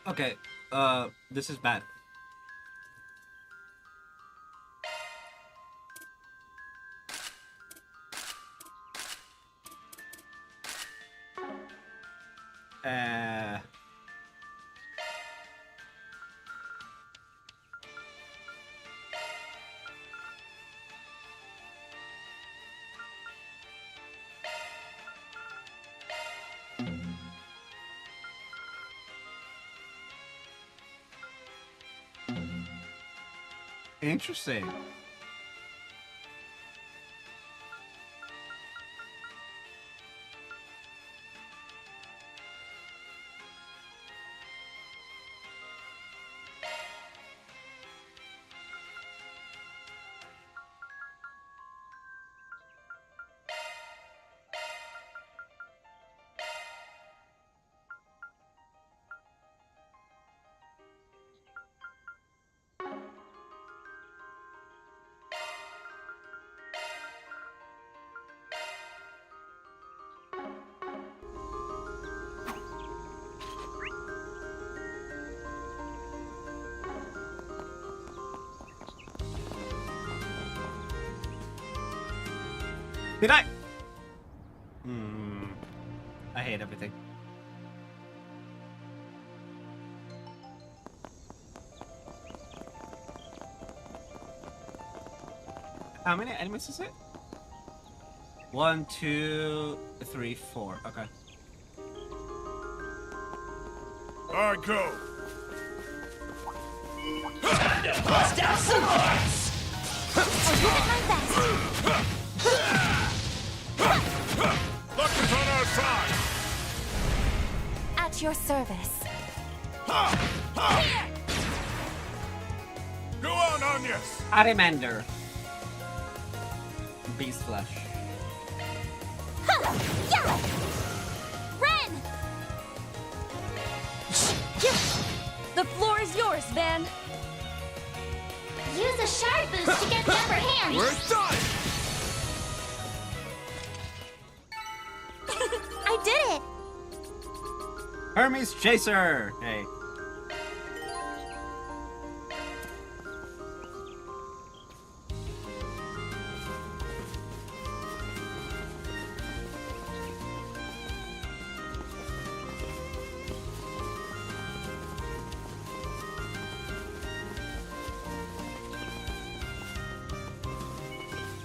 Okay, this is bad. Interesting. Did I? I hate everything. How many enemies is it? 1, 2, 3, 4. Okay. Alright, go. Time to bust out some hearts! I'll give it my best. Luck is on our side. At your service. Go on, Onias. Arimander. Beast flesh. Yeah! Ren! The floor is yours, Van. Use a shard boost to get the upper hand. We're done. I did it! Hermes Chaser! Hey.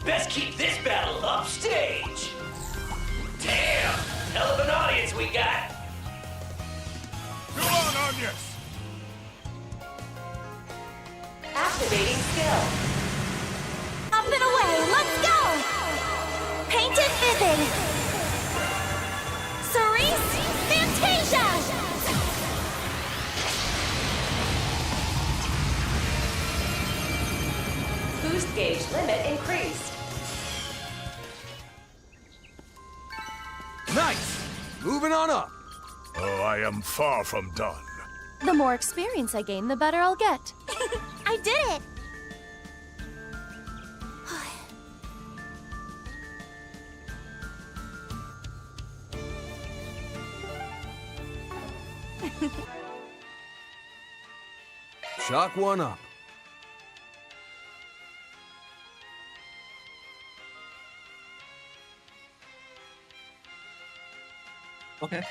Best keep this battle upstage. Damn! Hell of an audience we got. Go on, Onias. Activating skill. Up and away, let's go! Painted Vivid! Cerise Fantasia! Boost gauge limit increased. Nice! Moving on up. Oh, I am far from done. The more experience I gain, the better I'll get. I did it! Shock one up. Okay.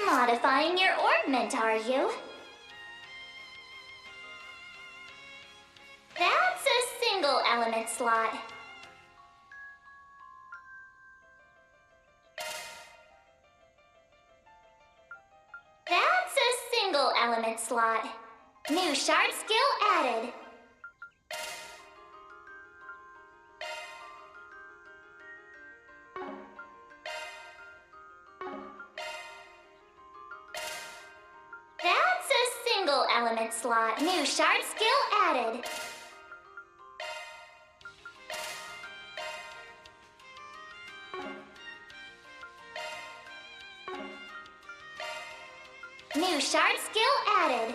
Modifying your orbment, are you? That's a single element slot. That's a single element slot. New shard skill added. That's a single element slot. New shard skill added. New shard skill added.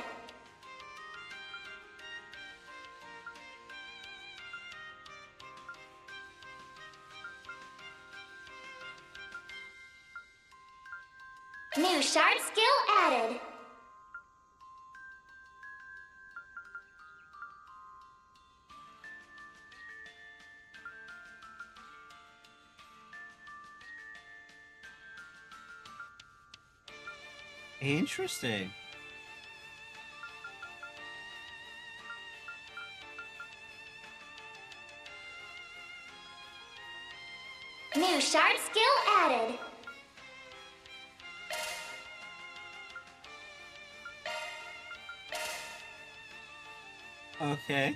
New shard skill added. Interesting. New shard skill added. Okay.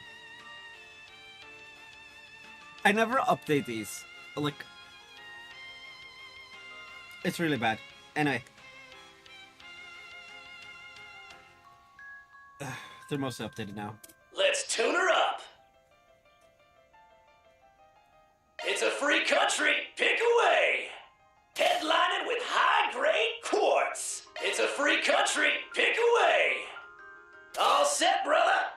I never update these. Like, it's really bad. Anyway. They're mostly updated now. Let's tune her up. It's a free country. Pick away. Headlining with high-grade quartz. It's a free country. Pick away. All set, brother?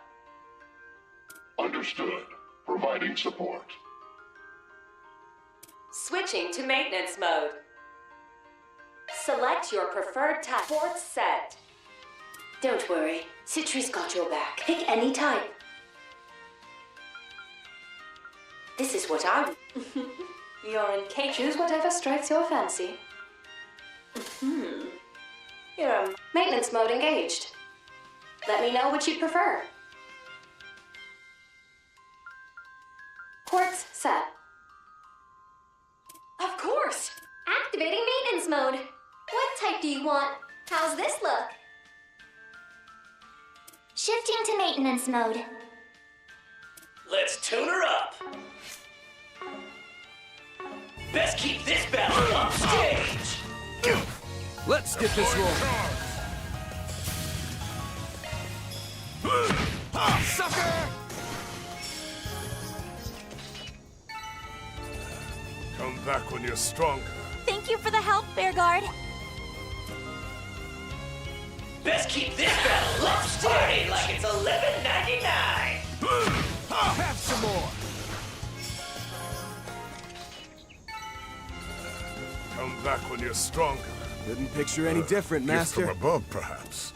Understood. Providing support. Switching to maintenance mode. Select your preferred type. Quartz set. Don't worry, Citri's got your back. Pick any type. This is what I... You're in cake. Choose whatever strikes your fancy. You're maintenance mode engaged. Let me know what you'd prefer. Quartz set. Of course! Activating maintenance mode. What type do you want? How's this look? Shifting to maintenance mode. Let's tune her up. Best keep this battle on stage. Let's get this rolling. Sucker! Come back when you're stronger. Thank you for the help, Bearguard. Best keep this battle on stage like it's $11.99. Have some more. Come back when you're stronger. Couldn't picture any different, Gift Master. from above, perhaps.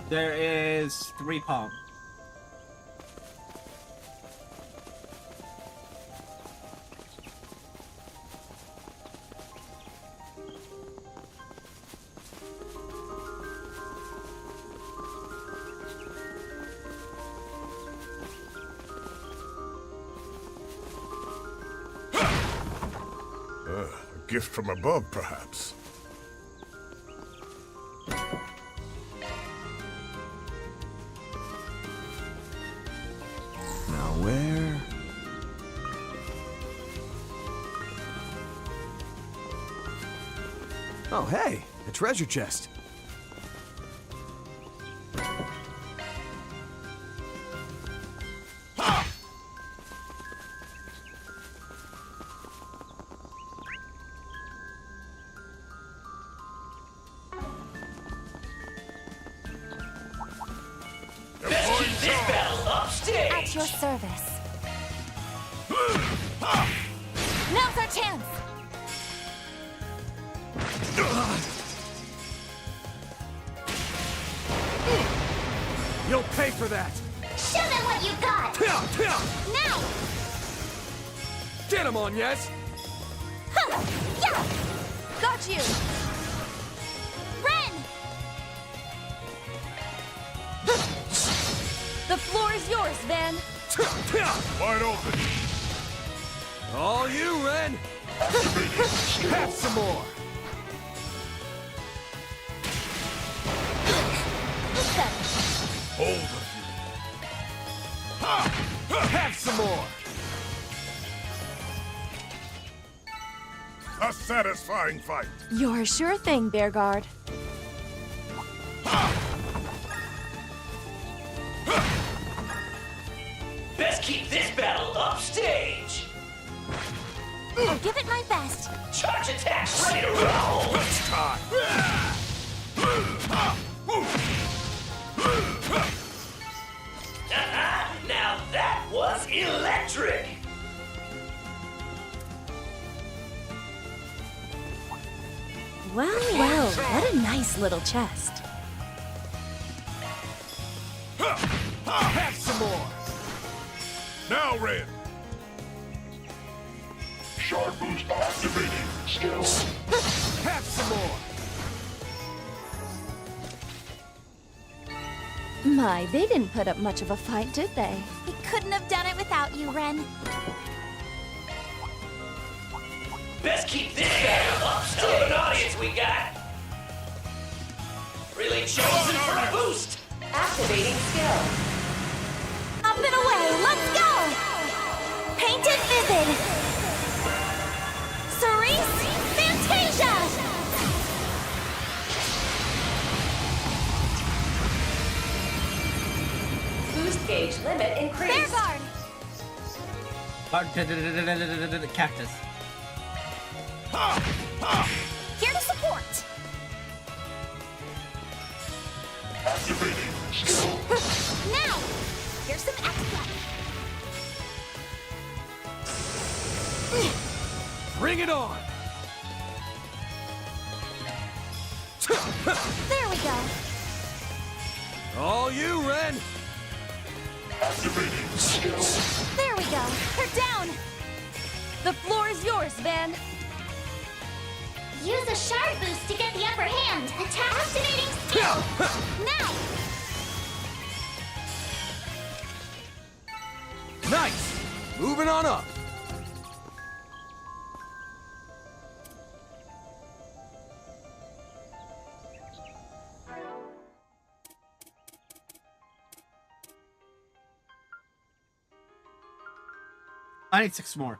There is 3 palm. A gift from above, perhaps. Now where? Oh, hey! A treasure chest. Best keep this battle upstage. At your service. Now's our chance! You'll pay for that. Show them what you got! Now! Get him on, yes? Huh. Yeah! Got you! Ren! The floor is yours, Van. Wide open. All you, Ren. Have some more. Hold of you. Have some more. A satisfying fight. You're a sure thing, Bearguard. Best keep this battle upstage. I'll give it my best. Charge attacks ready to roll. It's time. Well, what a nice little chest. Have some more! Now, Red! Shard boost activating. Skills. Have some more! My, they didn't put up much of a fight, did they? We couldn't have done it without you, Ren. Best keep this battle upstage. Hell of an audience we got. Really chosen for a boost. Activating skill. Up and away, let's go! Painted Vivid! Cerise Fantasia! Boost gauge limit increased. Bear Cactus. Here to support! Activating. Skill. Now! Here's some extra. Bring it on! There we go. All you, Ren! Activating. Skill. There we go. They're down. The floor is yours, Van. Use a shard boost to get the upper hand. Attack activating skill. Now! Nice! Moving on up. I need 6 more.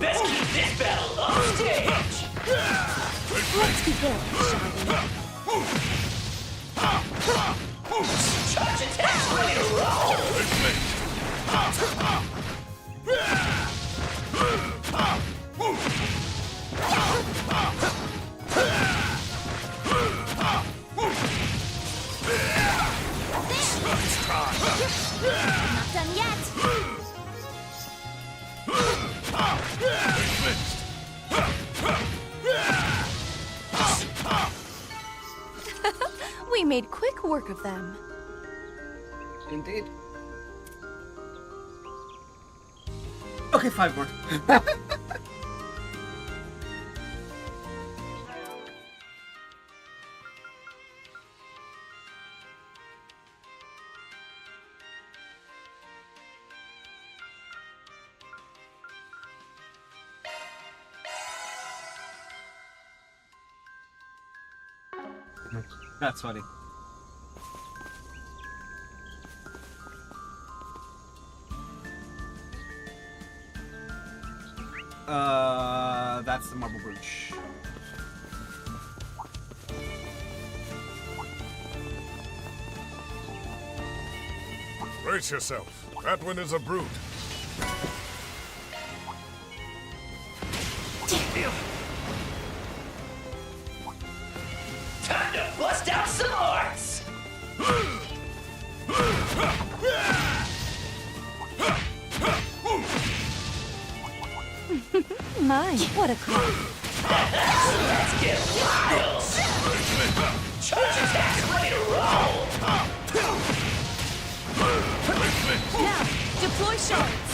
Best keep this battle upstage. Let's begin, shall we? Charge attacks ready to roll. Not done yet. We made quick work of them. Indeed. Okay, 5 more. That's funny. That's the marble brooch. Brace yourself. That one is a brute. Time to bust out some arts. My, what a crowd. Let's get wild. Charge attacks ready to roll. Now, deploy shards.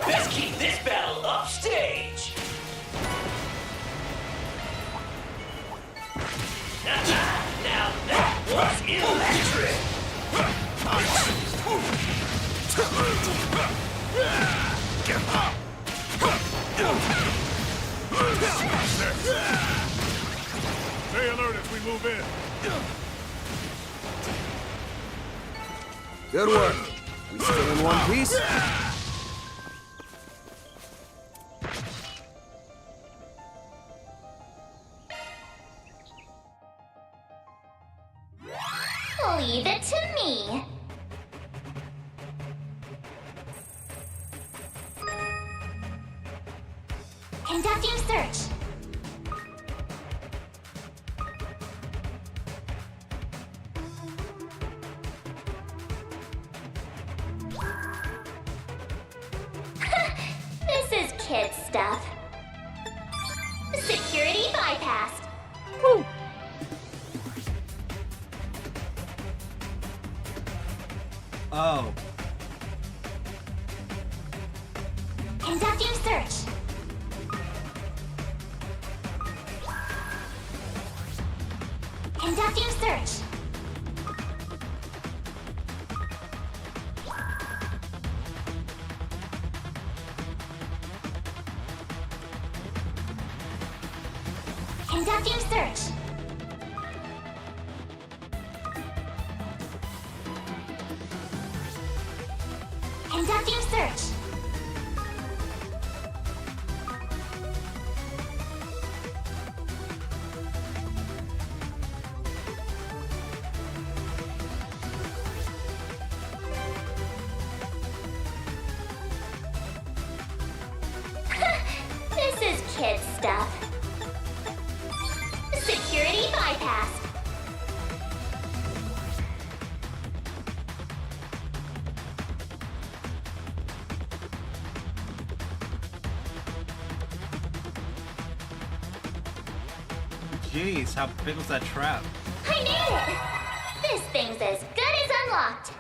Let's keep this battle upstage. Now that was electric. Stay alert as we move in. Good work. We still in one piece? Leave it to me. Conducting search. This is kid stuff. Security bypassed. Woo. Oh. Conducting search. Conducting search. Conducting search. Conducting search. This is kid stuff. Security bypassed. Jeez, how big was that trap? I knew it! This thing's as good as unlocked.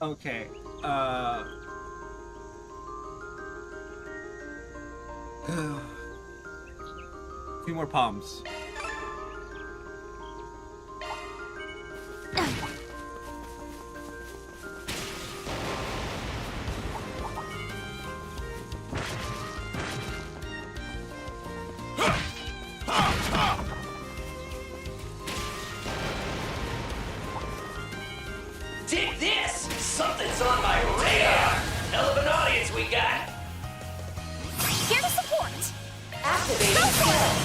Okay, few more palms. Dig this! Something's on my radar! Hell of an audience we got! Here to support. Activating Go for skill. it.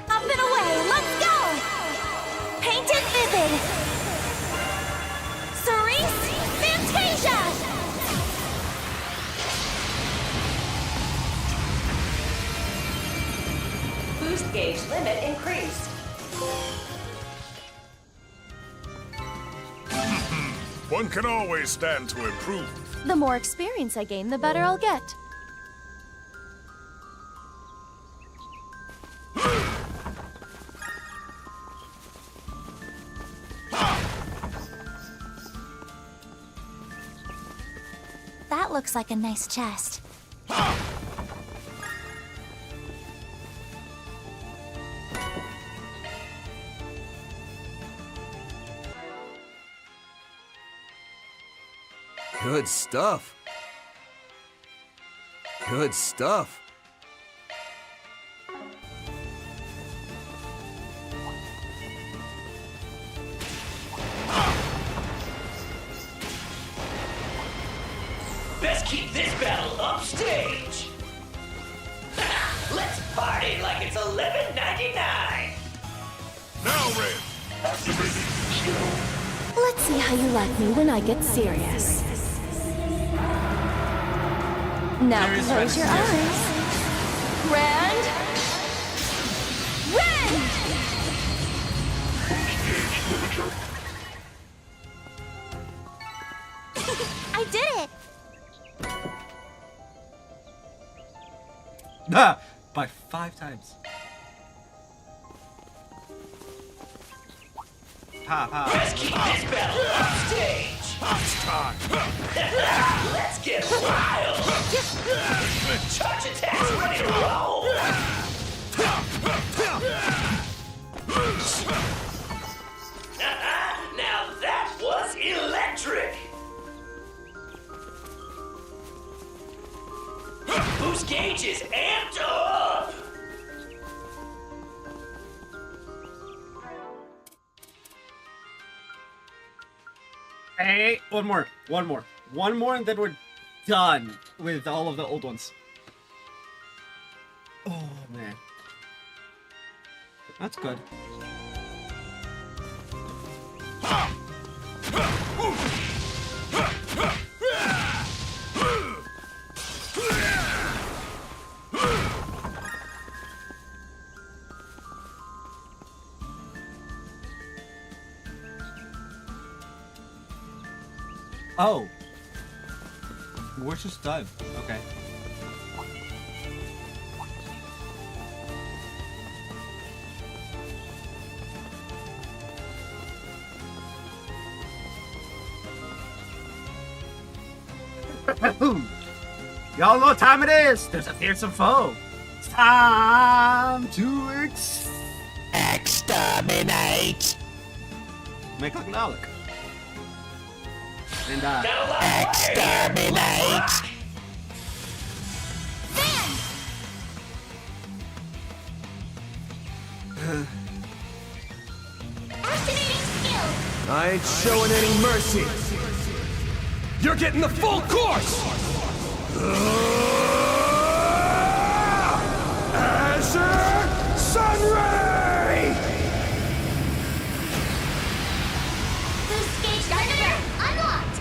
Up and away. Let's go. Painted vivid. Cerise Fantasia. Boost gauge limit increased. One can always stand to improve. The more experience I gain, the better I'll get. That looks like a nice chest. Good stuff. Good stuff. Best keep this battle upstage! Let's party like it's $11.99! Now, Red! Activating skill. Let's see how you like me when I get serious. Now There is close your Red. eyes. Rand! Rand! I did it! Ah, by 5 times. Ha ha. Let's keep this battle upstage! It's time! Let's get wild! Charge attacks ready to roll! Now that was electric! Boost gauge is amped up! Hey, one more, and then we're done with all of the old ones. Oh man. That's good. Oh. We're just done. Okay. Y'all know what time it is. There's a fearsome foe. It's time to exterminate. Make like an Alec. And exterminate. I ain't showing any mercy. You're getting the full course! Azure Sunray! Boost gauge limiter unlocked.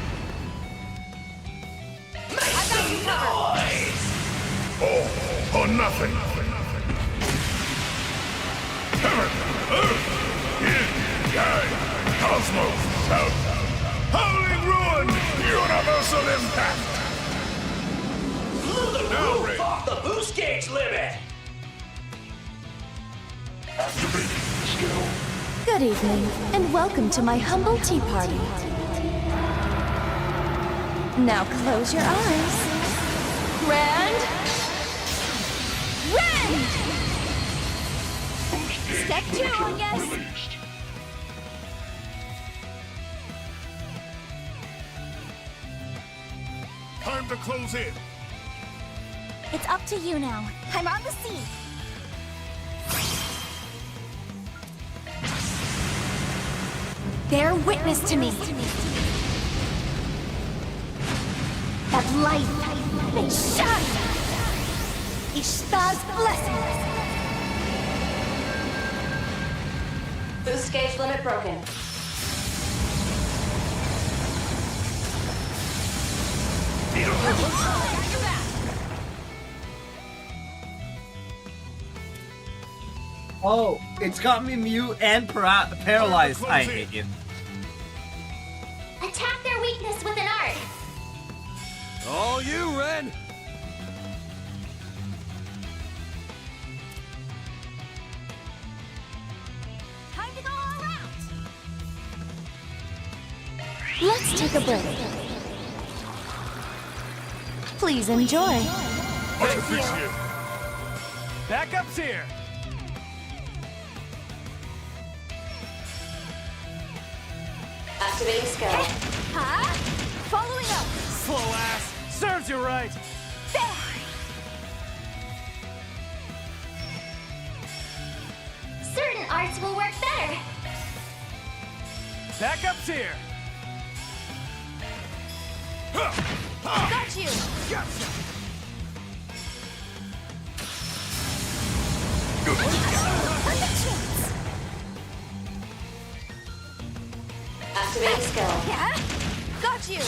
Make some noise! All or nothing. Heaven, earth, yin, yang, cosmos, south. Howling ruin, universal impact. Blew the roof off the boost gauge limit. Activating skill. Good evening, and welcome to my humble tea party. Now close your eyes. Rand! Rand! Step 2, I guess. Released. Time to close in. It's up to you now. I'm on the scene. Bear witness to me. That light may shine. Ishtar's blessing. Boost gauge limit broken. Oh, it's got me mute and paralyzed. I hate you. Attack their weakness with an art. All you, Ren! Time to go all around. Let's take a break. Please enjoy. Much appreciated. Backup's here. Activating skill. Huh? Following up. Slow ass. Serves you right. Certain arts will work better. Backup's here. Got you. Gotcha. Perfect chance. Activating skill. Yeah? Got you.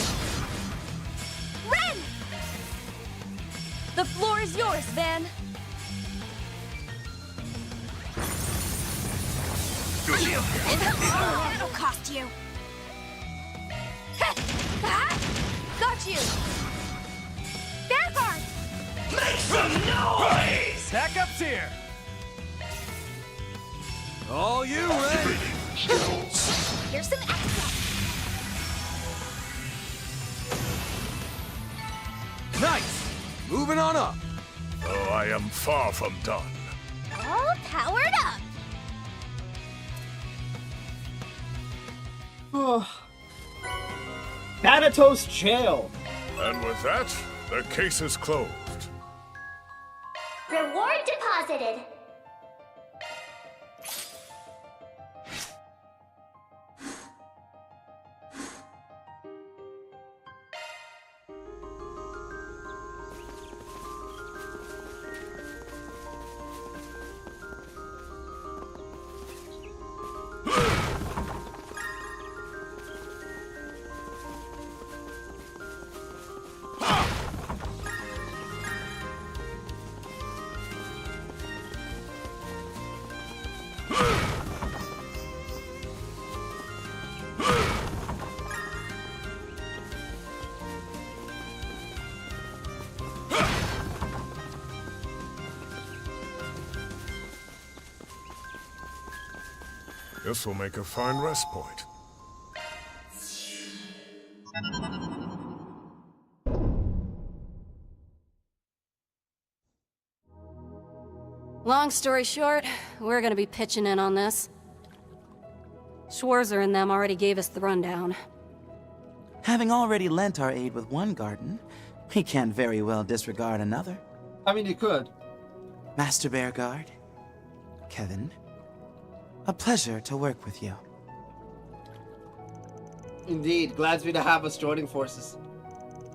Ren! The floor is yours, Van. It'll cost you. Got you. Bear guard. Make some noise! Backup's here. All you, Ren! Here's some extra. Nice! Moving on up. Oh, I am far from done. All powered up. Thanatos jail. And with that, the case is closed. Reward deposited. This will make a fine rest point. Long story short, we're gonna be pitching in on this. Schwarzer and them already gave us the rundown. Having already lent our aid with one garden, we can't very well disregard another. I mean, you could. Master Bearguard, Kevin, a pleasure to work with you. Indeed, glad to have us joining forces.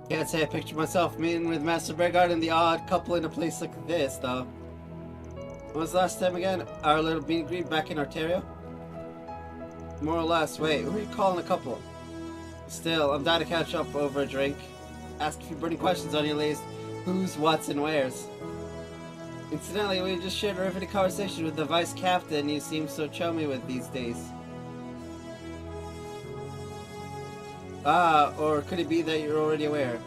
Can't say I picture myself meeting with Master Bearguard and the odd couple in a place like this, though. When was the last time again? Our little bean green back in Ontario? More or less. Wait, who are you calling a couple? Still, I'm down to catch up over a drink. Ask a few burning questions on your list. Who's, what's, and where's. Incidentally, we just shared a riveting conversation with the vice captain you seem so chummy with these days. Ah, or could it be that you're already aware?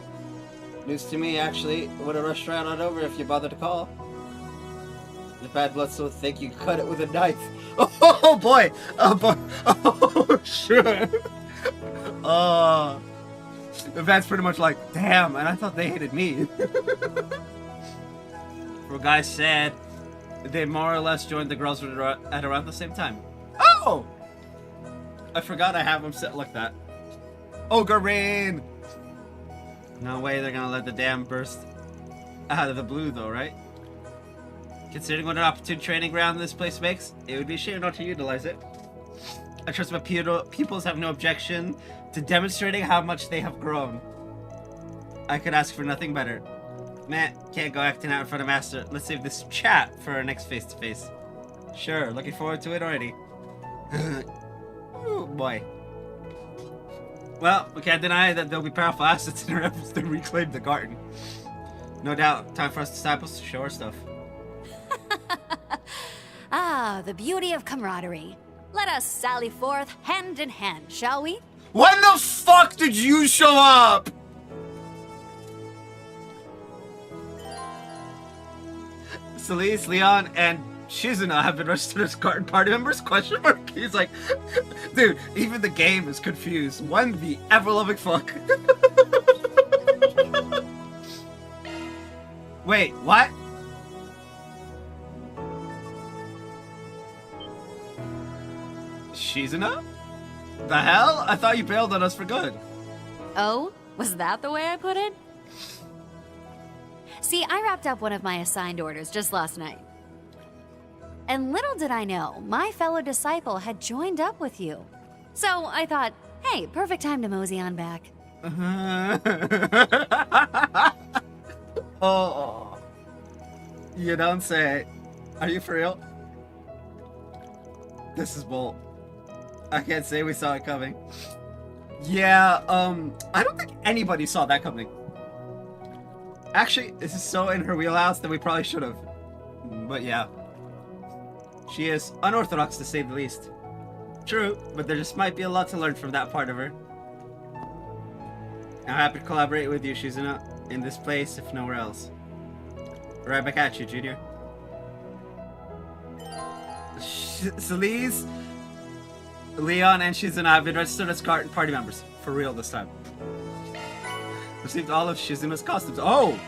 News to me, actually. Would have rushed right on over if you bothered to call. The bad blood's so thick you cut it with a knife. Oh boy! Oh boy! Oh sure! The vet's pretty much like, damn, and I thought they hated me. For guys said they more or less joined the girls at around the same time. Oh! I forgot I have them set like that. Ogre Rain! No way they're gonna let the dam burst out of the blue though, right? Considering what an opportune training ground this place makes, it would be a shame not to utilize it. I trust my pupils have no objection to demonstrating how much they have grown. I could ask for nothing better. Man, can't go acting out in front of Master. Let's save this chat for our next face-to-face. Sure, looking forward to it already. Oh boy. Well, we can't deny that there'll be powerful assets in our efforts to reclaim the garden. No doubt, time for us disciples to show our stuff. Ah, the beauty of camaraderie. Let us sally forth hand in hand, shall we? When the fuck did you show up? Celeste, Leon, and Shizuna have been registered as garden party members? Question mark. He's like, dude, even the game is confused. When the ever-loving fuck? Wait, what? Shizuna? The hell? I thought you bailed on us for good. Oh, was that the way I put it? See, I wrapped up one of my assigned orders just last night. And little did I know, my fellow disciple had joined up with you. So I thought, hey, perfect time to mosey on back. Oh, you don't say. Are you for real? This is bull. I can't say we saw it coming. Yeah, I don't think anybody saw that coming. Actually, this is so in her wheelhouse that we probably should have. But yeah. She is unorthodox to say the least. True, but there just might be a lot to learn from that part of her. I'm happy to collaborate with you, Shizuna, in this place, if nowhere else. Right back at you, Junior. Celeste, Leon, and Shizuna have been registered as garden party members. For real this time. Received all of Shizuna's costumes. Oh!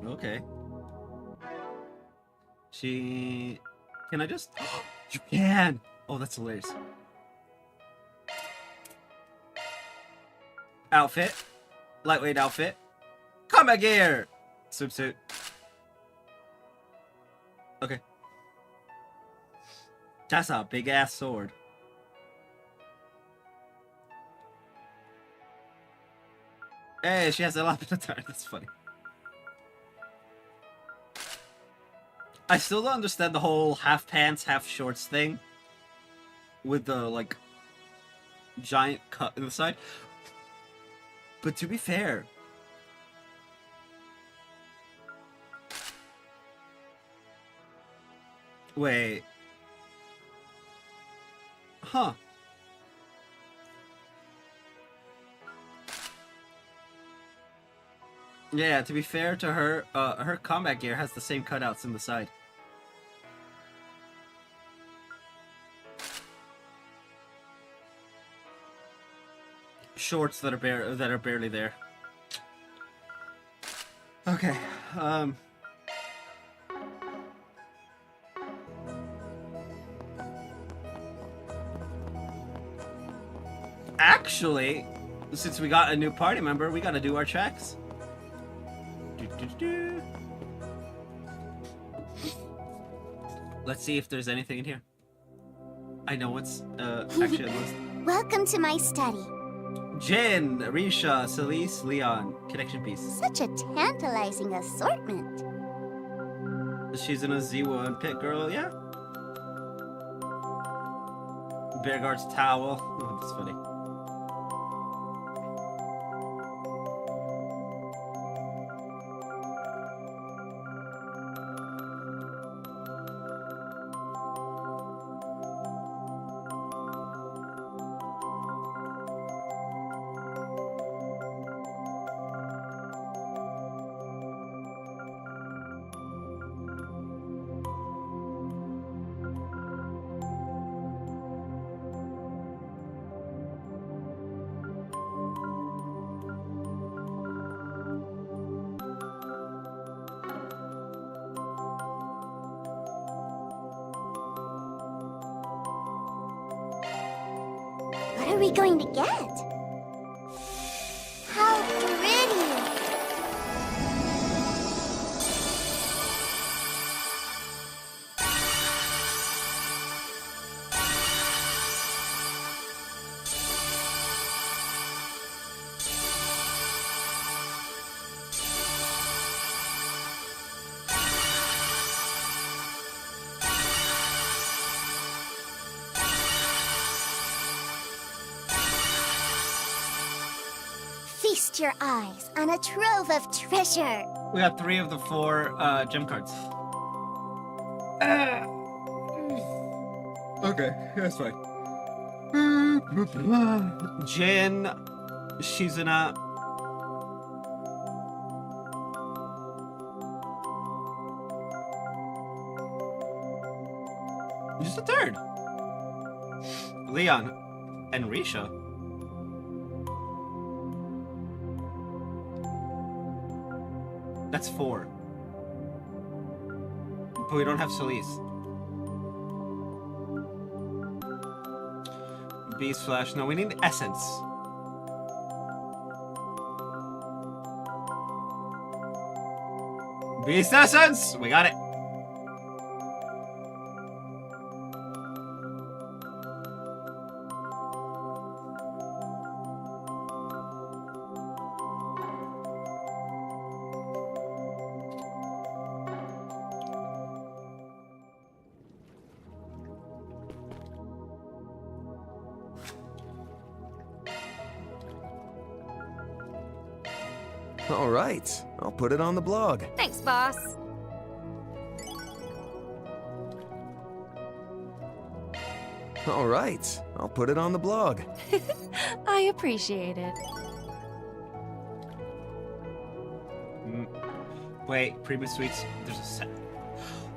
Okay. Can I just... You can! Oh, that's hilarious. Outfit. Lightweight outfit. Combat gear! Swimsuit. Okay. That's a big ass sword. Hey, she has a lapis attire. That's funny. I still don't understand the whole half pants, half shorts thing. With the, like, giant cut in the side. But to be fair... Wait. Huh. Yeah, to be fair to her, her combat gear has the same cutouts in the side. Shorts that are barely there. Okay. Actually, since we got a new party member, we gotta do our checks. Let's see if there's anything in here. I know what's actually on the list. Welcome to my study. Jin, Risha, Celise, Leon. Connection piece. Such a tantalizing assortment. She's in a Zewa and Pit Girl, yeah? Bearguard's towel. Oh, that's funny. What are we going to get? How pretty! Feast your eyes on a trove of treasure. We got 3 of the 4 gem cards. Okay, that's fine. Jin, Shizuna. Just a 3rd. Leon and Risha. That's 4. But we don't have Celise. Beast Flash. No, we need Essence. Beast Essence! We got it. All right, I'll put it on the blog. Thanks, boss. All right, I'll put it on the blog. I appreciate it. Wait, Prima Sweets. There's a set.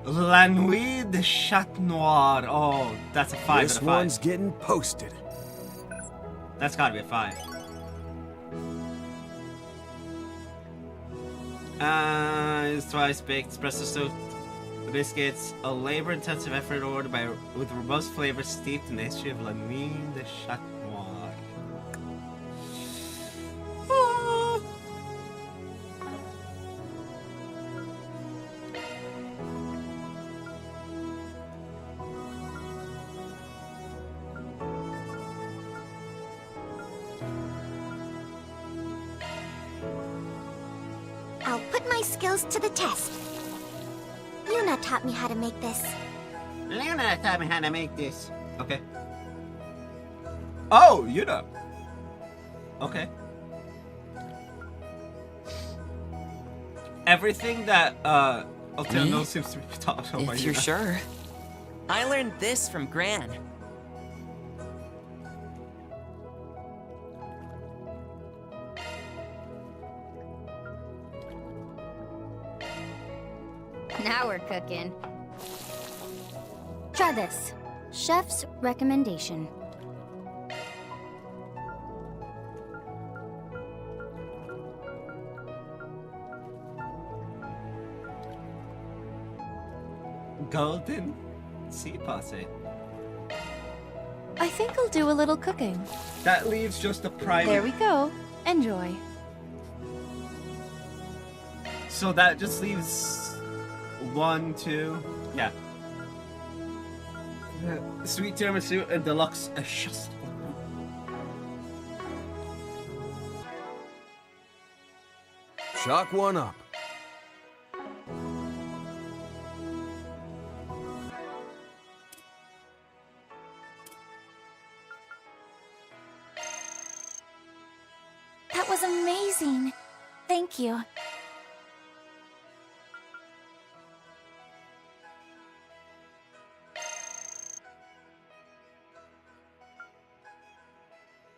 La Nuit de Chat Noir. Oh, that's a 5 This out of 5. one's getting posted. That's gotta be a 5. It's twice baked espresso soaked biscuits, a labor-intensive effort ordered with robust flavors steeped in the history of La Nuit de Chat Noir. Ah. I'll put my skills to the test. Yuna taught me how to make this. Luna taught me how to make this. Okay. Oh, Yuna. Okay. Everything that Altero Me? knows seems to be taught by If you're Yuna. sure. I learned this from Gran. Now we're cooking. Try this. Chef's recommendation. Golden sea posse. I think I'll do a little cooking. That leaves just a private. There we go. Enjoy. So that just leaves 1, 2, yeah. Sweet tiramisu and deluxe just. Chalk one up. That was amazing. Thank you.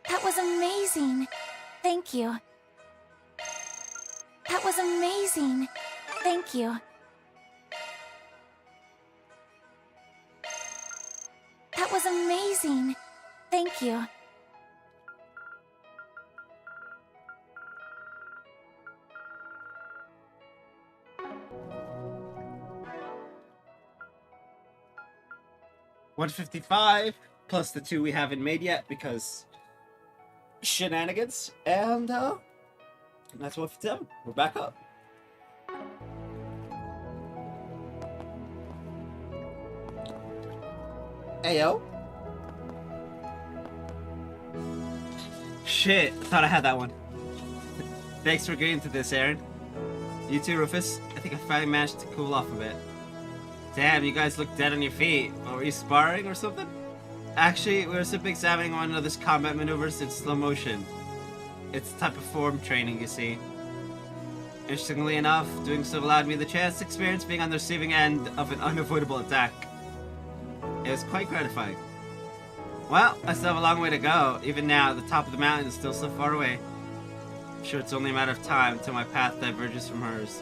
That was amazing. Thank you. That was amazing. Thank you. That was amazing. Thank you. $155 plus the 2 we haven't made yet because shenanigans, and that's 157. We're back up. Ayo. Shit, thought I had that one. Thanks for agreeing to this, Aaron. You too, Rufus. I think I finally managed to cool off a bit. Damn, you guys look dead on your feet. Were you sparring or something? Actually, we were simply examining one another's combat maneuvers in slow motion. It's a type of form training, you see. Interestingly enough, doing so allowed me the chance to experience being on the receiving end of an unavoidable attack. It was quite gratifying. Well, I still have a long way to go. Even now, the top of the mountain is still so far away. I'm sure it's only a matter of time until my path diverges from hers.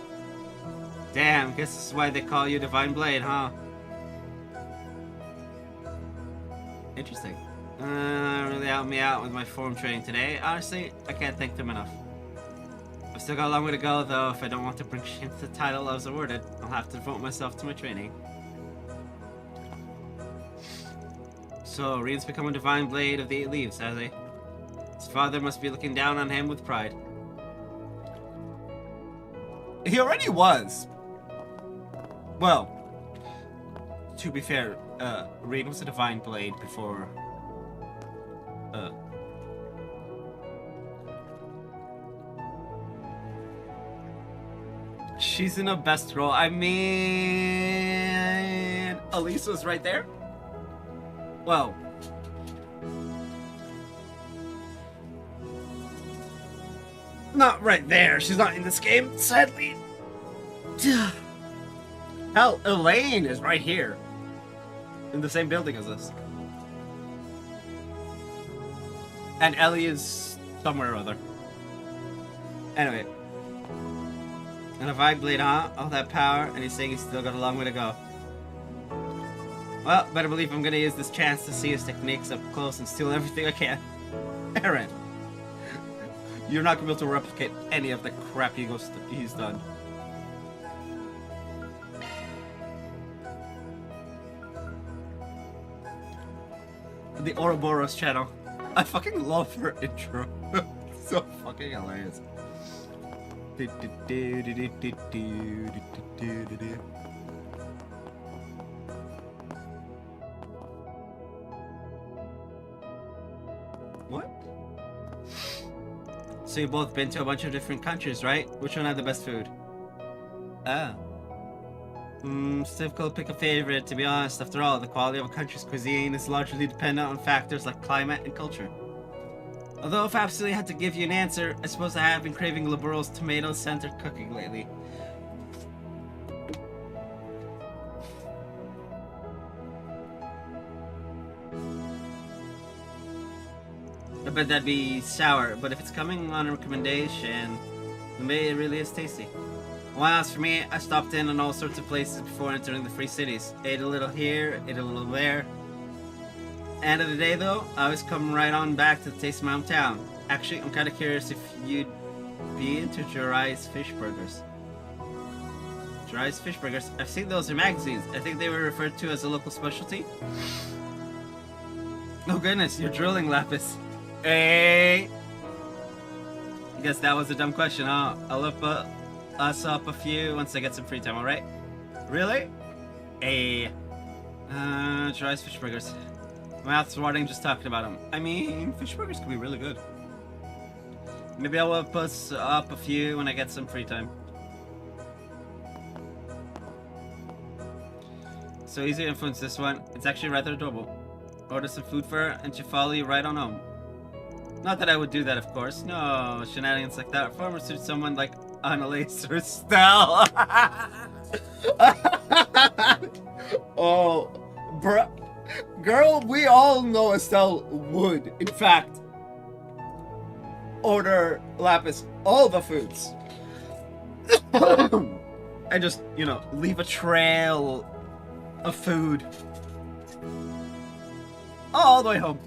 Damn, guess this is why they call you Divine Blade, huh? Interesting. Really helped me out with my form training today. Honestly, I can't thank them enough. I've still got a long way to go, though. If I don't want to bring shame to the title I was awarded, I'll have to devote myself to my training. So, Reen's become a Divine Blade of the 8 Leaves, has he? His father must be looking down on him with pride. He already was. Well, to be fair, Reen was a Divine Blade before... She's in a best role. I mean... Elise was right there? Well... Not right there. She's not in this game, sadly. Hell, Elaine is right here. In the same building as us. And Ellie is somewhere or other. Anyway. And a Divine Blade, huh? All that power, and he's saying he's still got a long way to go. Well, better believe I'm gonna use this chance to see his techniques up close and steal everything I can. Aaron. You're not gonna be able to replicate any of the crap he's done. The Ouroboros channel. I fucking love her intro. So fucking hilarious. What? So you've both been to a bunch of different countries, right? Which one had the best food? Ah. It's difficult to pick a favorite, to be honest. After all, the quality of a country's cuisine is largely dependent on factors like climate and culture. Although if I absolutely had to give you an answer, I suppose I have been craving Liberal's tomato-centered cooking lately. I bet that'd be sour, but if it's coming on a recommendation, then maybe it really is tasty. Well, as for me, I stopped in on all sorts of places before entering the free cities. Ate a little here, ate a little there. End of the day, though, I always come right on back to the taste of my hometown. Actually, I'm kind of curious if you'd be into Jiraiya's fish burgers. Jiraiya's fish burgers? I've seen those in magazines. I think they were referred to as a local specialty. Oh goodness, you're drooling, Lapis. Hey! I guess that was a dumb question, huh? I'll look us up a few once I get some free time, alright? Really? Hey. Jiraiya's fish burgers. My mouth's watering just talking about them. I mean, fish burgers can be really good. Maybe I'll whip us up a few when I get some free time. So easy to influence this one. It's actually rather adorable. Order some food for her and she'll follow you right on home. Not that I would do that, of course. No, shenanigans like that. Far more suit someone like Annalise or Stell. Oh, bruh. Girl, we all know Estelle would, in fact, order Lapis all the foods. And just, you know, leave a trail of food all the way home.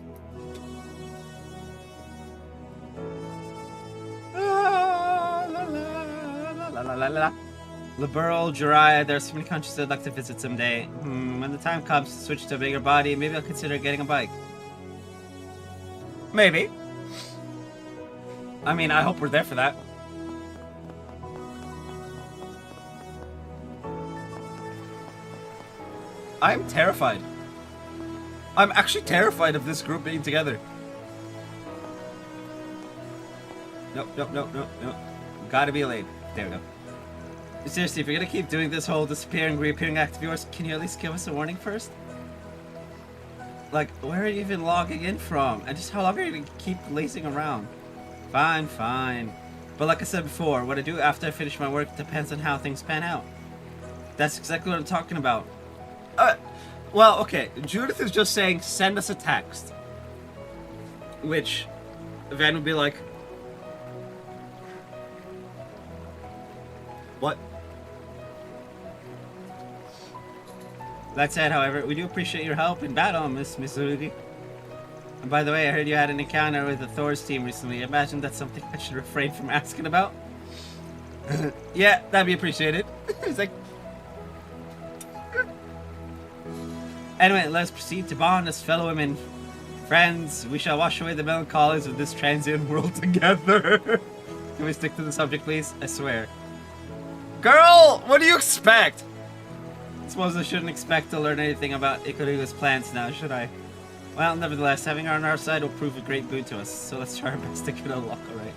Liberal, Jiraiya, there are so many countries I'd like to visit someday. When the time comes to switch to a bigger body, maybe I'll consider getting a bike. Maybe. I mean, I hope we're there for that. I'm terrified. I'm actually terrified of this group being together. Nope. Gotta be late. There we go. Seriously, if you're gonna keep doing this whole disappearing, reappearing act of yours, can you at least give us a warning first? Like, where are you even logging in from? And just how long are you gonna keep lazing around? Fine. But like I said before, what I do after I finish my work depends on how things pan out. That's exactly what I'm talking about. Well, okay, Judith is just saying, send us a text. Which, Van would be like, what? That said, however, we do appreciate your help in battle, Miss Rudy. And by the way, I heard you had an encounter with the Thor's team recently. I imagine that's something I should refrain from asking about. Yeah, that'd be appreciated. It's like... Anyway, let's proceed to bond as fellow women. Friends, we shall wash away the melancholies of this transient world together. Can we stick to the subject, please? I swear. Girl, what do you expect? I suppose I shouldn't expect to learn anything about Ikaruga's plans now, should I? Well, nevertheless, having her on our side will prove a great boon to us, so let's try our best to get a lock, alright?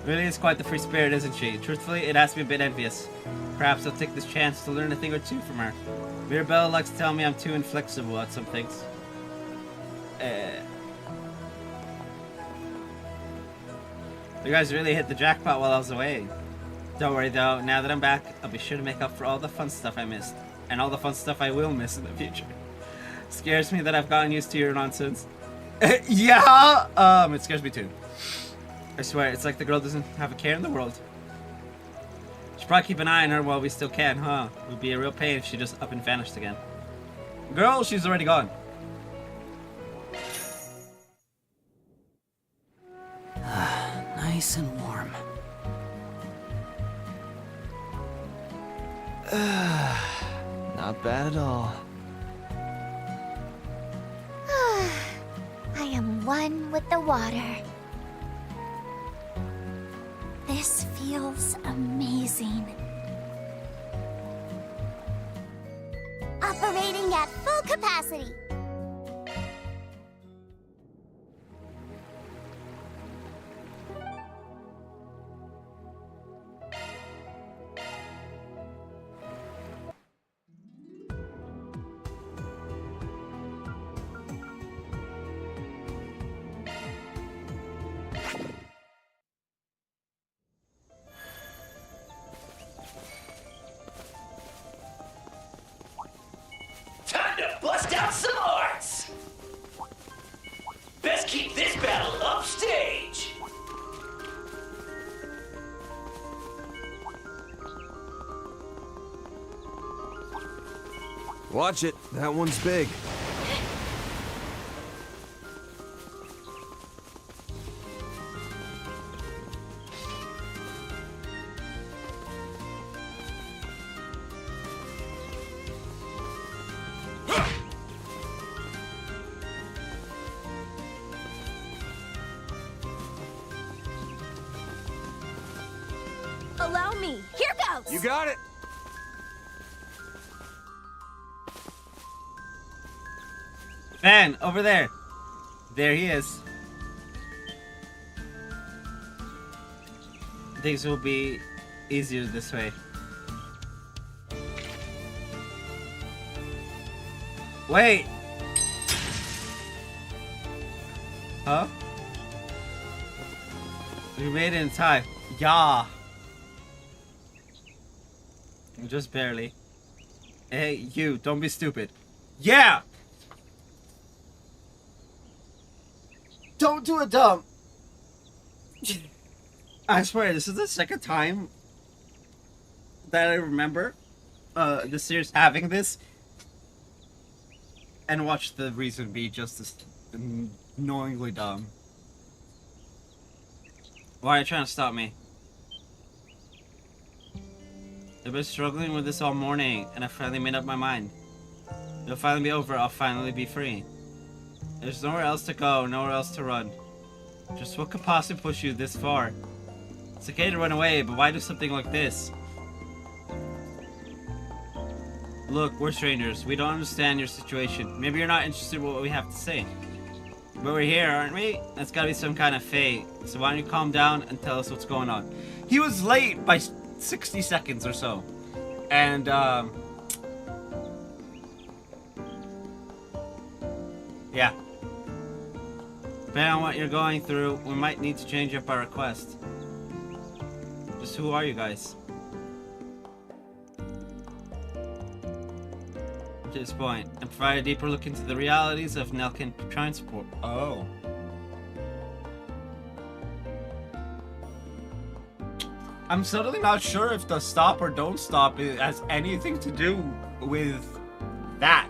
Really is quite the free spirit, isn't she? Truthfully, it has me a bit envious. Perhaps I'll take this chance to learn a thing or two from her. Mirabelle likes to tell me I'm too inflexible at some things. You guys really hit the jackpot while I was away. Don't worry though, now that I'm back, I'll be sure to make up for all the fun stuff I missed. And all the fun stuff I will miss in the future. Scares me that I've gotten used to your nonsense. Yeah! It scares me too. I swear, it's like the girl doesn't have a care in the world. Should probably keep an eye on her while we still can, huh? It would be a real pain if she just up and vanished again. Girl, she's already gone. Nice and warm. Not bad at all. I am one with the water. This feels amazing. Operating at full capacity. Time to bust out some arts! Best keep this battle upstage! Watch it. That one's big. Allow me. Here goes. You got it. Man, over there. There he is. Things will be easier this way. Wait. Huh? We made it in time. Yeah. Just barely. Hey, you, don't be stupid. Yeah! Don't do a dump. I swear, this is the second time that I remember the series having this, and watch the reason be just as annoyingly dumb. Why are you trying to stop me? I've been struggling with this all morning, and I finally made up my mind. It'll finally be over, I'll finally be free. There's nowhere else to go, nowhere else to run. Just what could possibly push you this far? It's okay to run away, but why do something like this? Look, we're strangers. We don't understand your situation. Maybe you're not interested in what we have to say. But we're here, aren't we? That's gotta be some kind of fate. So why don't you calm down and tell us what's going on? He was late by 60 seconds or so. And, yeah. Depending on what you're going through, we might need to change up our request. Just who are you guys? To this point, and provide a deeper look into the realities of Nelkin transport. Oh. I'm suddenly not sure if the stop or don't stop has anything to do with that.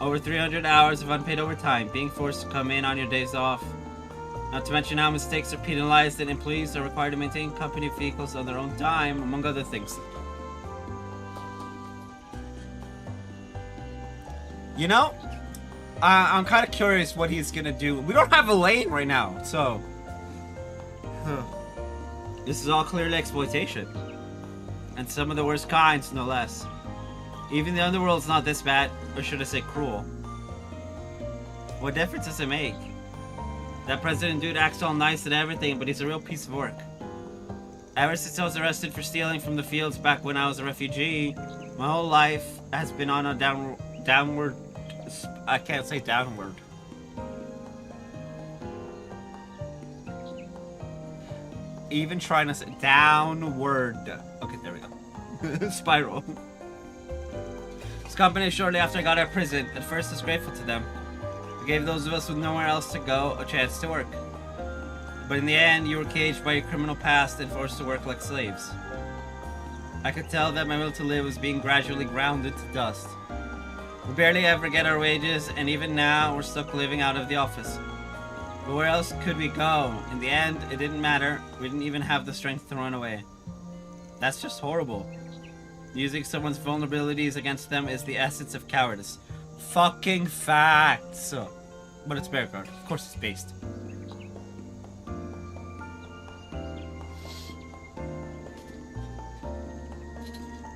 Over 300 hours of unpaid overtime, being forced to come in on your days off. Not to mention how mistakes are penalized and employees are required to maintain company vehicles on their own time, among other things. You know, I'm kind of curious what he's gonna do. We don't have a lane right now, so... This is all clearly exploitation. And some of the worst kinds, no less. Even the underworld's not this bad, or should I say cruel. What difference does it make? That president dude acts all nice and everything, but he's a real piece of work. Ever since I was arrested for stealing from the fields back when I was a refugee, my whole life has been on a downward... I can't say downward. Even trying to say downward. Okay, there we go. Spiral. This company, shortly after I got out of prison, at first was grateful to them. They gave those of us with nowhere else to go a chance to work. But in the end, you were caged by your criminal past and forced to work like slaves. I could tell that my will to live was being gradually grounded to dust. We barely ever get our wages, and even now, we're stuck living out of the office. But where else could we go? In the end, it didn't matter. We didn't even have the strength to run away. That's just horrible. Using someone's vulnerabilities against them is the essence of cowardice. Fucking facts! But it's Bearguard. Of course it's based.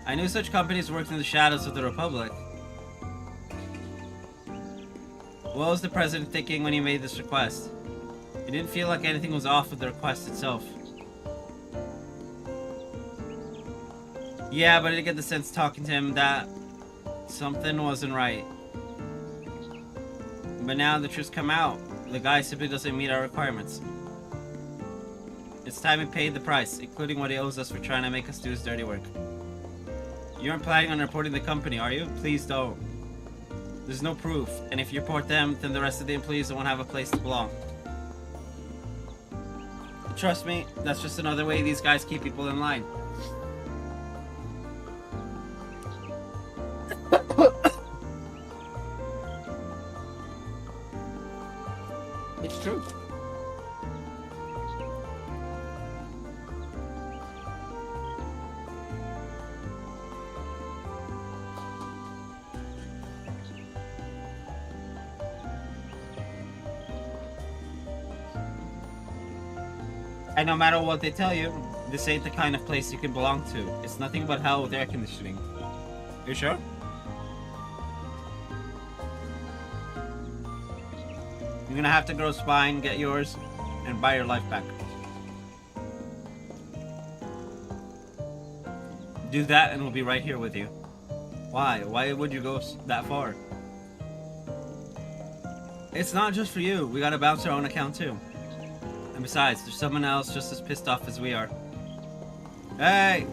I knew such companies worked in the shadows of the Republic. What was the president thinking when he made this request? It didn't feel like anything was off with the request itself. Yeah, but I did get the sense talking to him that something wasn't right. But now the truth's come out. The guy simply doesn't meet our requirements. It's time he paid the price, including what he owes us for trying to make us do his dirty work. You aren't planning on reporting the company, are you? Please don't. There's no proof, and if you report them, then the rest of the employees won't have a place to belong. Trust me, that's just another way these guys keep people in line. It's true. And no matter what they tell you, this ain't the kind of place you can belong to. It's nothing but hell with air conditioning. You sure? You're gonna have to grow spine, get yours, and buy your life back. Do that and we'll be right here with you. Why? Why would you go that far? It's not just for you. We gotta bounce our own account too. And besides, there's someone else just as pissed off as we are. Hey!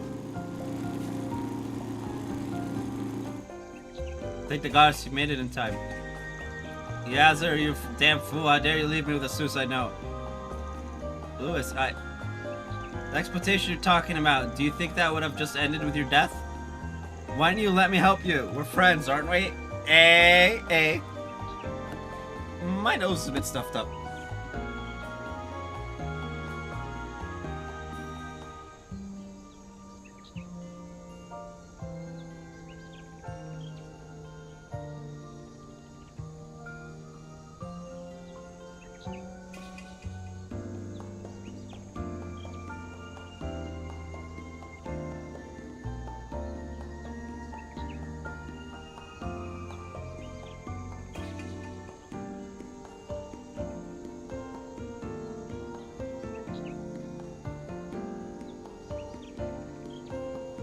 Thank the goddess you made it in time. Yeah, sir, you damn fool. How dare you leave me with a suicide note? Lewis, the exploitation you're talking about, do you think that would have just ended with your death? Why didn't you let me help you? We're friends, aren't we? Hey. My nose is a bit stuffed up.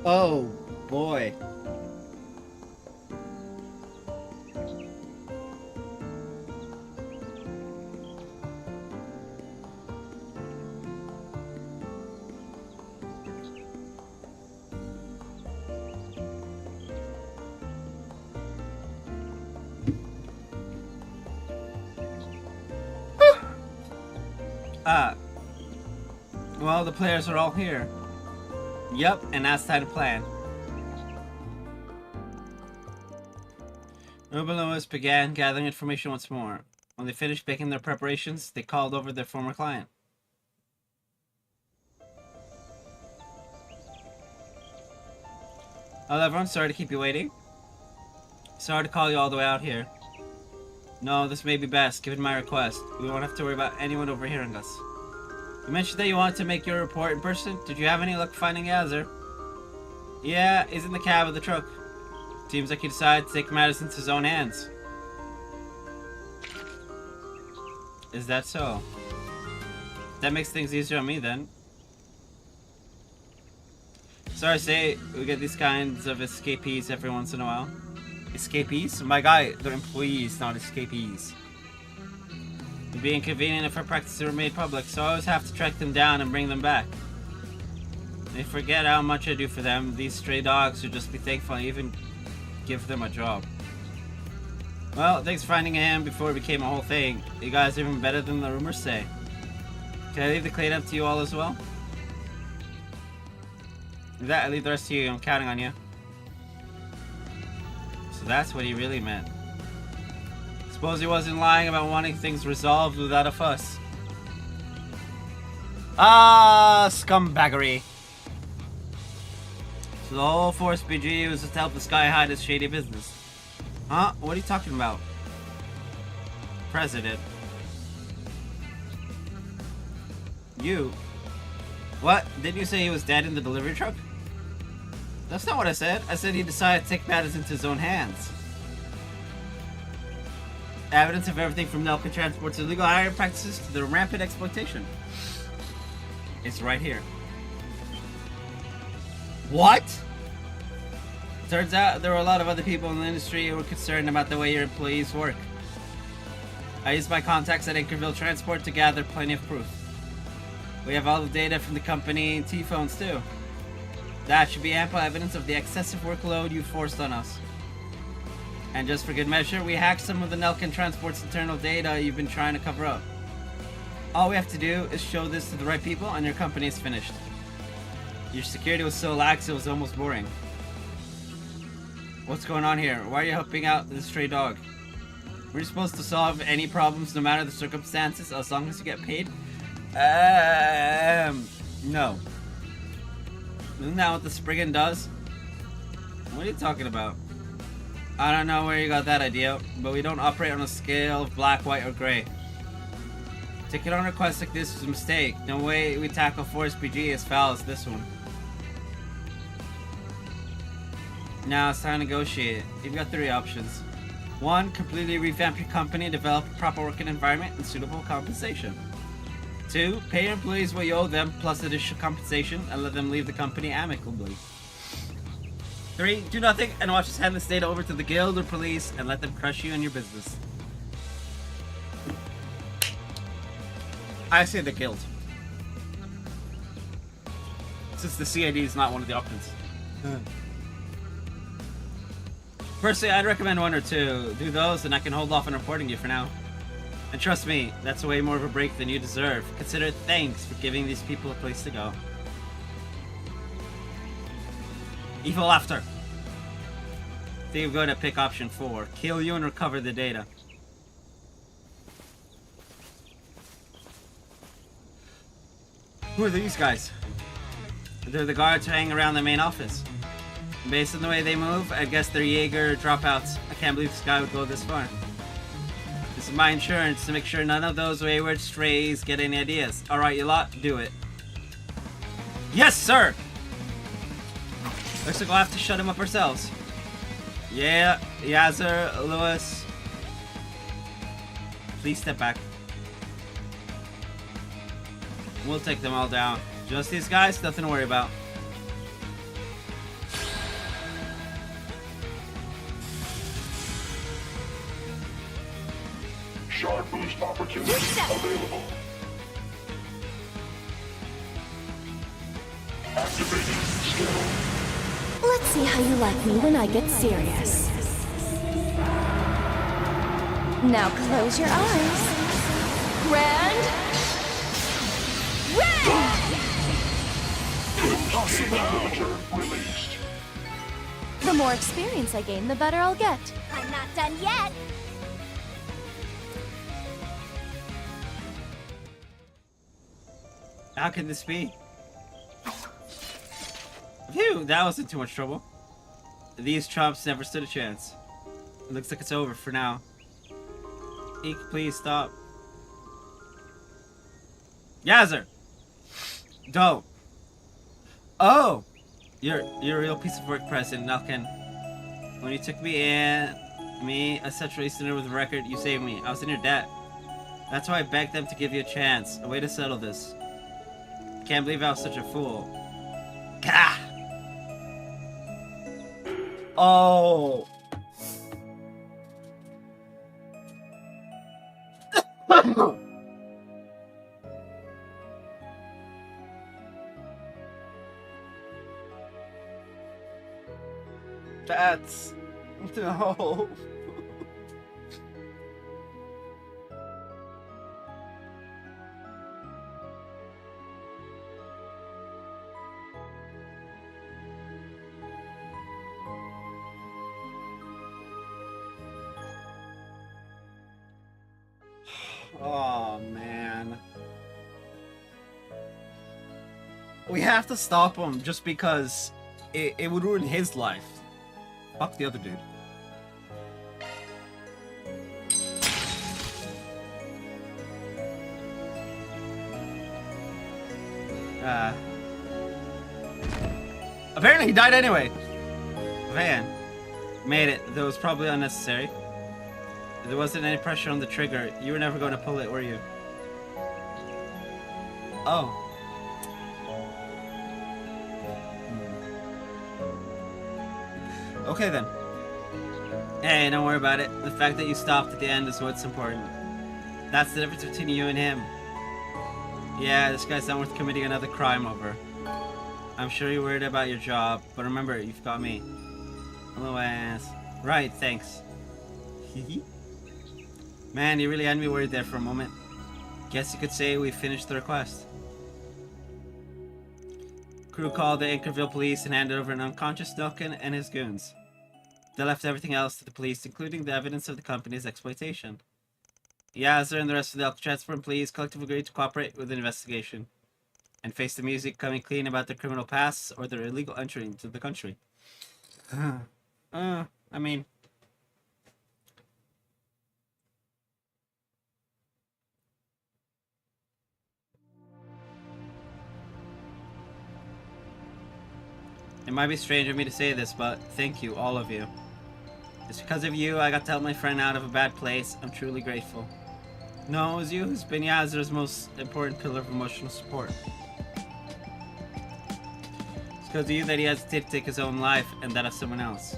Oh, boy. Well, the players are all here. Yup, and that's time to plan. Ruben and Lewis began gathering information once more. When they finished making their preparations, they called over their former client. Hello everyone, sorry to keep you waiting. Sorry to call you all the way out here. No, this may be best, given my request. We won't have to worry about anyone overhearing us. You mentioned that you wanted to make your report in person. Did you have any luck finding Yazir? Yeah, he's in the cab of the truck. Seems like he decided to take matters into his own hands. Is that so? That makes things easier on me then. Sorry to say, we get these kinds of escapees every once in a while. Escapees? My guy, they're employees, not escapees. It'd be inconvenient if our practices were made public, so I always have to track them down and bring them back. They forget how much I do for them. These stray dogs should just be thankful I even give them a job. Well, thanks for finding him before it became a whole thing. You guys are even better than the rumors say. Can I leave the cleanup to you all as well? With that, I leave the rest to you. I'm counting on you. So that's what he really meant. Suppose he wasn't lying about wanting things resolved without a fuss. Ah, scumbaggery. So the whole Force BG was just to help this guy hide his shady business. Huh? What are you talking about? President. You? What? Didn't you say he was dead in the delivery truck? That's not what I said. I said he decided to take matters into his own hands. Evidence of everything from Nelka Transport's illegal hiring practices to the rampant exploitation. It's right here. What? Turns out there were a lot of other people in the industry who were concerned about the way your employees work. I used my contacts at Anchorville Transport to gather plenty of proof. We have all the data from the company and T-phones too. That should be ample evidence of the excessive workload you forced on us. And just for good measure, we hacked some of the Nelken Transport's internal data you've been trying to cover up. All we have to do is show this to the right people and your company is finished. Your security was so lax it was almost boring. What's going on here? Why are you helping out this stray dog? We're supposed to solve any problems no matter the circumstances as long as you get paid? No. Isn't that what the Spriggan does? What are you talking about? I don't know where you got that idea, but we don't operate on a scale of black, white, or gray. Taking on requests like this is a mistake. No way we tackle Forest PG as foul as this one. Now it's time to negotiate. You've got 3 options. 1. Completely revamp your company and develop a proper working environment and suitable compensation. 2. Pay your employees what you owe them plus additional compensation and let them leave the company amicably. 3. Do nothing and watch us hand this data over to the guild or police and let them crush you and your business. I say the guild. Since the CID is not one of the options. Personally, I'd recommend 1 or 2. Do those and I can hold off on reporting you for now. And trust me, that's way more of a break than you deserve. Consider it thanks for giving these people a place to go. Evil laughter. I think I'm going to pick option 4. Kill you and recover the data. Who are these guys? They're the guards who hang around the main office. Based on the way they move, I guess they're Jaeger dropouts. I can't believe this guy would go this far. This is my insurance to make sure none of those wayward strays get any ideas. Alright, you lot, do it. Yes, sir! Looks like we'll have to shut him up ourselves. Yeah, Yazzer, Lewis. Please step back. We'll take them all down. Just these guys, nothing to worry about. Shard boost opportunity available. Activating skill. Let's see how you like me when I get serious. Now close your eyes. Grand Impossible. Released. The more experience I gain, the better I'll get. I'm not done yet. How can this be? Phew, that wasn't too much trouble. These chumps never stood a chance. It looks like it's over for now. Eek, please stop. Yazzer! Don't. Oh! You're a real piece of work, President Nalkin. When you took me in, a Central Easterner with a record, you saved me. I was in your debt. That's why I begged them to give you a chance. A way to settle this. Can't believe I was such a fool. Gah! Oh! That's... no. Oh, man. We have to stop him just because it would ruin his life. Fuck the other dude. Apparently he died anyway. Van. Made it. That was probably unnecessary. There wasn't any pressure on the trigger. You were never going to pull it, were you? Oh. Okay then. Hey, don't worry about it. The fact that you stopped at the end is what's important. That's the difference between you and him. Yeah, this guy's not worth committing another crime over. I'm sure you're worried about your job, but remember, you've got me. Hello, ass. Right, thanks. Man, you really had me worried there for a moment. Guess you could say we finished the request. Crew called the Anchorville police and handed over an unconscious Duncan and his goons. They left everything else to the police, including the evidence of the company's exploitation. Yazzer and the rest of the Alcatraz employees collectively agreed to cooperate with the investigation and face the music coming clean about their criminal pasts or their illegal entry into the country. I mean... It might be strange of me to say this, but thank you, all of you. It's because of you I got to help my friend out of a bad place. I'm truly grateful. No, it was you who's been Yazzer's most important pillar of emotional support. It's because of you that he hesitated to take his own life and that of someone else.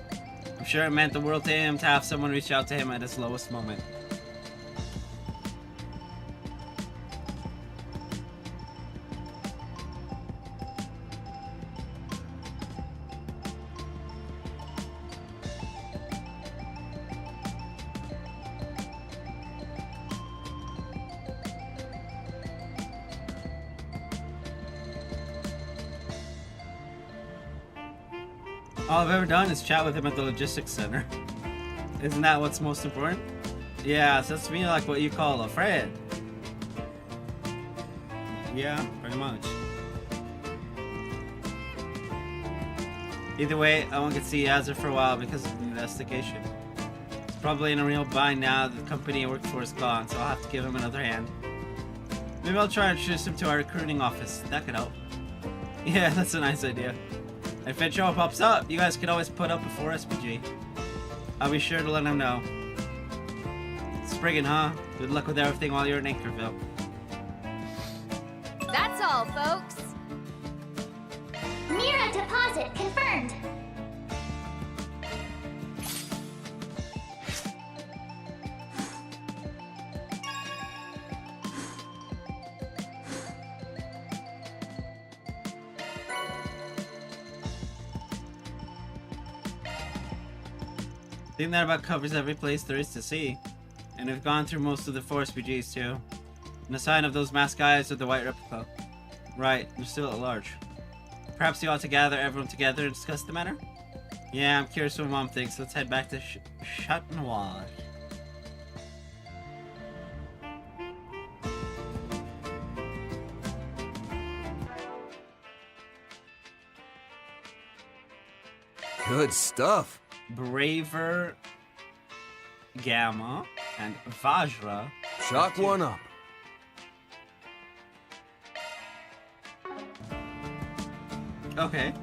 I'm sure it meant the world to him to have someone reach out to him at his lowest moment. All I've ever done is chat with him at the logistics center. Isn't that what's most important? Yeah, so that's me like what you call a friend. Yeah, pretty much. Either way, I won't get to see Yazzer for a while because of the investigation. He's probably in a real bind now that the company he worked for is gone, so I'll have to give him another hand. Maybe I'll try and introduce him to our recruiting office. That could help. Yeah, that's a nice idea. If Intro pops up, you guys can always put up a 4SPG. I'll be sure to let him know. Spriggan, huh? Good luck with everything while you're in Anchorville. That's all, folks. Mira deposit confirmed. I think that about covers every place there is to see. And we've gone through most of the 4SPGs too. And a sign of those masked guys with the white replica. Right, they're still at large. Perhaps you ought to gather everyone together and discuss the matter? Yeah, I'm curious what Mom thinks. Let's head back to Chat Noir. Good stuff. Braver, Gamma, and Vajra. Chalk one up. Okay.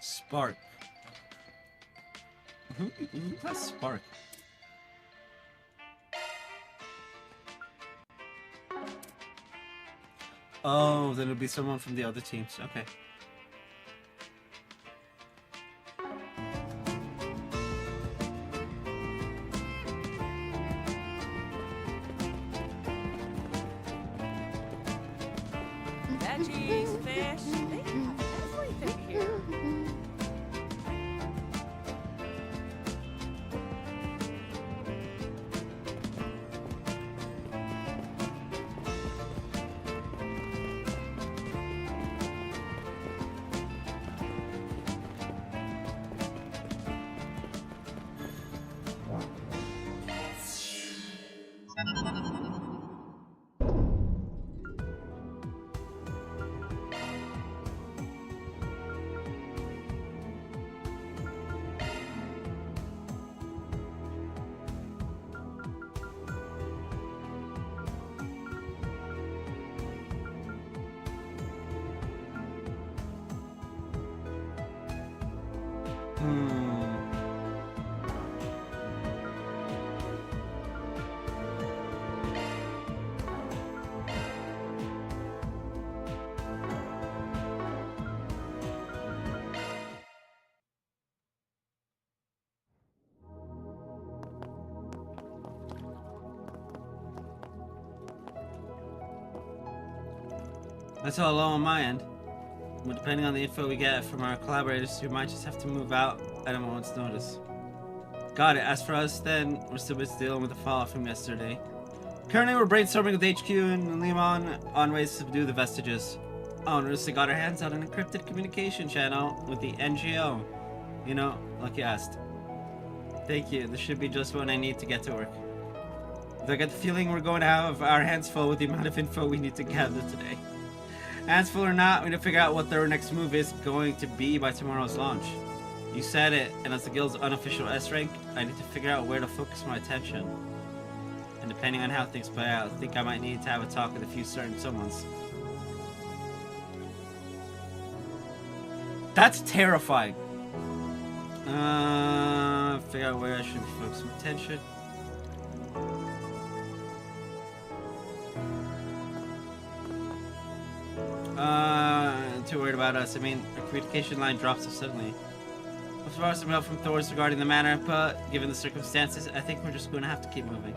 Spark. That's Spark. Oh, then it'll be someone from the other teams. Okay. Veggies, fish, they have everything here. That's all low on my end. But depending on the info we get from our collaborators, we might just have to move out at a moment's notice. Got it. As for us, then, we're still busy dealing with the fallout from yesterday. Currently, we're brainstorming with HQ and Limon on ways to subdue the vestiges. Oh, notice they got our hands on an encrypted communication channel with the NGO. You know, like you asked. Thank you. This should be just what I need to get to work. I get the feeling we're going to have our hands full with the amount of info we need to gather today. Hands full or not, we need to figure out what their next move is going to be by tomorrow's launch. You said it, and as the guild's unofficial S rank, I need to figure out where to focus my attention. And depending on how things play out, I think I might need to have a talk with a few certain someones. That's terrifying. Figure out where I should focus my attention. Too worried about us. I mean, our communication line dropped so suddenly. As far as some help from Thor's regarding the matter, but given the circumstances, I think we're just going to have to keep moving.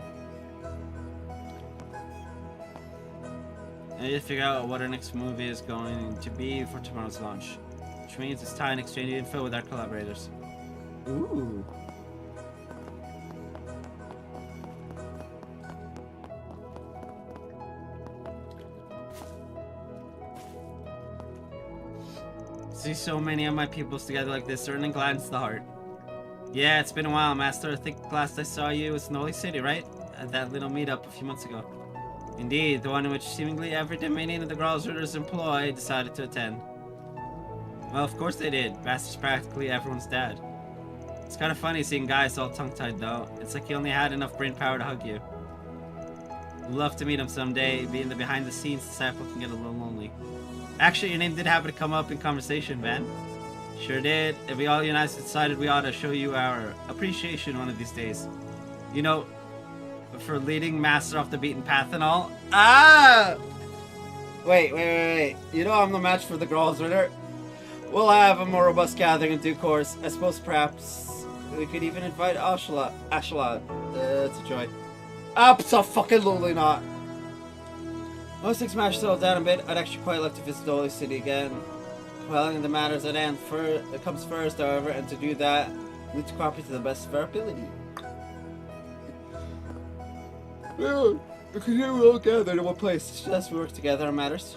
I need to figure out what our next move is going to be for tomorrow's launch, which means it's time to exchange info with our collaborators. Ooh. See so many of my pupils together like this certainly gladdens the heart. Yeah, it's been a while, Master. I think last I saw you was in Holy City, right? At that little meetup a few months ago. Indeed, the one in which seemingly every Dominion of the Growlers employ decided to attend. Well, of course they did. Master's practically everyone's dad. It's kind of funny seeing guys all tongue-tied, though. It's like he only had enough brain power to hug you. I'd love to meet him someday. Being the behind-the-scenes disciple can get a little lonely. Actually, your name did happen to come up in conversation, Van. Sure did. And we all united decided we ought to show you our appreciation one of these days. You know, for leading Master off the beaten path and all. Ah! Wait. You know I'm the match for the Growlers. We'll have a more robust gathering in due course. I suppose perhaps we could even invite Ashla. It's a joy. Abso-fucking-lutely not. Once things smash settle down a bit, I'd actually quite like to visit the Holy City again. Well, the matters at hand it comes first, however, and to do that, we need to cooperate to the best of our ability. Well, because here we all gathered in one place. It's just we work together on matters.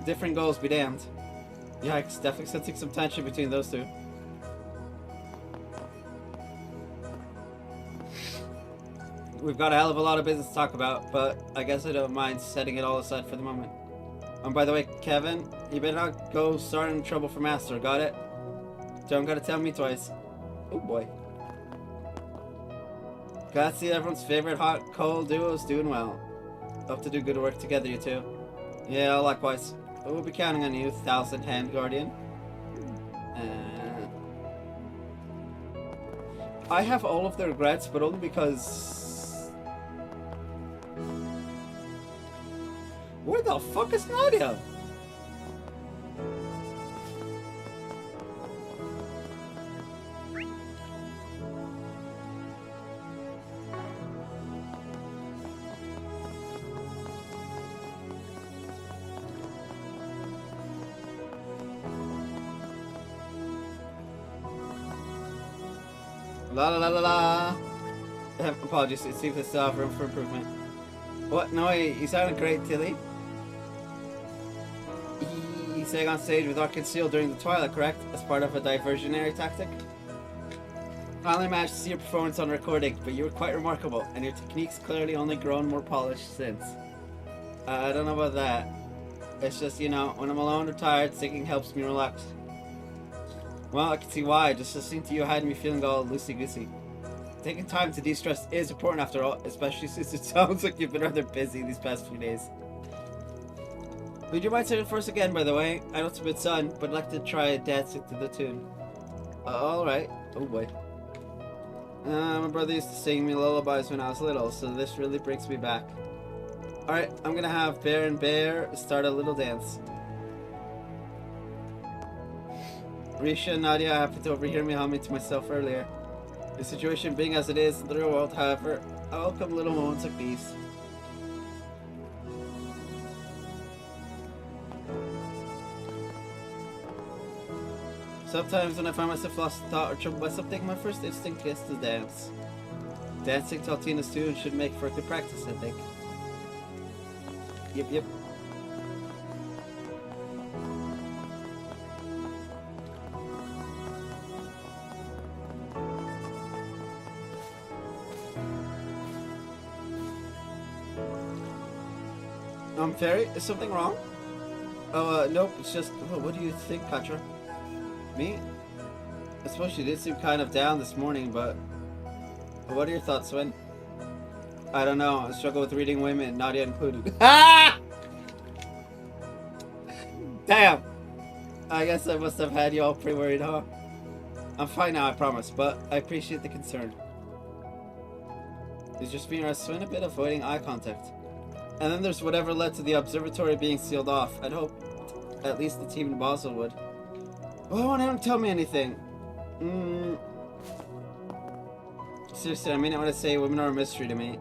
Different goals be damned. Yeah, I can definitely sensing some tension between those two. We've got a hell of a lot of business to talk about, but I guess I don't mind setting it all aside for the moment. And by the way, Kevin, you better not go starting trouble for Master, got it? Don't gotta tell me twice. Oh boy. Glad to see everyone's favorite hot cold duo is doing well. Hope to do good work together, you two. Yeah, likewise. We'll be counting on you, Thousand Hand Guardian. I have all of the regrets, but only because... Where the fuck is Nadia? La la la la la. Apologies, it seems there's still room for improvement. What? No, you sounded great, Tilly. You sang on stage with Arcade Seal during the Twilight, correct? As part of a diversionary tactic? I only managed to see your performance on recording, but you were quite remarkable, and your technique's clearly only grown more polished since. I don't know about that. It's just, you know, when I'm alone or tired, singing helps me relax. Well, I can see why. Just listening to you had me feeling all loosey-goosey. Taking time to de-stress is important after all, especially since it sounds like you've been rather busy these past few days. Would you mind singing for us again, by the way? I know it's a bit sudden, but I'd like to try a dance to the tune. Alright. Oh boy. My brother used to sing me lullabies when I was little, so this really brings me back. Alright, I'm gonna have Bear and Bear start a little dance. Risha and Nadia happened to overhear me humming to myself earlier. The situation being as it is in the real world, however, I welcome little moments like these. Sometimes when I find myself lost in thought or troubled by something, my first instinct is to dance. Dancing to Altina's tune should make for good practice, I think. Yep. Fairy, is something wrong? Oh, nope, it's just... Oh, what do you think, Patra? Me? I suppose you did seem kind of down this morning, but... What are your thoughts, Swen? I don't know, I struggle with reading women, Nadia included. Ah! Damn! I guess I must have had you all pretty worried, huh? I'm fine now, I promise, but I appreciate the concern. It's just me or Swen a bit avoiding eye contact. And then there's whatever led to the observatory being sealed off. I'd hope at least the team in Basel would. Well, why don't tell me anything? Seriously, I mean it when I say women are a mystery to me.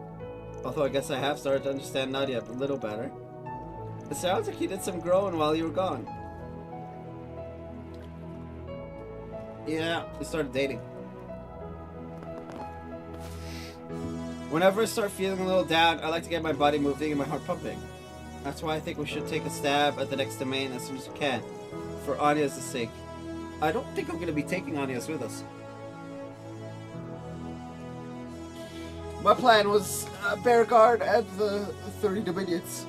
Although I guess I have started to understand Nadia a little better. It sounds like you did some growing while you were gone. Yeah, we started dating. Whenever I start feeling a little down, I like to get my body moving and my heart pumping. That's why I think we should take a stab at the next domain as soon as we can, for Anya's sake. I don't think I'm going to be taking Anya's with us. My plan was Bear Guard and the 30 Dominions.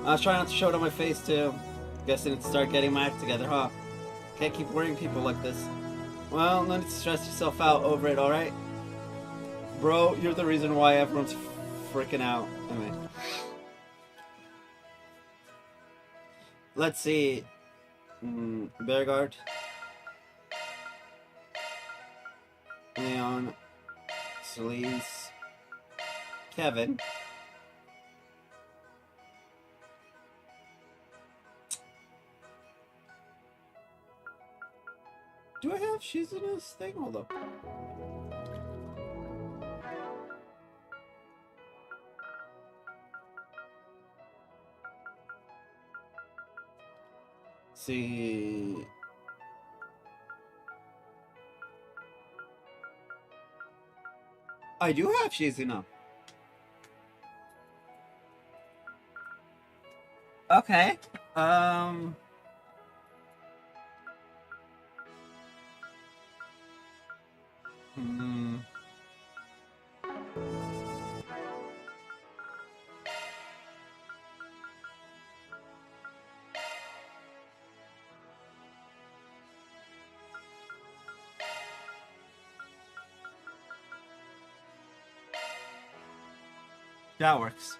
I was trying not to show it on my face too. Guess I need to start getting my act together, huh? Can't keep worrying people like this. Well, no need to stress yourself out over it, alright? Bro, you're the reason why everyone's freaking out. Anyway. Let's see. Bearguard. Leon. Celise. Kevin. Do I have Shizuna's thing? Hold up. See. I do have Shizuna. Okay. That works.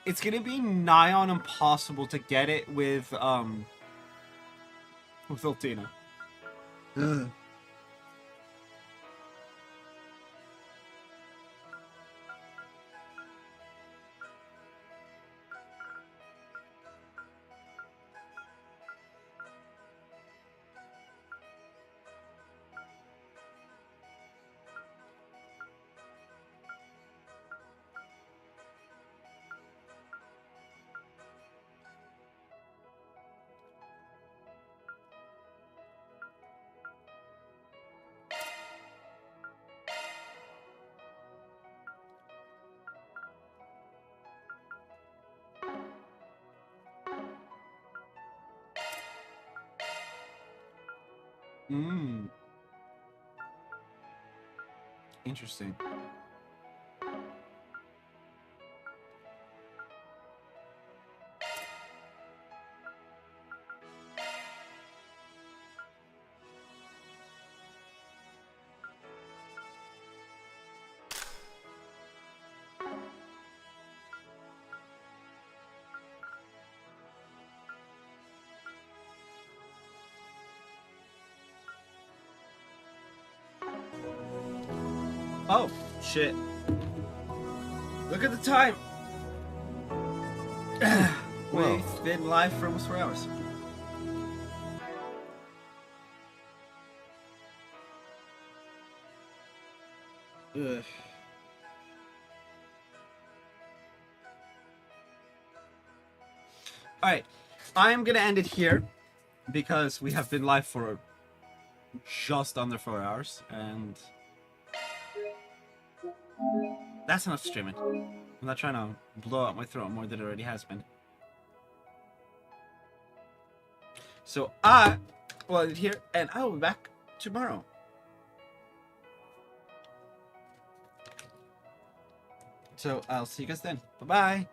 It's gonna be nigh on impossible to get it with Ultina. Interesting. Oh, shit. Look at the time. We've been live for almost 4 hours. Ugh. Alright, I'm gonna end it here because we have been live for just under 4 hours, and that's enough streaming. I'm not trying to blow out my throat more than it already has been. So I will end it here, and I will be back tomorrow. So I'll see you guys then. Bye-bye.